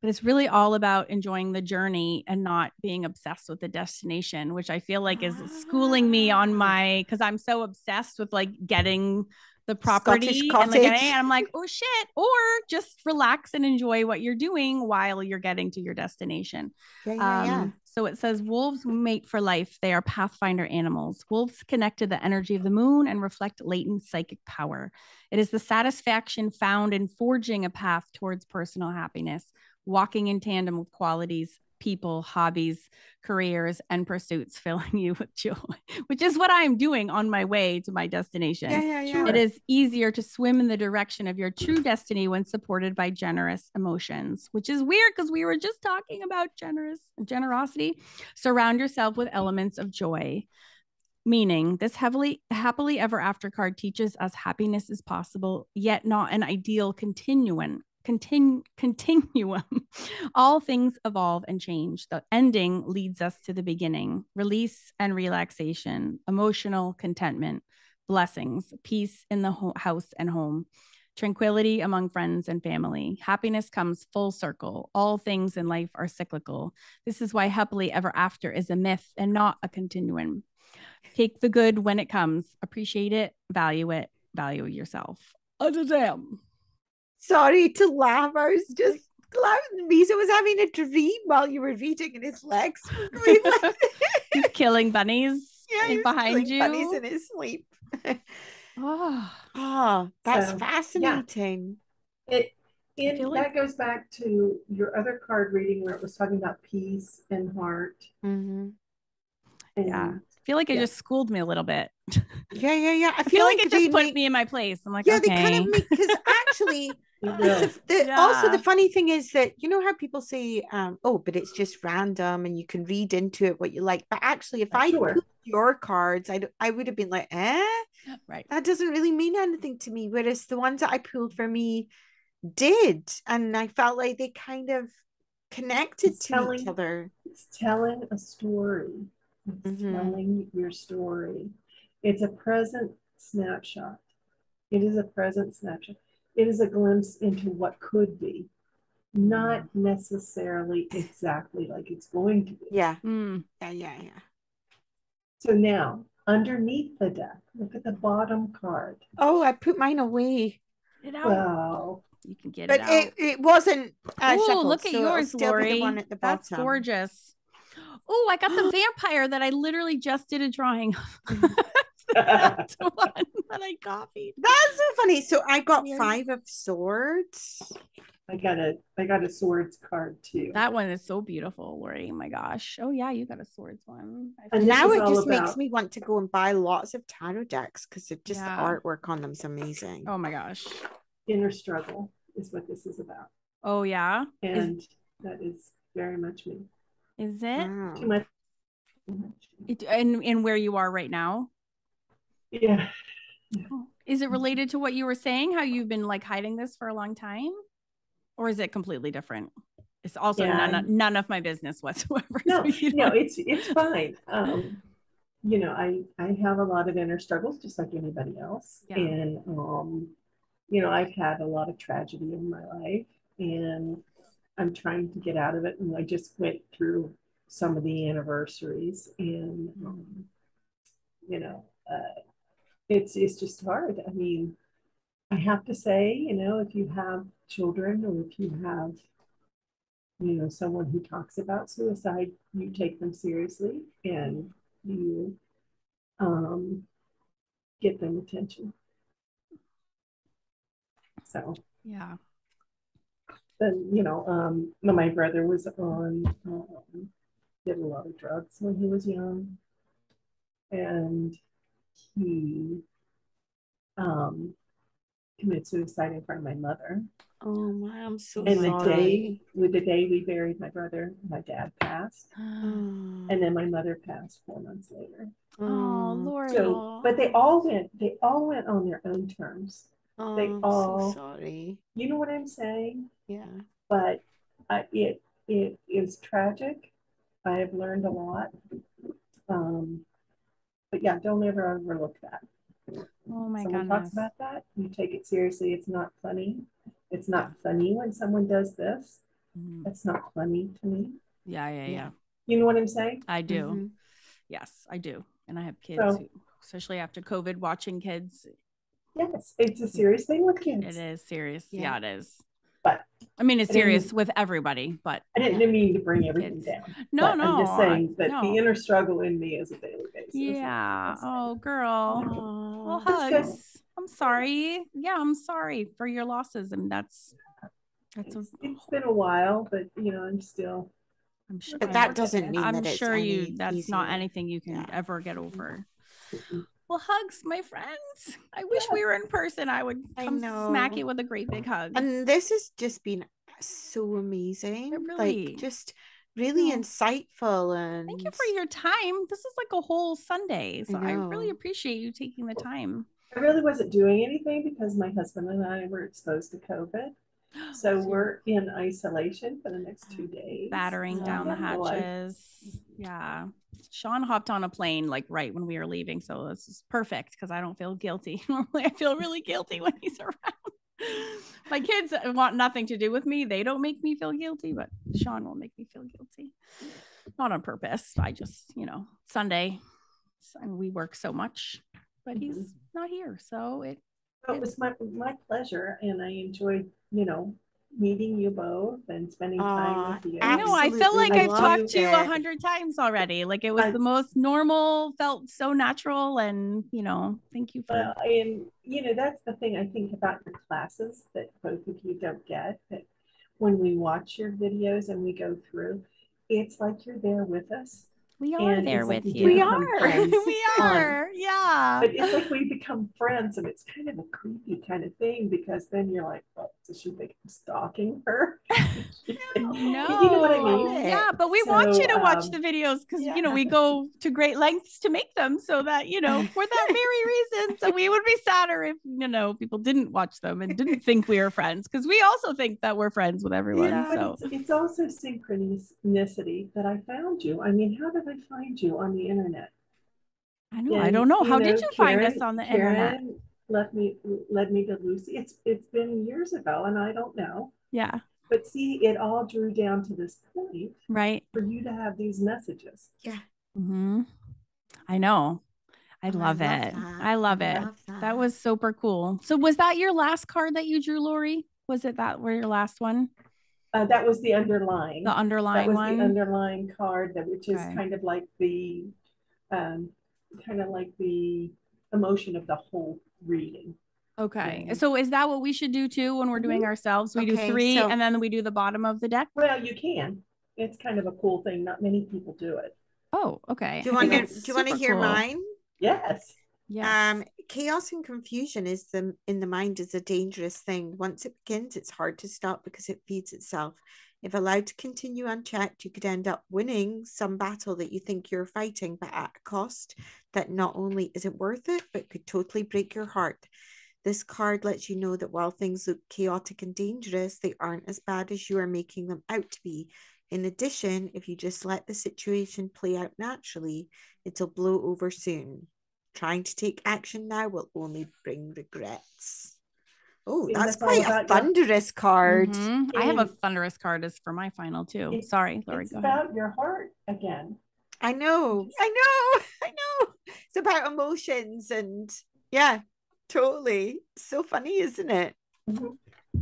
but it's really all about enjoying the journey and not being obsessed with the destination, which I feel like is schooling me on because I'm so obsessed with like getting the property and like, and I'm like, oh shit, or just relax and enjoy what you're doing while you're getting to your destination. So it says wolves mate for life. They are pathfinder animals. Wolves connect to the energy of the moon and reflect latent psychic power. It is the satisfaction found in forging a path towards personal happiness, walking in tandem with qualities, people, hobbies, careers, and pursuits filling you with joy, which is what I'm doing on my way to my destination. Sure. It is easier to swim in the direction of your true destiny when supported by generous emotions, which is weird because we were just talking about generosity. Surround yourself with elements of joy. Meaning, this happily ever after card teaches us happiness is possible, yet not an ideal continuum. All things evolve and change. The ending leads us to the beginning. Release and relaxation, emotional contentment, blessings, peace in the house and home, tranquility among friends and family. Happiness comes full circle. All things in life are cyclical. This is why happily ever after is a myth and not a continuum. Take the good when it comes. Appreciate it. Value yourself. Damn. Sorry to laugh. I was just laughing. Misa was having a dream while you were reading, and his legs were going like he's killing bunnies behind you. Bunnies in his sleep. That's fascinating. That goes back to your other card reading where it was talking about peace and heart. Mm-hmm. I feel like it just schooled me a little bit. Yeah. I feel like it just put me in my place. I'm like, okay. They kind of make, because actually also the funny thing is that, you know how people say, but it's just random and you can read into it what you like. But actually, if I pulled your cards, I would have been like, right, that doesn't really mean anything to me. Whereas the ones that I pulled for me did, and I felt like they kind of connected to each other. It's telling a story. It's telling your story. It's a present snapshot. It is a present snapshot. It is a glimpse into what could be, not necessarily exactly like it's going to be. Yeah. So now, underneath the deck, look at the bottom card. Oh, I put mine away. Well, you can get it out. It wasn't shuffled. Look at yours, Lori. The one at the bottom. That's gorgeous. Oh, I got the vampire that I literally just did a drawing of. That's the one that I copied. That's so funny. So I got 5 of swords. I got a swords card too. That one is so beautiful, Lori. Oh my gosh. Oh yeah, you got a swords one. And now it just makes me want to go and buy lots of tarot decks because the artwork on them is amazing. Oh my gosh. Inner struggle is what this is about. Oh yeah. And that is very much me. Is it? Wow. Too much. And where you are right now? Yeah. Is it related to what you were saying? How you've been like hiding this for a long time? Or is it completely different? It's also none of my business whatsoever. No, it's fine. You know, I have a lot of inner struggles just like anybody else. Yeah. And you know, I've had a lot of tragedy in my life and I'm trying to get out of it. And I just went through some of the anniversaries and you know, it's just hard. I mean, I have to say, you know, if you have children or if you have, you know, someone who talks about suicide, you take them seriously and you get them attention. So yeah. Then, you know, my brother was on, did a lot of drugs when he was young. And he committed suicide in front of my mother. Oh my, I'm so and sorry. The day we buried my brother, my dad passed. And then my mother passed 4 months later. Oh, Lord. So, but they all went on their own terms. Oh, they all, so sorry. You know what I'm saying? Yeah. But it is tragic. I have learned a lot. But yeah, don't ever overlook that. Oh my someone goodness. talks about that, you take it seriously. It's not funny. It's not funny when someone does this. It's not funny to me. Yeah. You know what I'm saying? I do. Mm-hmm. Yes, I do. And I have kids, who, especially after COVID, watching kids. Yes, it's a serious thing with kids. It is serious. Yeah, it is. But I mean, it's serious with everybody, but I didn't mean to bring everything down. No, I'm just saying that the inner struggle in me is a daily basis. Yeah. Oh, girl. Well, hugs. I'm sorry. Yeah, I'm sorry for your losses, and it's been a while, but I'm still. I'm sure. But that doesn't mean that it's that's easier. not anything you can ever get over. Well, hugs, my friends. I wish we were in person. I would come smack you with a great big hug. And this has just been so amazing. Really, like just really insightful. And thank you for your time. This is like a whole Sunday, so I really appreciate you taking the time. I really wasn't doing anything because my husband and I were exposed to COVID. So we're in isolation for the next 2 days. Battering down the hatches. Yeah. Sean hopped on a plane like right when we were leaving. So this is perfect because I don't feel guilty. Normally I feel really guilty when he's around. My kids want nothing to do with me. They don't make me feel guilty, but Sean will make me feel guilty. Not on purpose. I just, Sunday, and we work so much, but he's not here. So it was my pleasure, and I enjoyed, meeting you both and spending time with you. I know. I feel like I've talked to you 100 times already. Like it was the most normal, felt so natural, and thank you for. And that's the thing I think about your classes that both of you don't get. That when we watch your videos and we go through, it's like you're there with us. We are there with you. We are. We are. Yeah. But it's like we become friends, and it's kind of a creepy kind of thing because then you're like, well, does she think I'm stalking her? No. You know what I mean? Yeah, but we want you to watch the videos because, we go to great lengths to make them so that, for that very reason. So we would be sadder if, people didn't watch them and didn't think we were friends because we also think that we're friends with everyone. Yeah, so it's also synchronicity that I found you. I mean, how did I find you on the internet? I know. I don't know. How did you find us on the internet? Led me to Lucy. It's been years ago, and I don't know. Yeah. But see, it all drew down to this point, right? For you to have these messages. Yeah. Mm-hmm. I know. I love it. I love it. That was super cool. So was that your last card that you drew, Lori? Was it that were your last one? That was the underlying. The underlying one. That was the underlying card, which is kind of like the emotion of the whole reading. Okay. So is that what we should do too when we're doing ourselves? We do 3 and then we do the bottom of the deck? Well, you can. It's kind of a cool thing. Not many people do it. Oh, okay. Do you want to hear mine? Yes. Chaos and confusion in the mind is a dangerous thing. Once it begins, it's hard to stop because it feeds itself. If allowed to continue unchecked, you could end up winning some battle that you think you're fighting, but at a cost that not only isn't worth it, but could totally break your heart. This card lets you know that while things look chaotic and dangerous, they aren't as bad as you are making them out to be. In addition, if you just let the situation play out naturally, it'll blow over soon. Trying to take action now will only bring regrets. Oh, that's quite a thunderous card. Mm-hmm. I have a thunderous card as for my final too. Sorry, Lori, go ahead. It's about your heart again. I know. It's about emotions and totally. So funny, isn't it? Mm-hmm.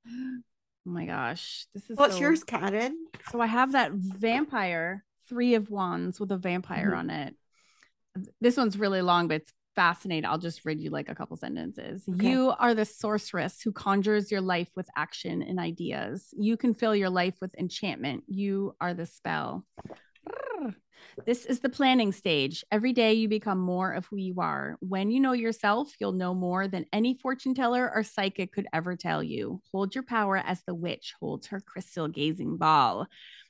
Oh my gosh. This is What's yours, Karen? So I have that vampire, 3 of Wands with a vampire on it. This one's really long, but it's fascinating. I'll just read you like a couple sentences. Okay. You are the sorceress who conjures your life with action and ideas. You can fill your life with enchantment. You are the spell. This is the planning stage. Every day you become more of who you are. When you know yourself, you'll know more than any fortune teller or psychic could ever tell you. Hold your power as the witch holds her crystal gazing ball.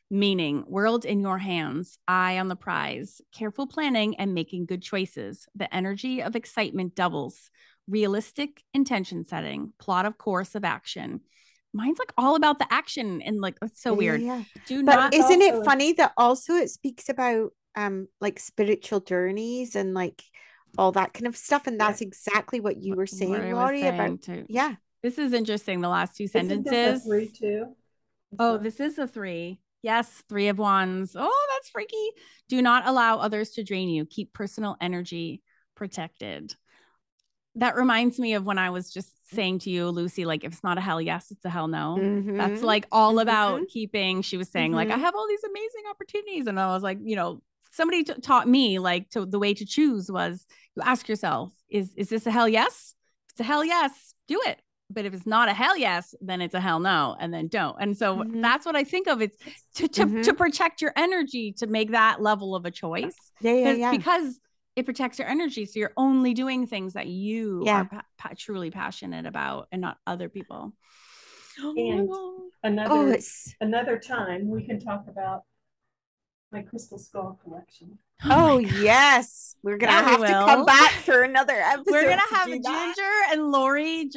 Meaning, world in your hands, eye on the prize, careful planning and making good choices. The energy of excitement doubles. Realistic intention setting, plot of course of action. Mine's like all about the action and like it's so weird. Yeah. But isn't it funny that also it speaks about like spiritual journeys and like all that kind of stuff. And that's exactly what you were saying, Laurie, about too. Yeah. This is interesting. The last two sentences. Isn't this a 3 too? Oh, this is a 3. Yes, 3 of Wands. Oh, that's freaky. Do not allow others to drain you. Keep personal energy protected. That reminds me of when I was just saying to you, Lucy, like, if it's not a hell yes, it's a hell no. Mm-hmm. That's like all about keeping. She was saying, like, I Mm-hmm. have all these amazing opportunities. And I was like, you know, somebody taught me, like, the way to choose was you ask yourself, is this a hell yes? If it's a hell yes, do it. But if it's not a hell yes, then it's a hell no, and then don't. And so that's what I think of. It's to protect your energy, to make that level of a choice. Yeah. Because it protects your energy. So you're only doing things that you are truly passionate about, and not other people. And another time we can talk about my crystal skull collection. Oh yes, we're gonna have to come back for another episode. We're gonna have Ginger and Lori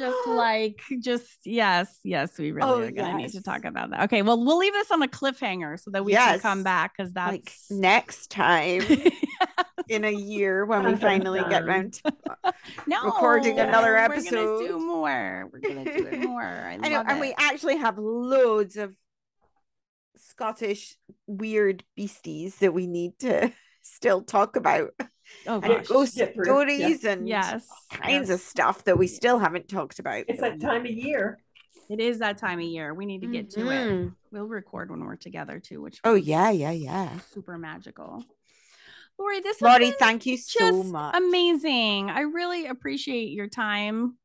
yes, we really are gonna need to talk about that. Okay, well, we'll leave this on a cliffhanger so that we can come back, because that's like next time in a year when we finally get around to recording another episode. We're gonna do it more. I know, and we actually have loads of Scottish weird beasties that we need to still talk about. Ghost stories and kinds of stuff that we still haven't talked about. It's that time of year. It is that time of year. We need to get to it. We'll record when we're together too, which super magical. Lori, thank you so much. Amazing. I really appreciate your time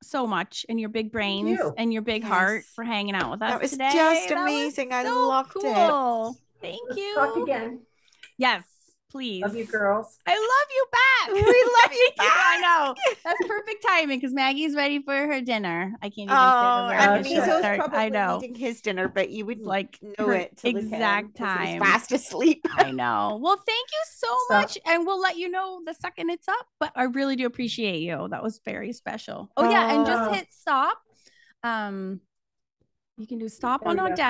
so much, and your big brains and your big heart for hanging out with us today. That was just amazing. I loved it. Thank you. Talk again. Yes, please. Love you, girls. I love you back. We love you back. I know. That's perfect timing, because Maggie's ready for her dinner. I can't even say he's probably eating his dinner, but you would like know it exact time. He's fast asleep. I know. Well, thank you so much, and we'll let you know the second it's up. But I really do appreciate you. That was very special. Oh yeah, and just hit stop. You can do stop on Audacity.